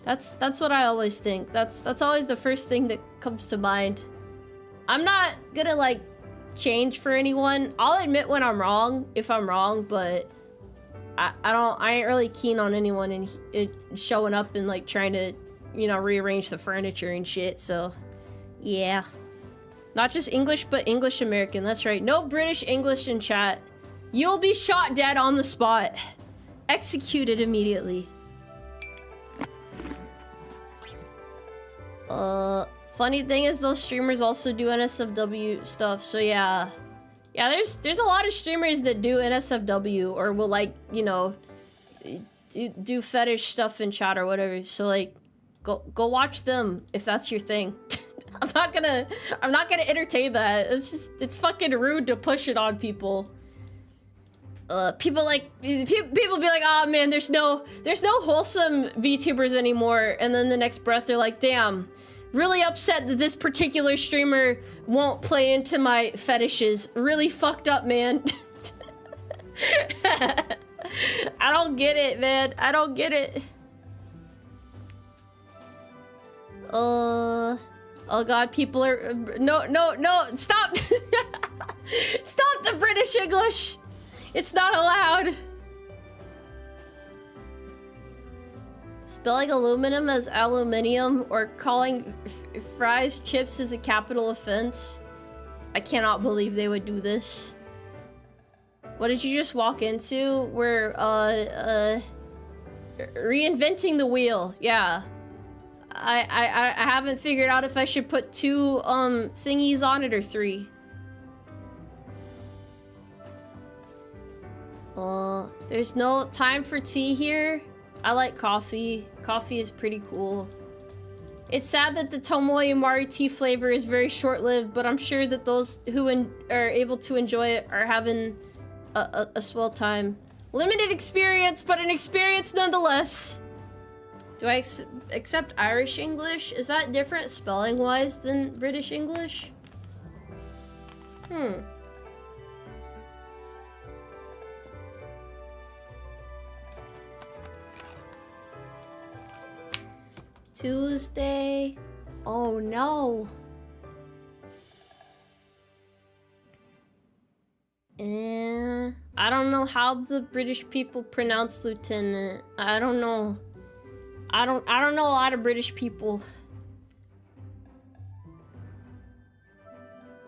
That's what I always think. That's always the first thing that comes to mind. I'm not gonna like change for anyone. I'll admit when I'm wrong, if I'm wrong, but I ain't really keen on anyone and it showing up and like trying to, you know, rearrange the furniture and shit. So yeah, not just English, but English American. That's right. No British English in chat. You'll be shot dead on the spot. Executed immediately. Funny thing is those streamers also do NSFW stuff, so yeah. Yeah, there's a lot of streamers that do NSFW or will like, you know, do fetish stuff in chat or whatever. So like go watch them if that's your thing. I'm not gonna entertain that. It's fucking rude to push it on people. People be like, oh man, there's no wholesome VTubers anymore, and then the next breath they're like, damn, really upset that this particular streamer won't play into my fetishes. Really fucked up, man. I don't get it, man. I don't get it. Oh god, people are no, stop. Stop the British English. It's not allowed. Spelling aluminum as aluminium or calling fries chips is a capital offense. I cannot believe they would do this. What did you just walk into? We're reinventing the wheel. Yeah. I haven't figured out if I should put 2 thingies on it or 3. There's no time for tea here. I like coffee. Coffee is pretty cool. It's sad that the Tomoe Umari tea flavor is very short-lived, but I'm sure that those who are able to enjoy it are having a swell time. Limited experience, but an experience nonetheless. Do I accept Irish English? Is that different spelling-wise than British English? Tuesday. Oh no. I don't know how the British people pronounce lieutenant. I don't know. I don't know a lot of British people.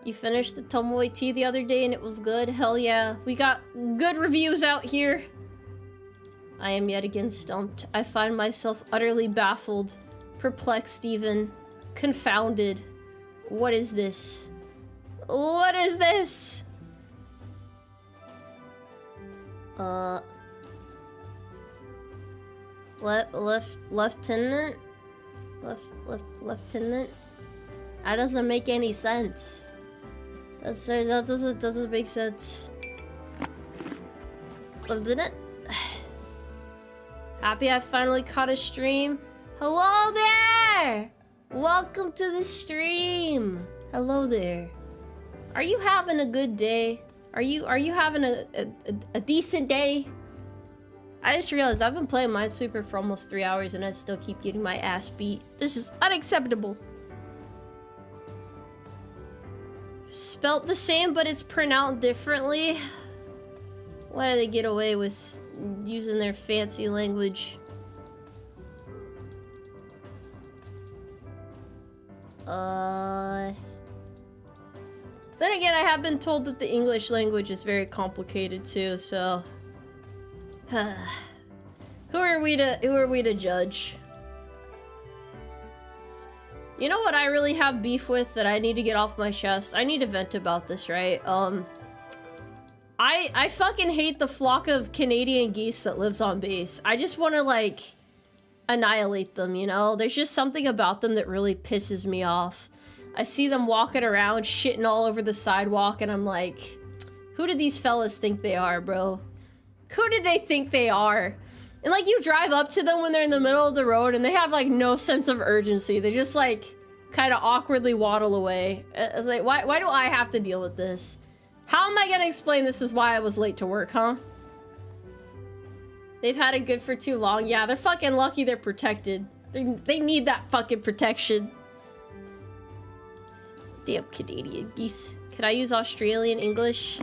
You finished the Tomoe tea the other day and it was good? Hell yeah. We got good reviews out here. I am yet again stumped. I find myself utterly baffled, perplexed even, confounded. What is this? What is this? Lieutenant? Lieutenant? That doesn't make any sense. That doesn't make sense. Lieutenant? Happy I finally caught a stream. Hello there! Welcome to the stream. Hello there. Are you having a good day? Are you having a decent day? I just realized I've been playing Minesweeper for almost 3 hours and I still keep getting my ass beat. This is unacceptable. Spelt the same, but it's pronounced differently. Why do they get away with using their fancy language? Then again, I have been told that the English language is very complicated too, so who are we to judge? You know what I really have beef with that I need to get off my chest? I need to vent about this, right? I fucking hate the flock of Canadian geese that lives on base. I just want to, like, annihilate them, you know? There's just something about them that really pisses me off. I see them walking around, shitting all over the sidewalk, and I'm like, who do these fellas think they are, bro? Who do they think they are? And, like, you drive up to them when they're in the middle of the road, and they have, like, no sense of urgency. They just, like, kind of awkwardly waddle away. It's like, why do I have to deal with this? How am I gonna explain this is why I was late to work, huh? They've had it good for too long. Yeah, they're fucking lucky they're protected. They need that fucking protection. Damn Canadian geese. Could I use Australian English?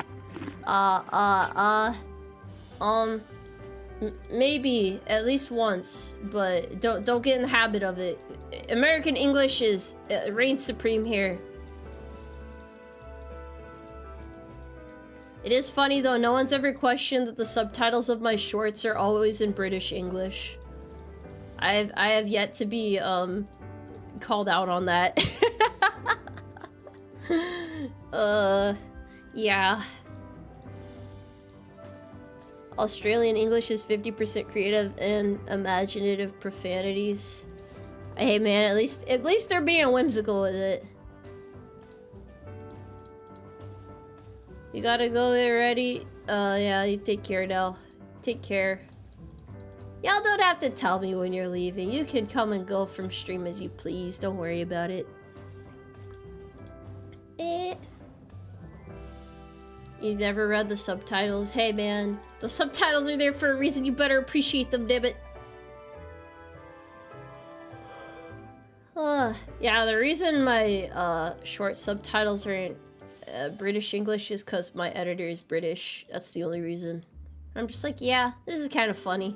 Maybe at least once, but don't get in the habit of it. American English is reigns supreme here. It is funny though, no one's ever questioned that the subtitles of my shorts are always in British English. I have yet to be called out on that. Yeah. Australian English is 50% creative and imaginative profanities. Hey man, at least they're being whimsical with it. You gotta go get ready. Yeah, you take care now. Take care. Y'all don't have to tell me when you're leaving. You can come and go from stream as you please. Don't worry about it. You've never read the subtitles? Hey man, the subtitles are there for a reason. You better appreciate them, dammit. Yeah, the reason my short subtitles are in British English is because my editor is British. That's the only reason. I'm just like, yeah, this is kind of funny.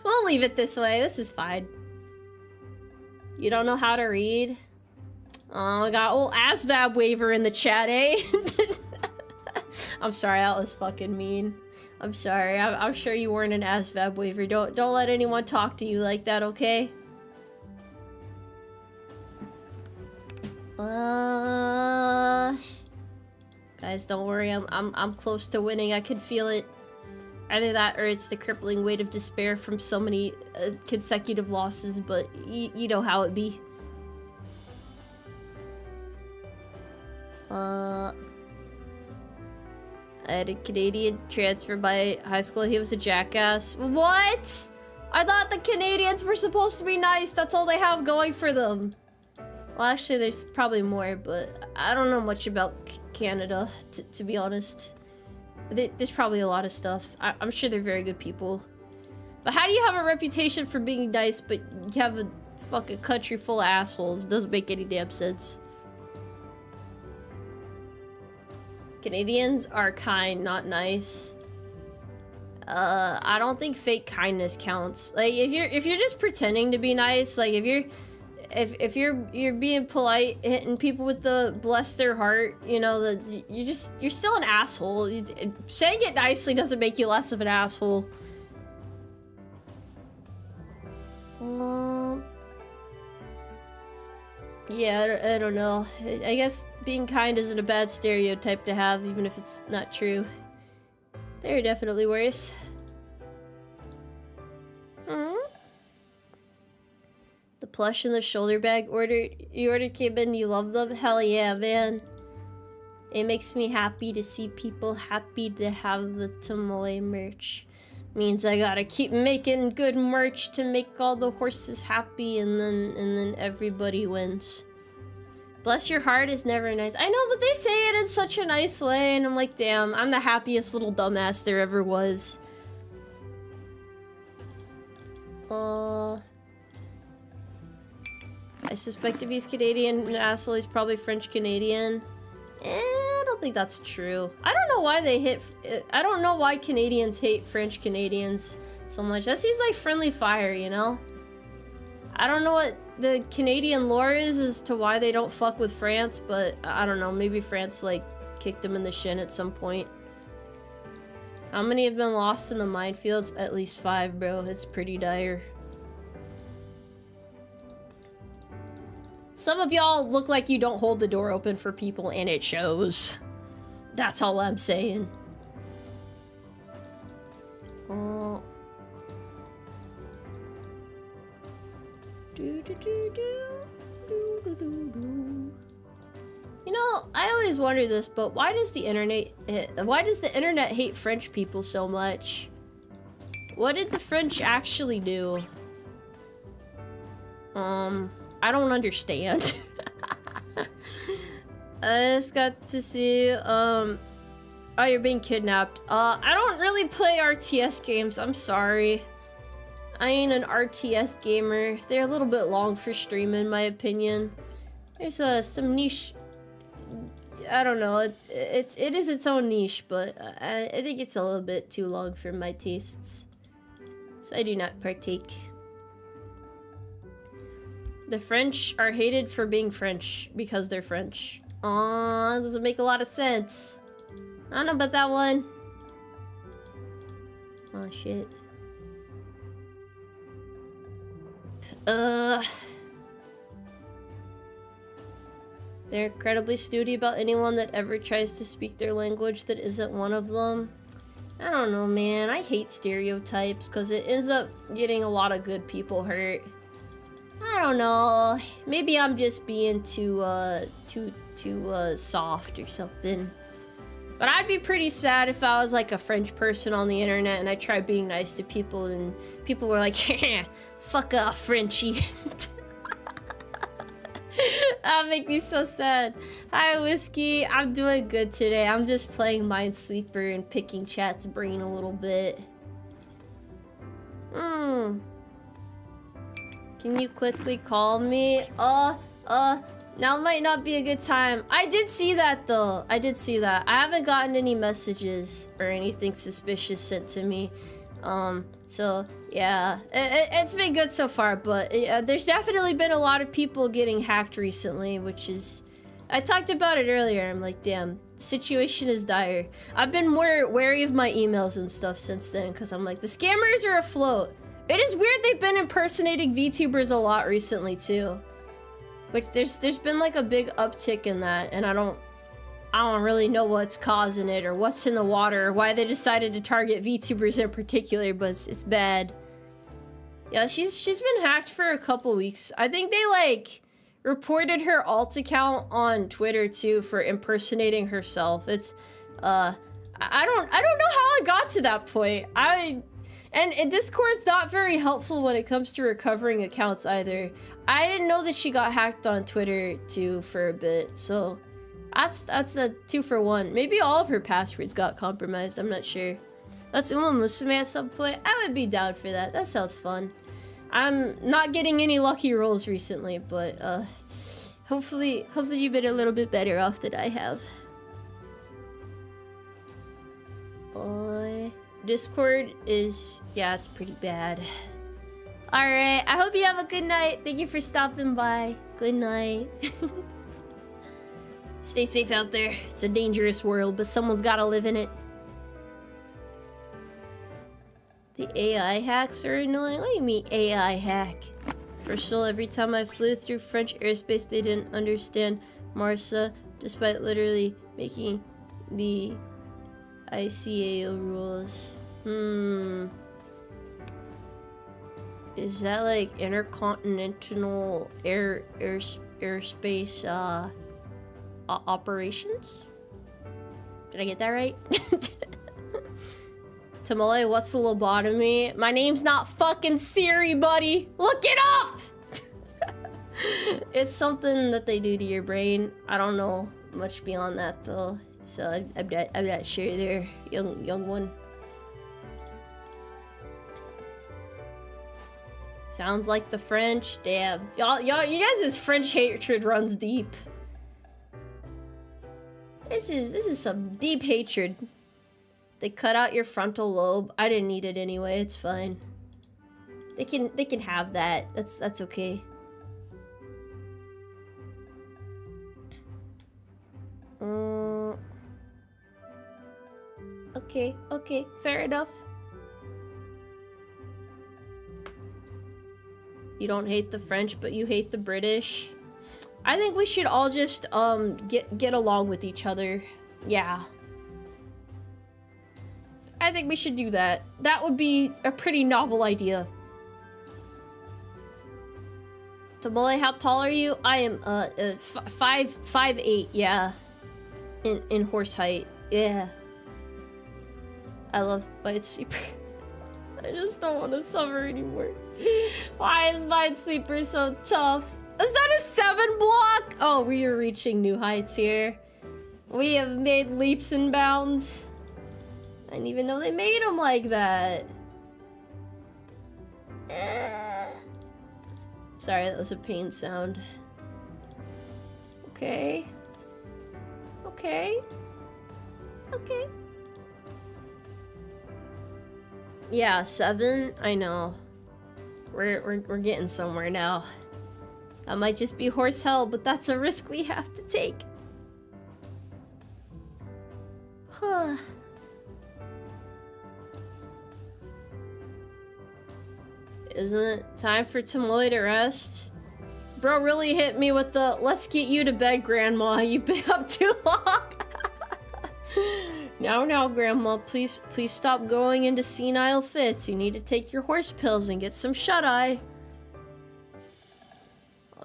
We'll leave it this way. This is fine. You don't know how to read? Oh, I got old ASVAB waiver in the chat, eh? I'm sorry, that was fucking mean. I'm sorry. I'm sure you weren't an ASVAB waiver. Don't let anyone talk to you like that, okay? Guys, don't worry. I'm close to winning. I can feel it. Either that or it's the crippling weight of despair from so many consecutive losses, but you know how it be. I had a Canadian transfer by high school. He was a jackass. What? I thought the Canadians were supposed to be nice. That's all they have going for them. Well, actually, there's probably more, but I don't know much about Canada, to be honest. There's probably a lot of stuff. I'm sure they're very good people. But how do you have a reputation for being nice, but you have a fucking country full of assholes? It doesn't make any damn sense. Canadians are kind, not nice. I don't think fake kindness counts. Like, if you're just pretending to be nice, like if you're being polite, hitting people with the bless their heart, you know, you're still an asshole. Saying it nicely doesn't make you less of an asshole. Yeah, I don't know. I guess being kind isn't a bad stereotype to have, even if it's not true. There are definitely worse. The plush and the shoulder bag you ordered came in, you love them? Hell yeah, man. It makes me happy to see people happy to have the Tomoe merch. Means I gotta keep making good merch to make all the horses happy, and then everybody wins. Bless your heart is never nice. I know, but they say it in such a nice way, and I'm like, damn, I'm the happiest little dumbass there ever was. I suspect if he's Canadian an asshole, he's probably French-Canadian. I don't think that's true. I don't know why I don't know why Canadians hate French-Canadians so much. That seems like friendly fire, you know? I don't know what the Canadian lore is as to why they don't fuck with France, but I don't know, maybe France, like, kicked them in the shin at some point. How many have been lost in the minefields? At least 5, bro. It's pretty dire. Some of y'all look like you don't hold the door open for people, and it shows. That's all I'm saying. Oh. You know, I always wonder this, but why does the internet hate French people so much? What did the French actually do? I don't understand. I just got to see, oh, you're being kidnapped. I don't really play RTS games, I'm sorry. I ain't an RTS gamer. They're a little bit long for stream, in my opinion. There's some niche. I don't know. It is its own niche, but I think it's a little bit too long for my tastes, so I do not partake. The French are hated for being French because they're French. Aw, that doesn't make a lot of sense. I don't know about that one. Oh shit. They're incredibly snooty about anyone that ever tries to speak their language that isn't one of them. I don't know, man. I hate stereotypes because it ends up getting a lot of good people hurt. I don't know. Maybe I'm just being too soft or something. But I'd be pretty sad if I was like a French person on the internet and I tried being nice to people and people were like, fuck off, Frenchie. That'd make me so sad. Hi, Whiskey. I'm doing good today. I'm just playing Minesweeper and picking chat's brain a little bit. Can you quickly call me? Now might not be a good time. I did see that though. I did see that. I haven't gotten any messages or anything suspicious sent to me. So yeah, it's been good so far, but there's definitely been a lot of people getting hacked recently, which is, I talked about it earlier. I'm like, damn, the situation is dire. I've been more wary of my emails and stuff since then, because I'm like, the scammers are afloat. It is weird they've been impersonating VTubers a lot recently too. Which there's been like a big uptick in that, and I don't really know what's causing it or what's in the water or why they decided to target VTubers in particular, but it's bad. Yeah, she's been hacked for a couple weeks. I think they like reported her alt account on Twitter too for impersonating herself. It's I don't know how it got to that point. And Discord's not very helpful when it comes to recovering accounts either. I didn't know that she got hacked on Twitter too for a bit, so that's the 2 for 1. Maybe all of her passwords got compromised, I'm not sure. Let's Umarmy at some point. I would be down for that. That sounds fun. I'm not getting any lucky rolls recently, but hopefully you've been a little bit better off than I have. Discord is, yeah, it's pretty bad. Alright, I hope you have a good night. Thank you for stopping by. Good night. Stay safe out there. It's a dangerous world, but someone's gotta live in it. The AI hacks are annoying. What do you mean AI hack? Personal, every time I flew through French airspace, they didn't understand Marsa, despite literally making the ICAO rules. Is that like intercontinental airspace operations? Did I get that right? Tomoe, what's a lobotomy? My name's not fucking Siri, buddy! Look it up! It's something that they do to your brain. I don't know much beyond that, though. So I'm not sure there, young one. Sounds like the French. Damn. Y'all, you guys' French hatred runs deep. This is some deep hatred. They cut out your frontal lobe. I didn't need it anyway. It's fine. They can have that. That's okay. Okay. Fair enough. You don't hate the French, but you hate the British. I think we should all just get along with each other. Yeah. I think we should do that. That would be a pretty novel idea. Tomoe, how tall are you? I am 5'8", yeah. In horse height. Yeah. I love Minesweeper. I just don't want to suffer anymore. Why is Minesweeper so tough? Is that a 7 block? Oh, we are reaching new heights here. We have made leaps and bounds. I didn't even know they made them like that. Sorry, that was a pain sound. Okay. Yeah, 7. I know. We're getting somewhere now. That might just be horse hell, but that's a risk we have to take. Huh. Isn't it time for Tomoe to rest? Bro really hit me with the, let's get you to bed, Grandma. You've been up too long. Now, Grandma, please stop going into senile fits. You need to take your horse pills and get some shut-eye.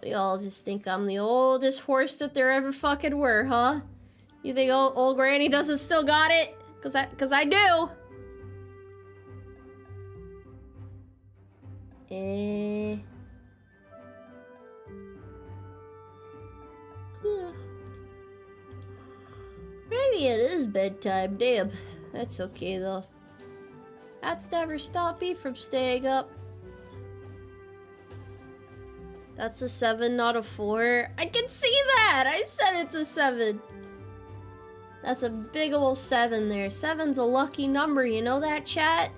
Y'all just think I'm the oldest horse that there ever fucking were, huh? You think old Granny doesn't still got it? Cause I do. Maybe it is bedtime, damn. That's okay though. That's never stopped me from staying up. That's a 7, not a 4. I can see that! I said it's a 7. That's a big ol' 7 there. 7's a lucky number, you know that, chat?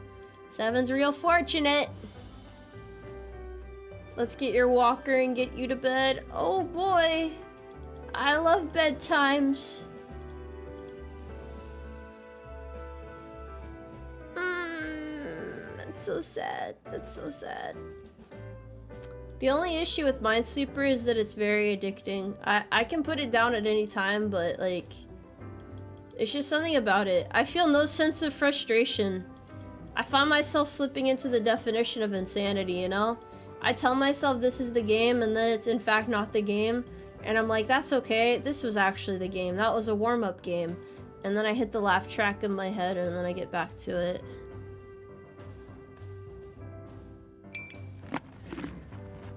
7's real fortunate. Let's get your walker and get you to bed. Oh boy. I love bedtimes. That's so sad. That's so sad. The only issue with Minesweeper is that it's very addicting. I can put it down at any time, but like, it's just something about it. I feel no sense of frustration. I find myself slipping into the definition of insanity, you know? I tell myself this is the game, and then it's in fact not the game. And I'm like, that's okay. This was actually the game. That was a warm-up game. And then I hit the laugh track in my head, and then I get back to it.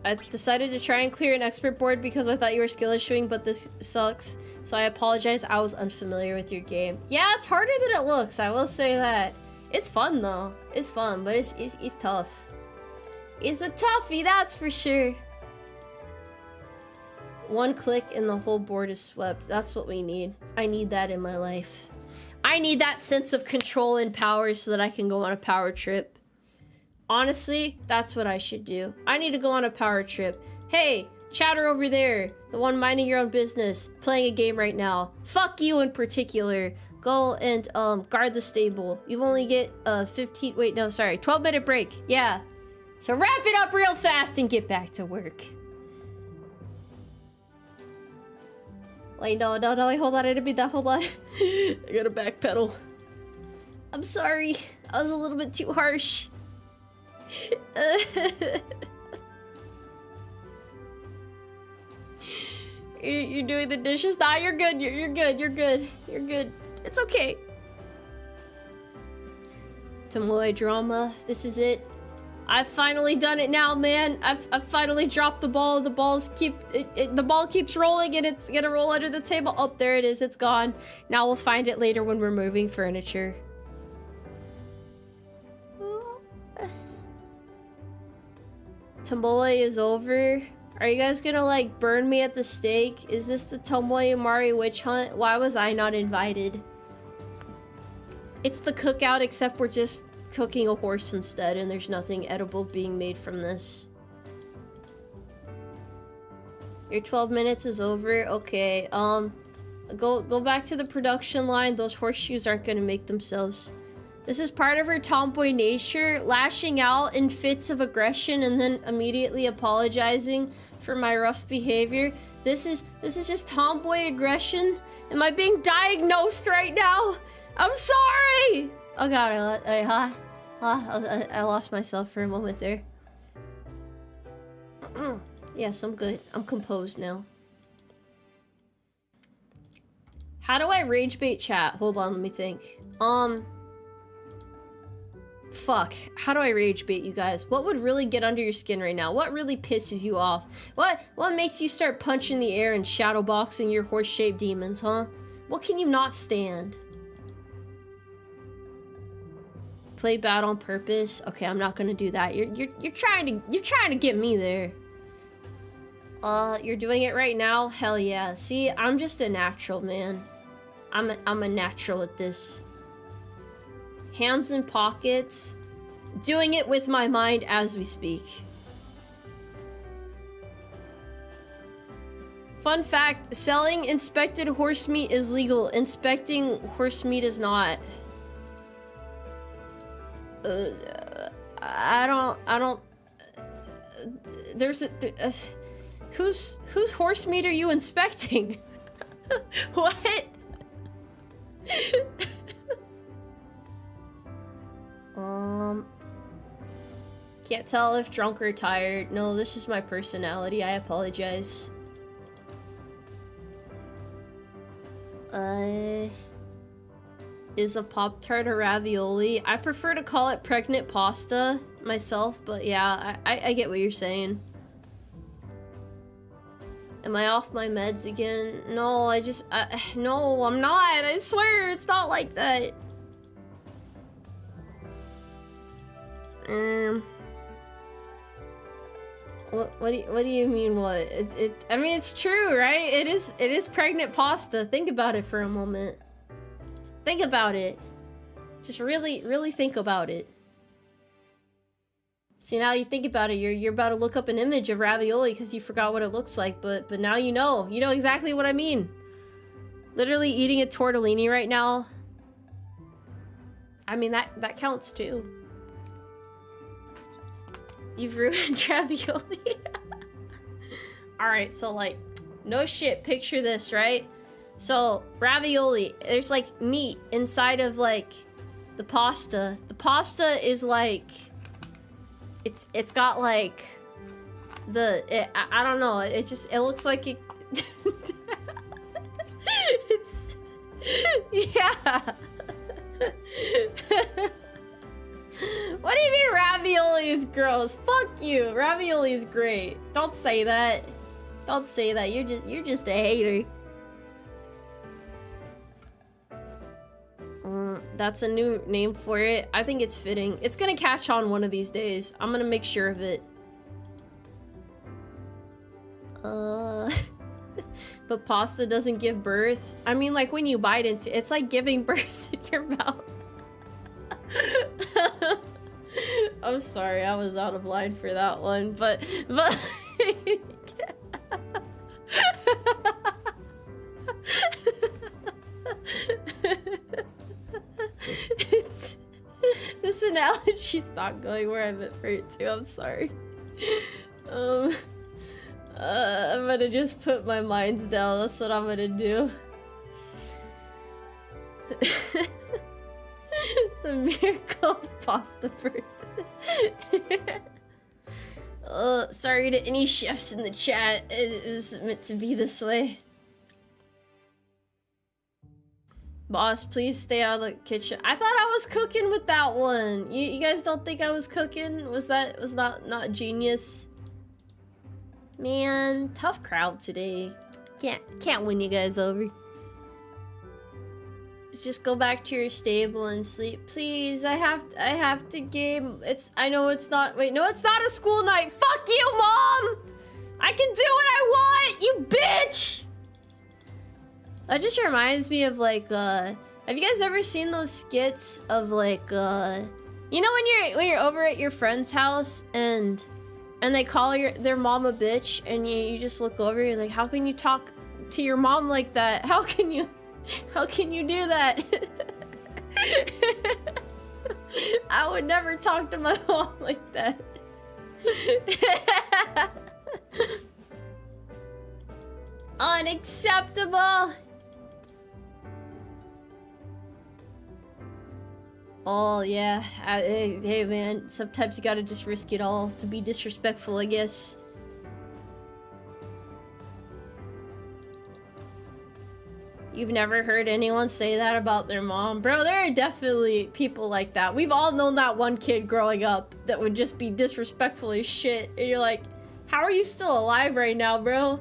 I decided to try and clear an expert board because I thought you were skill issuing, but this sucks. So I apologize. I was unfamiliar with your game. Yeah, it's harder than it looks. I will say that. It's fun though. It's fun, but it's tough. It's a toughie, that's for sure. One click and the whole board is swept. That's what we need. I need that in my life. I need that sense of control and power so that I can go on a power trip. Honestly, that's what I should do. I need to go on a power trip. Hey, chatter over there, the one minding your own business, playing a game right now. Fuck you in particular. Go and guard the stable. You only get 12-minute break. Yeah. So wrap it up real fast and get back to work. Wait, no, wait, hold on, I didn't mean that, hold on. I gotta backpedal. I'm sorry, I was a little bit too harsh. You're doing the dishes? Nah, you're good. You're good. You're good. It's okay. Tomoe drama. This is it. I've finally done it now, man. I've finally dropped the ball. The ball keeps rolling and it's gonna roll under the table. Oh, there it is. It's gone. Now we'll find it later when we're moving furniture. Tomoe is over. Are you guys gonna like burn me at the stake? Is this the Tomoe Umari witch hunt? Why was I not invited? It's the cookout, except we're just cooking a horse instead, and there's nothing edible being made from this. Your 12 minutes is over. Okay, go back to the production line. Those horseshoes aren't gonna make themselves. This is part of her tomboy nature, lashing out in fits of aggression and then immediately apologizing for my rough behavior. This is just tomboy aggression. Am I being diagnosed right now? I'm sorry! Oh god, I lost myself for a moment there. Yes, I'm good. I'm composed now. How do I rage bait chat? Hold on, let me think. Fuck. How do I rage bait you guys? What would really get under your skin right now? What really pisses you off? What makes you start punching the air and shadowboxing your horse-shaped demons, huh? What can you not stand? Play bad on purpose? Okay, I'm not gonna do that. You're trying to get me there. You're doing it right now? Hell yeah. See, I'm just a natural, man. I'm a natural at this. Hands in pockets. Doing it with my mind as we speak. Fun fact, selling inspected horse meat is legal. Inspecting horse meat is not. I don't. There's a. Whose horse meat are you inspecting? What? Can't tell if drunk or tired. No, this is my personality. I apologize. Is a Pop-Tart a ravioli? I prefer to call it pregnant pasta myself, but yeah, I get what you're saying. Am I off my meds again? No, no, I'm not. I swear, it's not like that. What do you mean what? I mean, it's true, right? It is pregnant pasta. Think about it for a moment. Think about it. Just really think about it. See, now you think about it, you're about to look up an image of ravioli because you forgot what it looks like, but now you know exactly what I mean. Literally eating a tortellini right now. I mean, that counts too. You've ruined ravioli. Alright, so like, no shit, picture this, right? So, ravioli, there's like meat inside of like the pasta. The pasta is like, it's got like I don't know, it looks like it. It's, yeah. What do you mean ravioli is gross? Fuck you. Ravioli is great. Don't say that. Don't say that. You're just a hater. That's a new name for it. I think it's fitting. It's gonna catch on one of these days. I'm gonna make sure of it. But pasta doesn't give birth. I mean, like when you bite into it's like giving birth in your mouth. I'm sorry, I was out of line for that one, but this analogy's not going where I meant for it to. I'm sorry. I'm gonna just put my minds down. That's what I'm gonna do. The miracle of pasta birth. Sorry to any chefs in the chat. It was meant to be this way. Boss, please stay out of the kitchen. I thought I was cooking with that one. You guys don't think I was cooking? Was not genius? Man, tough crowd today. Can't win you guys over. Just go back to your stable and sleep. Please, I have to game. I know it's not, wait, no, it's not a school night. Fuck you, Mom! I can do what I want, you bitch! That just reminds me of like, have you guys ever seen those skits of like, you know when you're over at your friend's house and they call their mom a bitch and you just look over, you're like, how can you talk to your mom like that? How can you do that? I would never talk to my mom like that. Unacceptable. Oh yeah, hey man, sometimes you gotta just risk it all to be disrespectful, I guess. You've never heard anyone say that about their mom? Bro, there are definitely people like that. We've all known that one kid growing up that would just be disrespectful as shit. And you're like, how are you still alive right now, bro?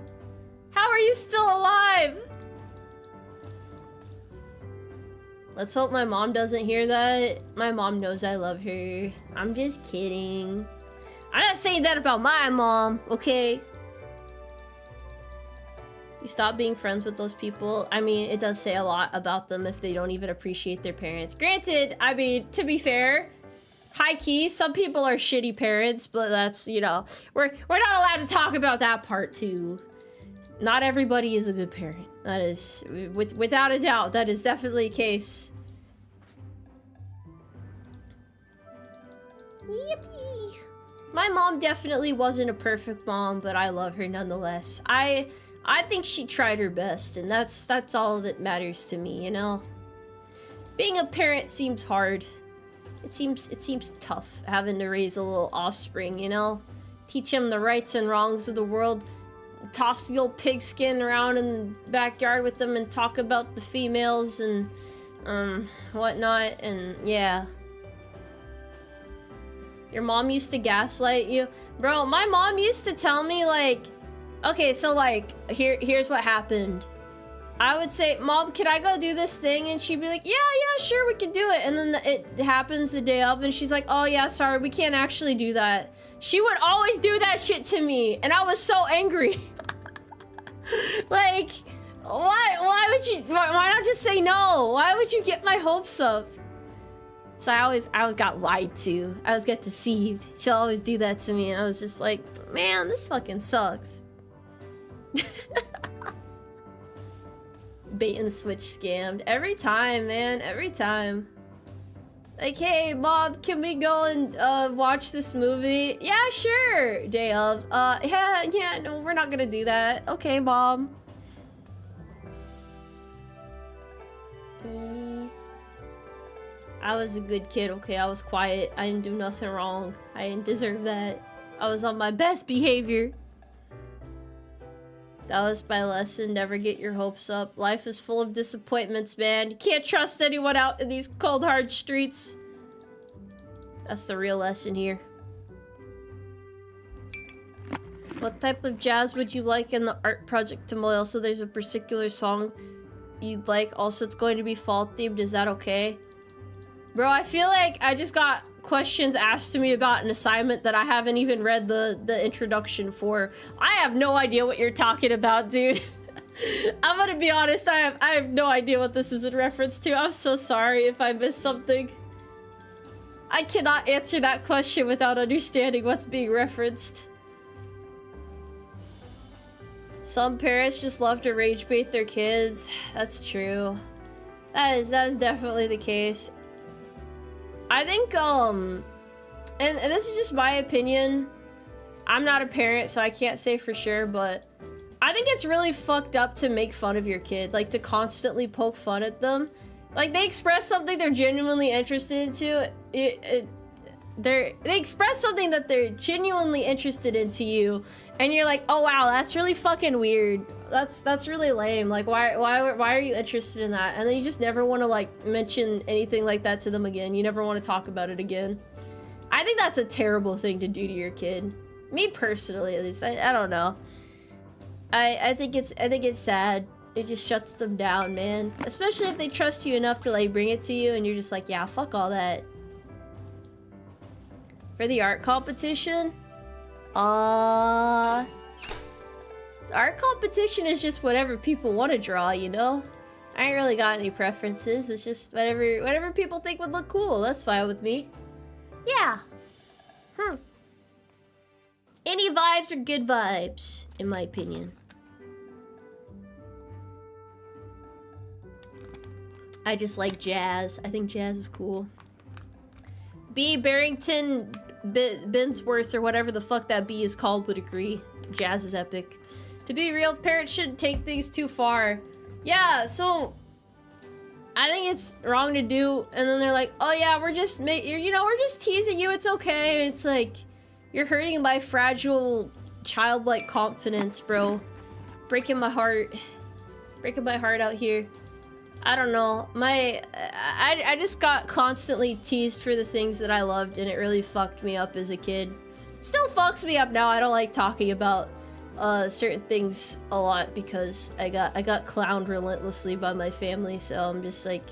How are you still alive? Let's hope my mom doesn't hear that. My mom knows I love her. I'm just kidding. I'm not saying that about my mom, okay? You stop being friends with those people. I mean, it does say a lot about them if they don't even appreciate their parents. Granted, I mean, to be fair, high key, some people are shitty parents, but that's, you know, we're not allowed to talk about that part too. Not everybody is a good parent. That is, without a doubt, that is definitely the case. Yippee! My mom definitely wasn't a perfect mom, but I love her nonetheless. I think she tried her best, and that's all that matters to me, you know? Being a parent seems hard. It seems tough having to raise a little offspring, you know? Teach them the rights and wrongs of the world. Toss the old pigskin around in the backyard with them and talk about the females and whatnot, and yeah. Your mom used to gaslight you? Bro, my mom used to tell me like, okay, so like, here's what happened. I would say, Mom, can I go do this thing? And she'd be like, yeah, sure, we can do it. And then it happens the day of, and she's like, oh yeah, sorry, we can't actually do that. She would always do that shit to me, and I was so angry. Like, why not just say no? Why would you get my hopes up? So I always got lied to. I always get deceived. She'll always do that to me, and I was just like, man, this fucking sucks. Bait and switch scammed. Every time, man, every time. Like, hey, Bob, can we go and watch this movie? Yeah, sure. Day of. Yeah, no, we're not gonna do that. Okay, Bob. I was a good kid, okay? I was quiet. I didn't do nothing wrong. I didn't deserve that. I was on my best behavior. That was my lesson. Never get your hopes up. Life is full of disappointments, man. You can't trust anyone out in these cold, hard streets. That's the real lesson here. What type of jazz would you like in the art project, Tomoe? So there's a particular song you'd like. Also, it's going to be fall themed. Is that okay? Bro, I feel like I just got questions asked to me about an assignment that I haven't even read the introduction for. I have no idea what you're talking about, dude. I'm gonna be honest, I have no idea what this is in reference to. I'm so sorry if I missed something. I cannot answer that question without understanding what's being referenced. Some parents just love to rage bait their kids. That's true. That is definitely the case. I think, and this is just my opinion. I'm not a parent, so I can't say for sure, but I think it's really fucked up to make fun of your kid, like to constantly poke fun at them. Like, they express something they're genuinely interested into, they express something that they're genuinely interested into you, and you're like, oh wow, that's really fucking weird. That's really lame. Like, why are you interested in that? And then you just never want to like mention anything like that to them again. You never want to talk about it again. I think that's a terrible thing to do to your kid. Me personally, at least. I don't know. I think it's sad. It just shuts them down, man. Especially if they trust you enough to like bring it to you and you're just like, yeah, fuck all that. For the art competition? The art competition is just whatever people want to draw, you know? I ain't really got any preferences. It's just whatever people think would look cool. That's fine with me. Yeah. Any vibes are good vibes, in my opinion. I just like jazz. I think jazz is cool. B. Barrington Binsworth, or whatever the fuck that B is called, would agree. Jazz is epic. To be real, parents shouldn't take things too far. Yeah, so I think it's wrong to do. And then they're like, "Oh yeah, we're just we're just teasing you. It's okay." And it's like, you're hurting my fragile, childlike confidence, bro. Breaking my heart. Breaking my heart out here. I don't know. I just got constantly teased for the things that I loved, and it really fucked me up as a kid. Still fucks me up now. I don't like talking about certain things a lot because I got clowned relentlessly by my family. So I'm just like,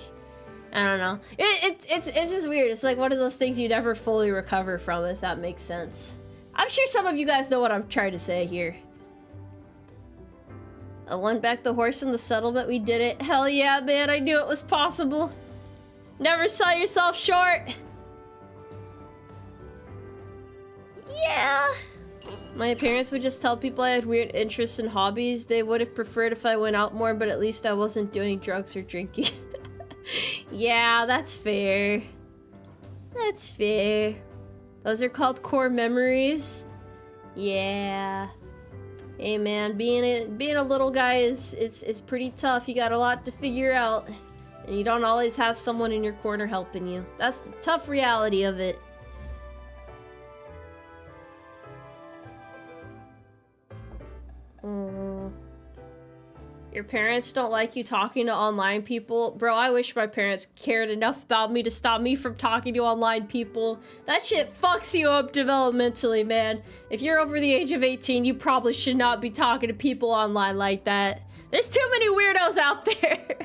I don't know. It's just weird. It's like one of those things you never fully recover from, if that makes sense. I'm sure some of you guys know what I'm trying to say here. I won back the horse in the settlement. We did it. Hell yeah, man. I knew it was possible. Never sell yourself short. Yeah. My parents would just tell people I had weird interests and hobbies. They would have preferred if I went out more, but at least I wasn't doing drugs or drinking. Yeah, that's fair. That's fair. Those are called core memories. Yeah. Hey man, being a little guy it's pretty tough. You got a lot to figure out, and you don't always have someone in your corner helping you. That's the tough reality of it. Your parents don't like you talking to online people? Bro, I wish my parents cared enough about me to stop me from talking to online people. That shit fucks you up developmentally, man. If you're over the age of 18, you probably should not be talking to people online like that. There's too many weirdos out there.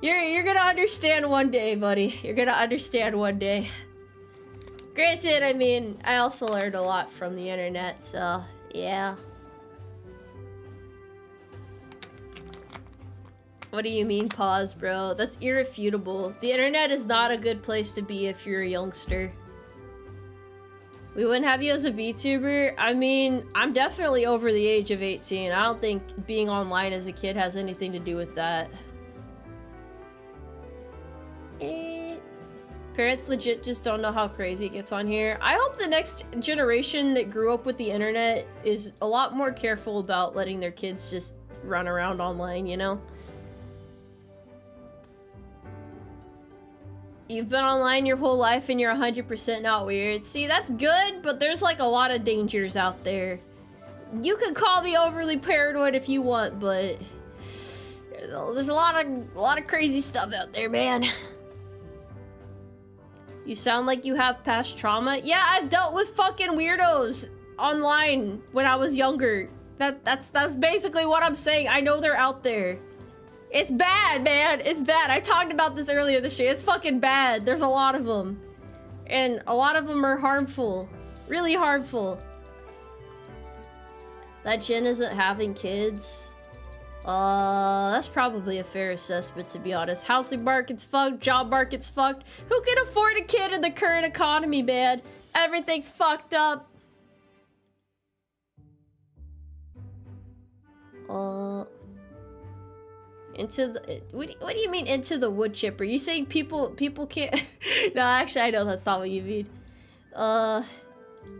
You're gonna understand one day, buddy. You're gonna understand one day. Granted, I mean, I also learned a lot from the internet, so yeah. What do you mean pause, bro? That's irrefutable. The internet is not a good place to be if you're a youngster. We wouldn't have you as a VTuber? I mean, I'm definitely over the age of 18. I don't think being online as a kid has anything to do with that. Parents legit just don't know how crazy it gets on here. I hope the next generation that grew up with the internet is a lot more careful about letting their kids just run around online, you know? You've been online your whole life and you're 100% not weird. See, that's good, but there's like a lot of dangers out there. You can call me overly paranoid if you want, but there's a lot of crazy stuff out there, man. You sound like you have past trauma. Yeah, I've dealt with fucking weirdos online when I was younger. That's basically what I'm saying. I know they're out there. It's bad, man. It's bad. I talked about this earlier this year. It's fucking bad. There's a lot of them. And a lot of them are harmful. Really harmful. That Jen isn't having kids. That's probably a fair assessment, to be honest. Housing market's fucked. Job market's fucked. Who can afford a kid in the current economy, man? Everything's fucked up. Into the what do you mean into the wood chipper? You saying people can't? No, actually I know that's not what you mean.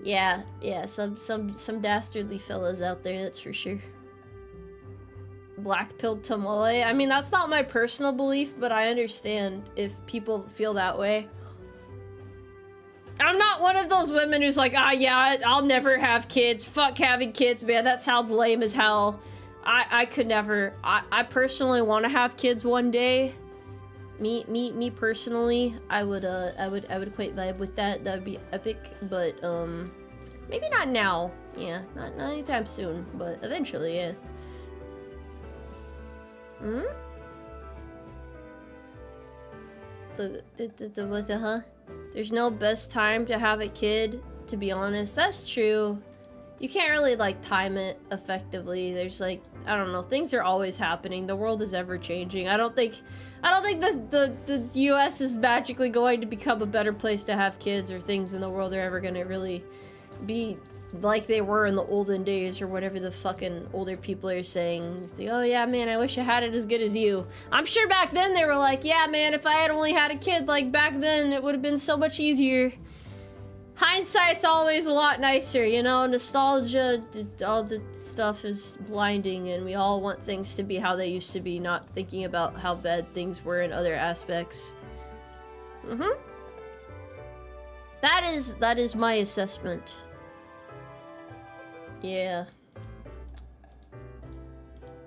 Yeah, some dastardly fellas out there, that's for sure. Black-pilled Tomoe. I mean, that's not my personal belief, but I understand if people feel that way. I'm not one of those women who's like, ah, yeah, I'll never have kids. Fuck having kids, man. That sounds lame as hell. I could never. I personally want to have kids one day. Me personally, I would quite vibe with that. That would be epic. But maybe not now. Yeah, not anytime soon. But eventually, yeah. Hmm. What the huh? There's no best time to have a kid, to be honest. That's true. You can't really, like, time it effectively. There's, like, I don't know, things are always happening. The world is ever changing. I don't think the US is magically going to become a better place to have kids, or things in the world are ever gonna really be like they were in the olden days, or whatever the fucking older people are saying. It's like, oh yeah, man, I wish I had it as good as you. I'm sure back then they were like, yeah, man, if I had only had a kid like back then, it would have been so much easier. Hindsight's always a lot nicer, you know? Nostalgia, all the stuff is blinding, and we all want things to be how they used to be, not thinking about how bad things were in other aspects. Mm-hmm. That is my assessment. Yeah.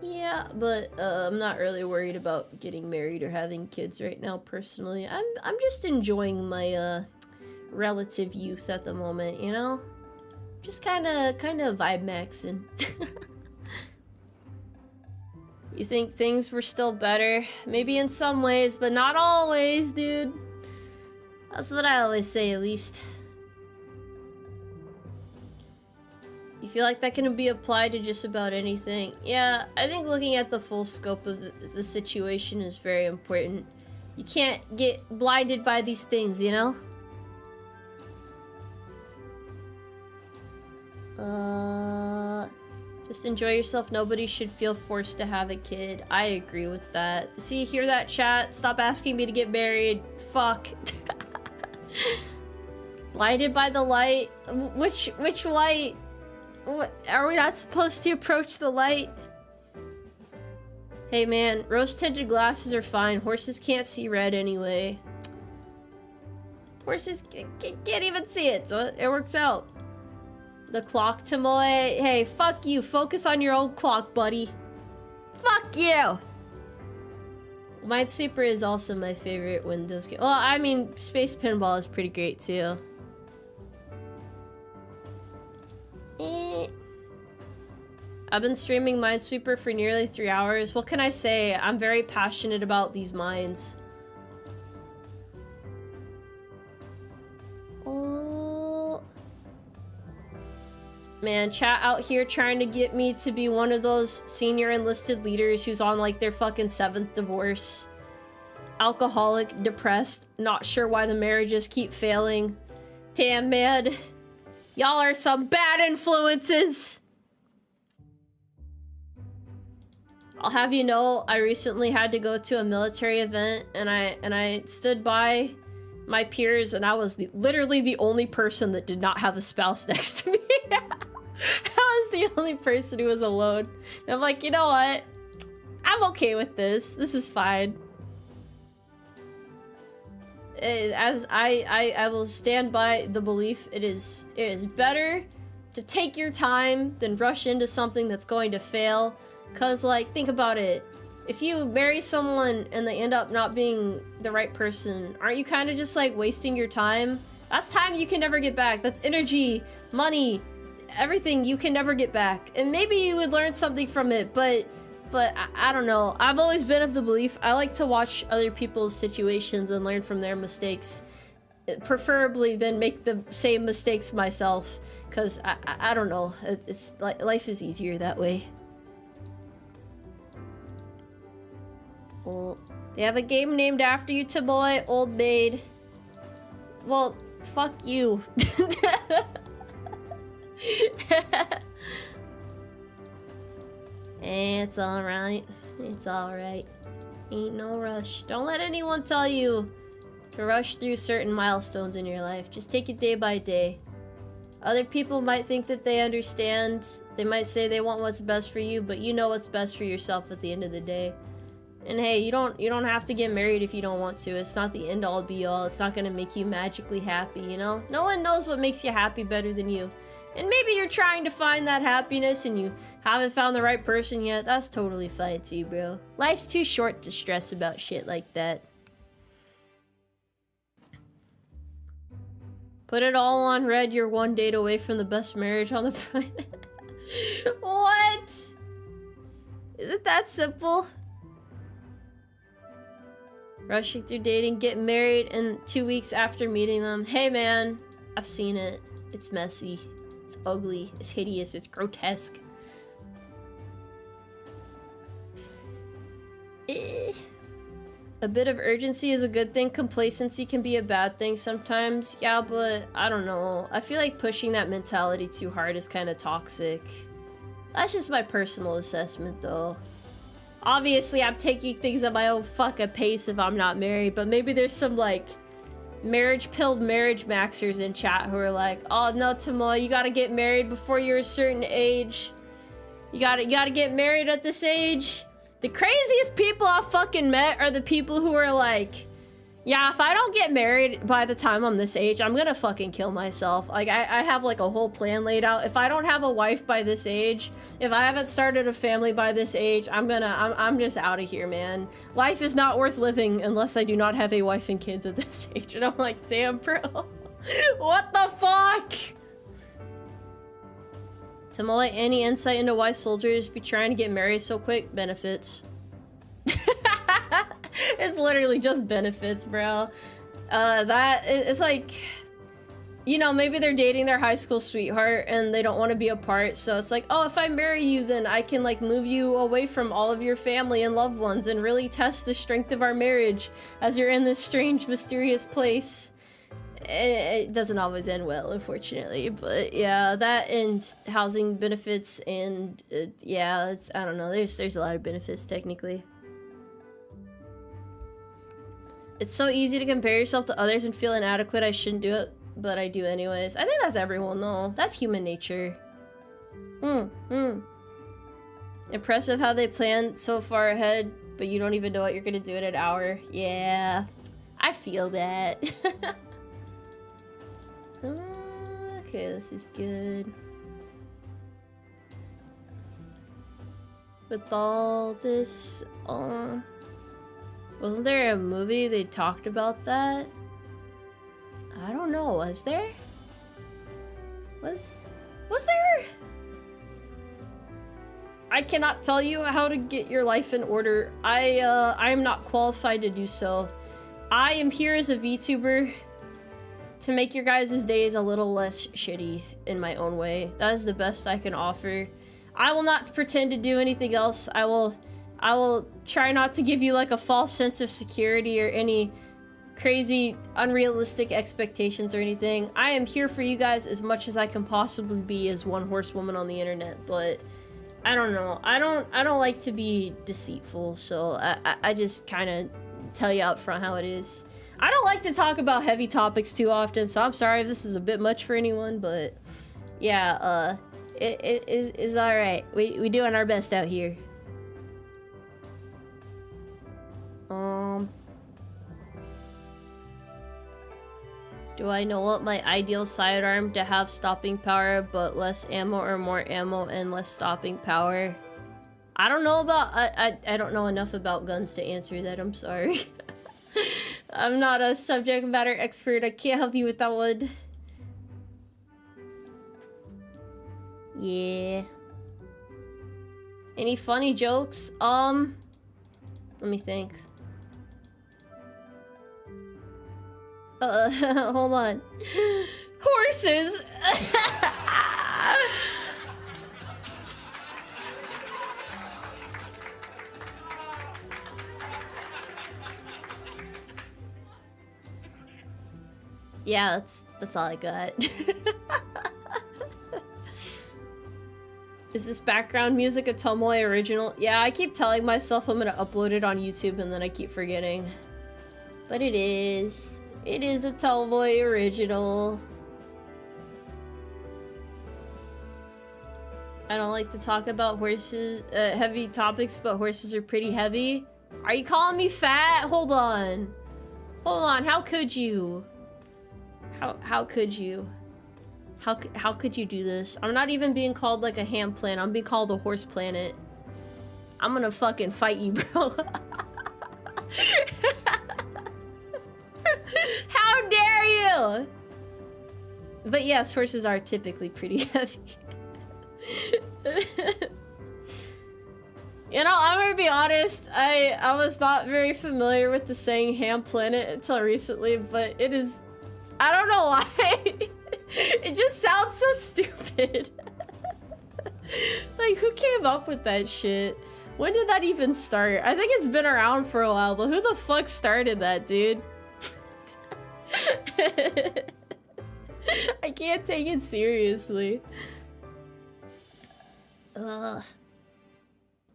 Yeah, but I'm not really worried about getting married or having kids right now, personally. I'm just enjoying my relative youth at the moment, you know? Just kinda vibe maxing. You think things were still better? Maybe in some ways, but not always, dude. That's what I always say, at least. You feel like that can be applied to just about anything? Yeah, I think looking at the full scope of the situation is very important. You can't get blinded by these things, you know? Just enjoy yourself. Nobody should feel forced to have a kid. I agree with that. See, hear that, chat? Stop asking me to get married. Fuck. Blinded by the light? Which light? What? Are we not supposed to approach the light? Hey man, rose-tinted glasses are fine. Horses can't see red anyway. Horses can't even see it, so it works out. The clock, Tomoe. Hey, fuck you. Focus on your own clock, buddy. Fuck you! Minesweeper is also my favorite Windows game. Well, I mean, Space Pinball is pretty great, too. I've been streaming Minesweeper for nearly 3 hours. What can I say? I'm very passionate about these mines. Oh. Man, chat out here trying to get me to be one of those senior enlisted leaders who's on like their fucking 7th divorce. Alcoholic, depressed, not sure why the marriages keep failing. Damn, man. Y'all are some bad influences. I'll have you know, I recently had to go to a military event, and I stood by my peers, and I was literally the only person that did not have a spouse next to me. I was the only person who was alone. And I'm like, you know what? I'm okay with this. This is fine. As I will stand by the belief, it is better to take your time than rush into something that's going to fail. Cause like, think about it. If you marry someone and they end up not being the right person, aren't you kind of just like wasting your time? That's time you can never get back. That's energy, money, everything you can never get back. And maybe you would learn something from it, but I don't know. I've always been of the belief I like to watch other people's situations and learn from their mistakes, preferably than make the same mistakes myself. Cause I don't know. It's like life is easier that way. Well, they have a game named after you, Tomoe, old maid. Well, fuck you. It's alright. It's alright. Ain't no rush. Don't let anyone tell you to rush through certain milestones in your life. Just take it day by day. Other people might think that they understand. They might say they want what's best for you, but you know what's best for yourself at the end of the day. And hey, you don't have to get married if you don't want to. It's not the end all be all. It's not gonna make you magically happy, you know? No one knows what makes you happy better than you. And maybe you're trying to find that happiness and you haven't found the right person yet. That's totally fine too, bro. Life's too short to stress about shit like that. Put it all on red. You're one date away from the best marriage on the planet. What? Is it that simple? Rushing through dating, get married, and 2 weeks after meeting them. Hey man, I've seen it. It's messy. It's ugly. It's hideous. It's grotesque. A bit of urgency is a good thing. Complacency can be a bad thing sometimes. Yeah, but I don't know. I feel like pushing that mentality too hard is kind of toxic. That's just my personal assessment, though. Obviously, I'm taking things at my own fucking pace if I'm not married, but maybe there's some, like, marriage-pilled marriage maxers in chat who are like, oh, no, Tomoe, you gotta get married before you're a certain age. You gotta get married at this age. The craziest people I've fucking met are the people who are like, yeah, if I don't get married by the time I'm this age, I'm gonna fucking kill myself. Like, I have, like, a whole plan laid out. If I don't have a wife by this age, if I haven't started a family by this age, I'm just out of here, man. Life is not worth living unless I do not have a wife and kids at this age. And I'm like, damn, bro. What the fuck? Tomoe, any insight into why soldiers be trying to get married so quick? Benefits. It's literally just benefits, bro. It's like, you know, maybe they're dating their high school sweetheart and they don't want to be apart, so it's like, oh, if I marry you, then I can, like, move you away from all of your family and loved ones and really test the strength of our marriage as you're in this strange, mysterious place. It doesn't always end well, unfortunately, but yeah, that and housing benefits and, yeah, I don't know, there's a lot of benefits, technically. It's so easy to compare yourself to others and feel inadequate. I shouldn't do it, but I do anyways. I think that's everyone, though. That's human nature. Impressive how they planned so far ahead, but you don't even know what you're gonna do in an hour. Yeah, I feel that. Okay, this is good. With all this, wasn't there a movie they talked about that? I don't know, was there? Was there? I cannot tell you how to get your life in order. I am not qualified to do so. I am here as a VTuber to make your guys' days a little less shitty in my own way. That is the best I can offer. I will not pretend to do anything else. I will try not to give you like a false sense of security or any crazy unrealistic expectations or anything. I am here for you guys as much as I can possibly be as one horsewoman on the internet, but I don't know. I don't like to be deceitful, so I just kind of tell you up front how it is. I don't like to talk about heavy topics too often, so I'm sorry if this is a bit much for anyone, but yeah, it is alright. We doing our best out here. Do I know what my ideal sidearm to have stopping power, but less ammo or more ammo and less stopping power? I don't know about, I don't know enough about guns to answer that, I'm sorry. I'm not a subject matter expert, I can't help you with that one. Yeah. Any funny jokes? Let me think. Hold on. Horses! Yeah, that's all I got. Is this background music a Tomoe original? Yeah, I keep telling myself I'm gonna upload it on YouTube and then I keep forgetting. But it is. It is a Tomoe original. I don't like to talk about horses, heavy topics, but horses are pretty heavy. Are you calling me fat? Hold on. Hold on, how could you? How could you? How could you do this? I'm not even being called like a ham plant, I'm being called a horse planet. I'm gonna fucking fight you, bro. How dare you? But yes, horses are typically pretty heavy. You know, I'm gonna be honest, I was not very familiar with the saying ham planet until recently, but it is, I don't know why. It just sounds so stupid. Like, who came up with that shit? When did that even start? I think it's been around for a while, but who the fuck started that, dude? I can't take it seriously. Ugh.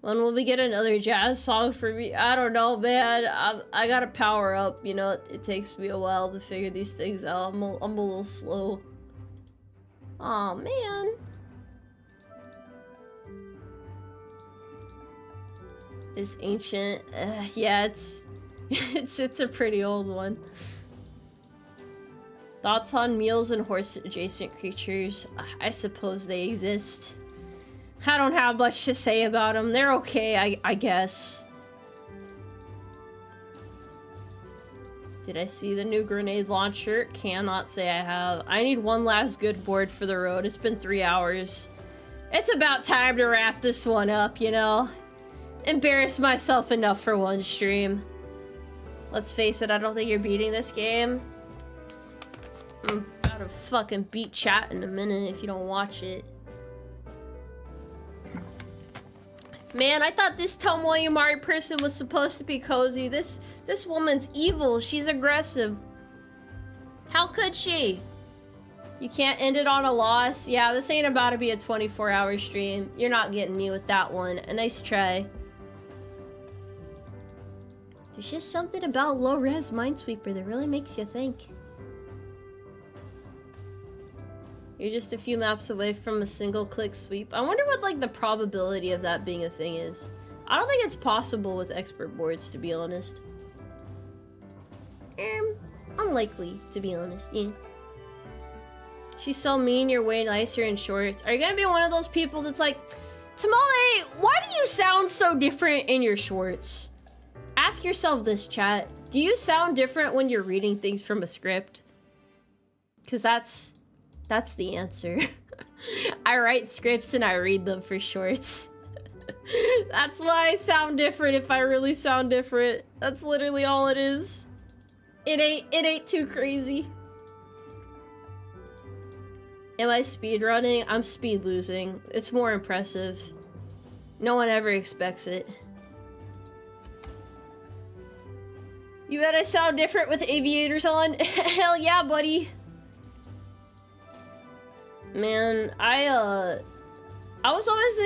When will we get another jazz song for me? I don't know, man. I gotta power up, you know, it takes me a while to figure these things out. I'm a little slow. Aw, man. It's ancient. Yeah, it's a pretty old one. Thoughts on meals and horse-adjacent creatures? I suppose they exist. I don't have much to say about them. They're okay, I guess. Did I see the new grenade launcher? Cannot say I have. I need one last good board for the road. It's been 3 hours. It's about time to wrap this one up, you know? Embarrass myself enough for one stream. Let's face it, I don't think you're beating this game. I'm about to fucking beat chat in a minute if you don't watch it. Man, I thought this Tomoe Umari person was supposed to be cozy. This woman's evil. She's aggressive. How could she? You can't end it on a loss. Yeah, this ain't about to be a 24-hour stream. You're not getting me with that one. A nice try. There's just something about low-res Minesweeper that really makes you think. You're just a few maps away from a single-click sweep. I wonder what, like, the probability of that being a thing is. I don't think it's possible with expert boards, to be honest. Unlikely, to be honest, yeah. She's so mean, you're way nicer in shorts. Are you gonna be one of those people that's like, Tomoe, why do you sound so different in your shorts? Ask yourself this, chat. Do you sound different when you're reading things from a script? Because that's the answer. I write scripts and I read them for shorts. That's why I sound different if I really sound different. That's literally all it is. It ain't too crazy. Am I speedrunning? I'm speed losing. It's more impressive. No one ever expects it. You bet I sound different with aviators on? Hell yeah, buddy. Man, I was always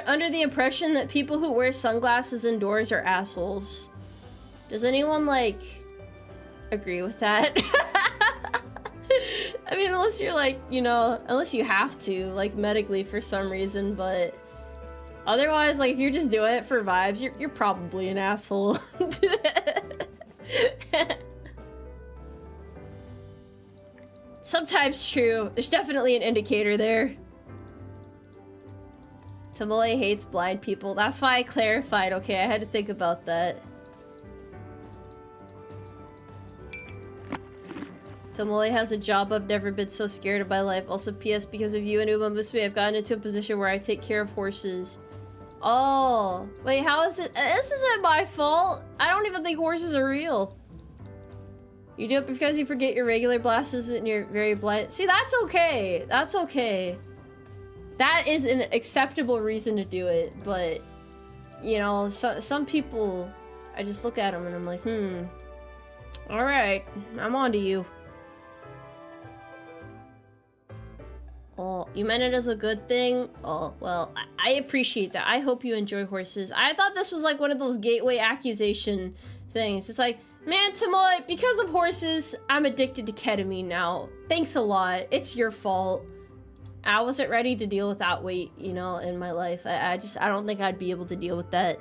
under the impression that people who wear sunglasses indoors are assholes. Does anyone, like, agree with that? I mean, unless you're like, you know, unless you have to, like, medically for some reason, but otherwise, like, if you're just doing it for vibes, you're probably an asshole. Sometimes true. There's definitely an indicator there. Tomoe hates blind people. That's why I clarified. Okay, I had to think about that. Tomoe has a job. I've never been so scared of my life. Also, P.S. because of you and Umarmy, I've gotten into a position where I take care of horses. Oh, wait, how is it? This isn't my fault. I don't even think horses are real. You do it because you forget your regular glasses and you're very blind. See, that's okay. That's okay. That is an acceptable reason to do it, but, you know, some people, I just look at them and I'm like, alright, I'm on to you. Oh, you meant it as a good thing? Oh, well, I appreciate that. I hope you enjoy horses. I thought this was like one of those gateway accusation things. It's like, man, Tomoe, because of horses, I'm addicted to ketamine now. Thanks a lot. It's your fault. I wasn't ready to deal with that weight, you know, in my life. I don't think I'd be able to deal with that.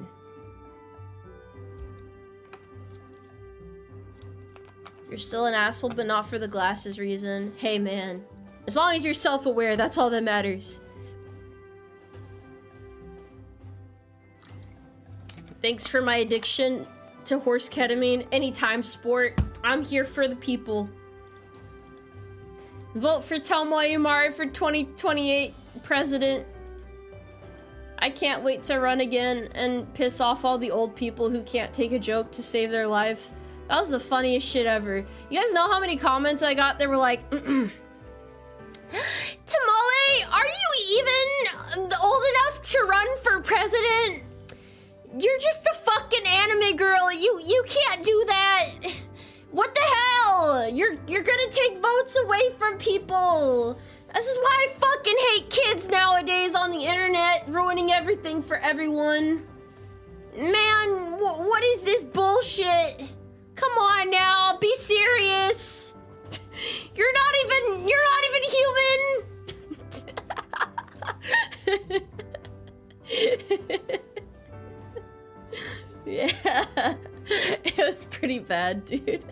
You're still an asshole, but not for the glasses reason. Hey, man. As long as you're self-aware, that's all that matters. Thanks for my addiction to horse ketamine. Anytime, sport. I'm here for the people. Vote for Tomoe Umari for 2028 president. I can't wait to run again and piss off all the old people who can't take a joke to save their life. That was the funniest shit ever. You guys know how many comments I got that were like, Tomoe, are you even old enough to run for president? You're just a fucking anime girl. You can't do that. What the hell? You're gonna take votes away from people. This is why I fucking hate kids nowadays on the internet, ruining everything for everyone. Man, what is this bullshit? Come on now, be serious. You're not even human. Yeah, it was pretty bad, dude.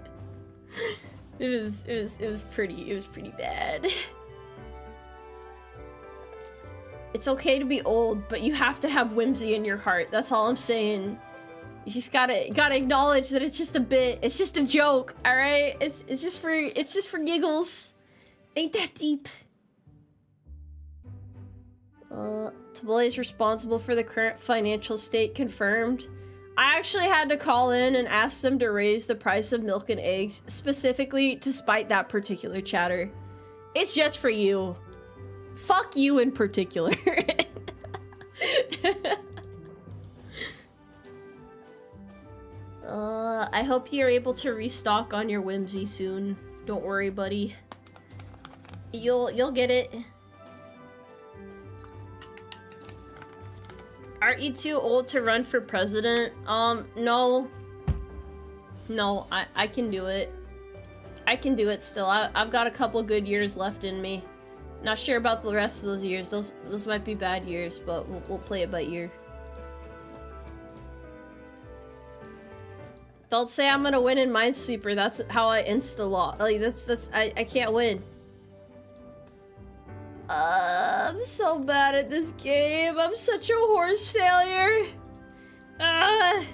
It was pretty bad. It's okay to be old, but you have to have whimsy in your heart. That's all I'm saying. You just gotta acknowledge that it's just a bit. It's just a joke, all right? It's just for giggles. Ain't that deep? Tomoe is responsible for the current financial state confirmed. I actually had to call in and ask them to raise the price of milk and eggs, specifically to spite that particular chatter. It's just for you. Fuck you in particular. I hope you're able to restock on your whimsy soon. Don't worry, buddy. You'll get it. Aren't you too old to run for president? No. No, I can do it. I can do it still. I've got a couple good years left in me. Not sure about the rest of those years. Those might be bad years, but we'll play it by ear. Don't say I'm gonna win in Minesweeper. That's how I insta-law. Like, I can't win. I'm so bad at this game. I'm such a horse failure. I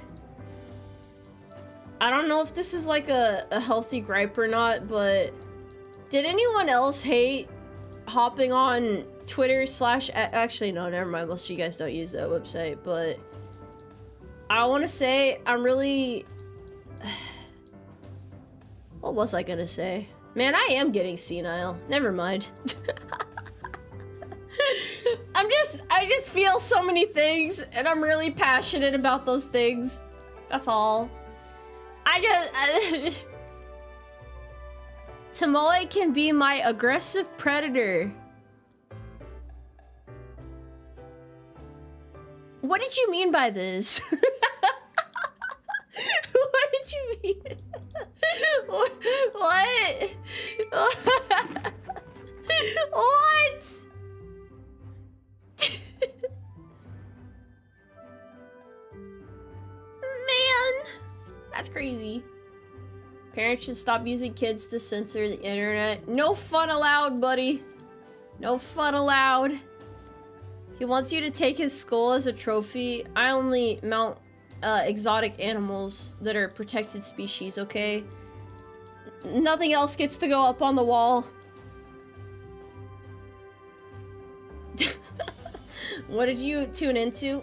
don't know if this is like a healthy gripe or not, but did anyone else hate hopping on Twitter / actually no, never mind, most of you guys don't use that website, but I want to say I'm really what was I gonna say? Man, I am getting senile. Never mind. I just feel so many things, and I'm really passionate about those things. That's all. Tomoe can be my aggressive predator. What did you mean by this? What did you mean? What? What? Man, that's crazy. Parents should stop using kids to censor the internet. No fun allowed, buddy. No fun allowed. He wants you to take his skull as a trophy. I only mount exotic animals that are protected species, okay? Nothing else gets to go up on the wall. What did you tune into?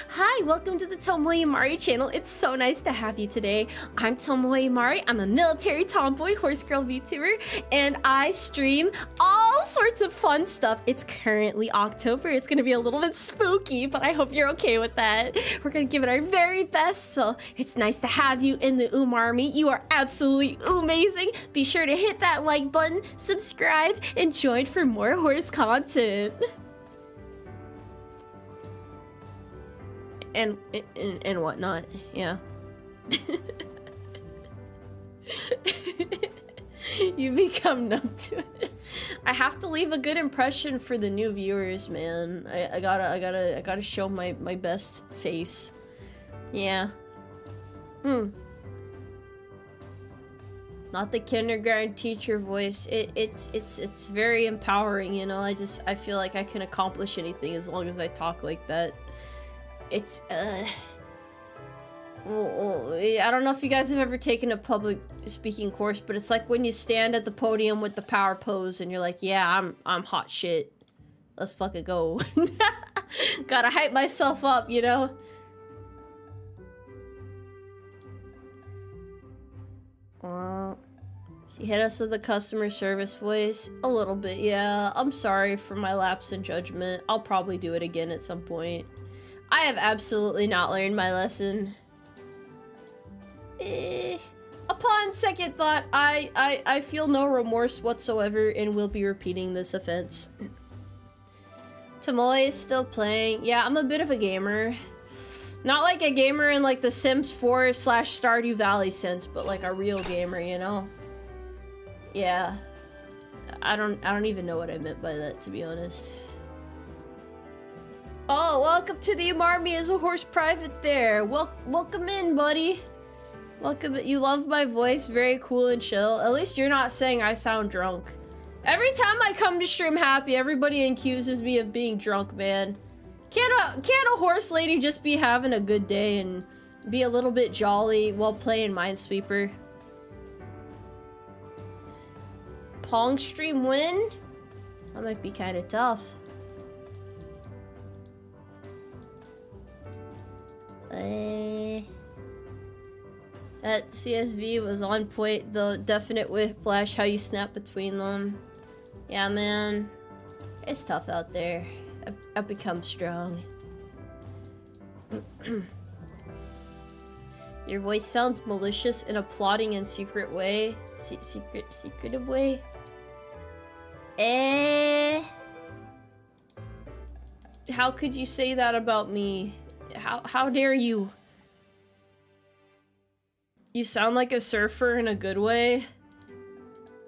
Hi, welcome to the Tomoe Umari channel. It's so nice to have you today. I'm Tomoe Umari. I'm a military tomboy horse girl VTuber, and I stream all sorts of fun stuff. It's currently October. It's gonna be a little bit spooky, but I hope you're okay with that. We're gonna give it our very best, so it's nice to have you in the Umarmy. You are absolutely amazing. Be sure to hit that like button, subscribe, and join for more horse content. And whatnot, yeah. You become numb to it. I have to leave a good impression for the new viewers, man. I gotta show my best face. Yeah. Not the kindergarten teacher voice. It's very empowering, you know. I feel like I can accomplish anything as long as I talk like that. It's I don't know if you guys have ever taken a public speaking course, but it's like when you stand at the podium with the power pose and you're like, yeah, I'm hot shit. Let's fucking go. Gotta hype myself up, you know? She hit us with a customer service voice. A little bit, yeah. I'm sorry for my lapse in judgment. I'll probably do it again at some point. I have absolutely not learned my lesson. Upon second thought, I feel no remorse whatsoever and will be repeating this offense. Tomoe is still playing. Yeah, I'm a bit of a gamer. Not like a gamer in like the Sims 4 / Stardew Valley sense, but like a real gamer, you know? Yeah. I don't even know what I meant by that, to be honest. Oh, welcome to the Umarmy as a horse private there. Welcome in, buddy. Welcome. You love my voice. Very cool and chill. At least you're not saying I sound drunk. Every time I come to stream happy, everybody accuses me of being drunk, man. Can't a horse lady just be having a good day and be a little bit jolly while playing Minesweeper? Pong stream win? That might be kind of tough. That CSV was on point, though. Definite whiplash, how you snap between them. Yeah, man. It's tough out there. I've become strong. Your voice sounds malicious in a plotting and secret way. Secretive way? How could you say that about me? How dare you? You sound like a surfer in a good way.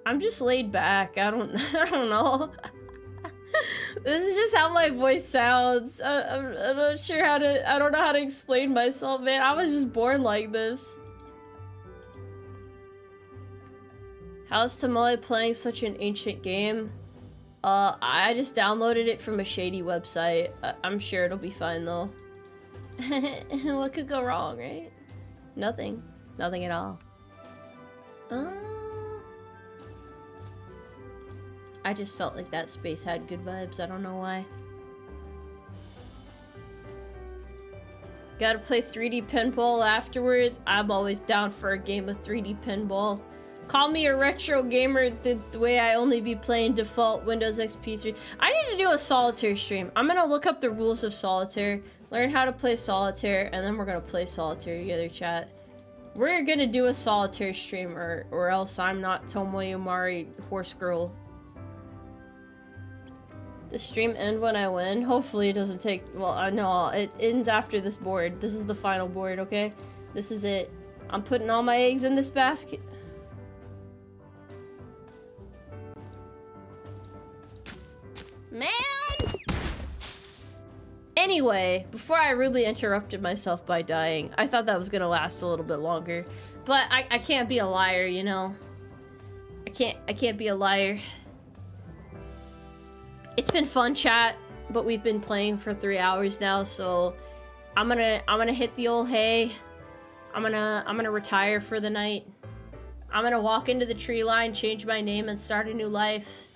I'm just laid back. I don't know. This is just how my voice sounds. I'm not sure how to. I don't know how to explain myself, man. I was just born like this. How's Tomoe playing such an ancient game? I just downloaded it from a shady website. I'm sure it'll be fine though. What could go wrong, right? Nothing. Nothing at all. I just felt like that space had good vibes. I don't know why. Gotta play 3D pinball afterwards. I'm always down for a game of 3D pinball. Call me a retro gamer the way I only be playing default Windows XP 3. I need to do a solitaire stream. I'm gonna look up the rules of solitaire, learn how to play solitaire, and then we're gonna play solitaire together, chat. We're gonna do a solitaire stream, or else I'm not Tomoe Umari, horse girl. The stream end when I win? Hopefully it doesn't take... Well, no, it ends after this board. This is the final board, okay? This is it. I'm putting all my eggs in this basket. Man! Anyway, before I rudely interrupted myself by dying, I thought that was gonna last a little bit longer. But I can't be a liar, you know? I can't be a liar. It's been fun, chat, but we've been playing for 3 hours now, so I'm gonna hit the old hay. I'm gonna retire for the night. I'm gonna walk into the tree line, change my name, and start a new life.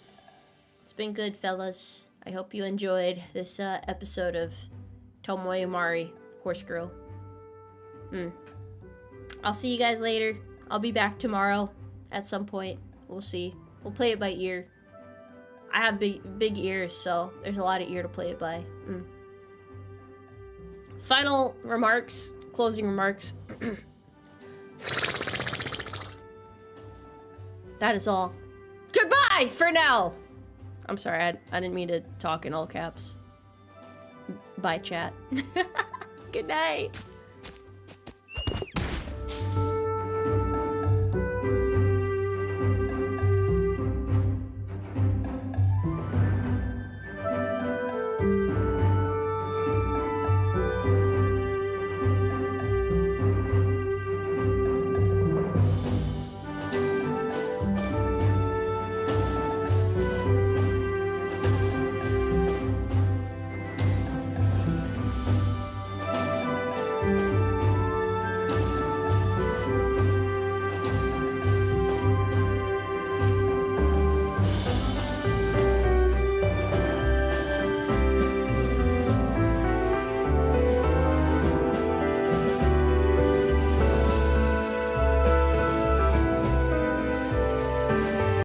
It's been good, fellas. I hope you enjoyed this episode of Tomoe Umari, Horse Girl. I'll see you guys later. I'll be back tomorrow at some point. We'll see. We'll play it by ear. I have big ears, so there's a lot of ear to play it by. Final remarks, closing remarks. That is all. Goodbye for now! I'm sorry, I didn't mean to talk in all caps. Bye, chat. Good night.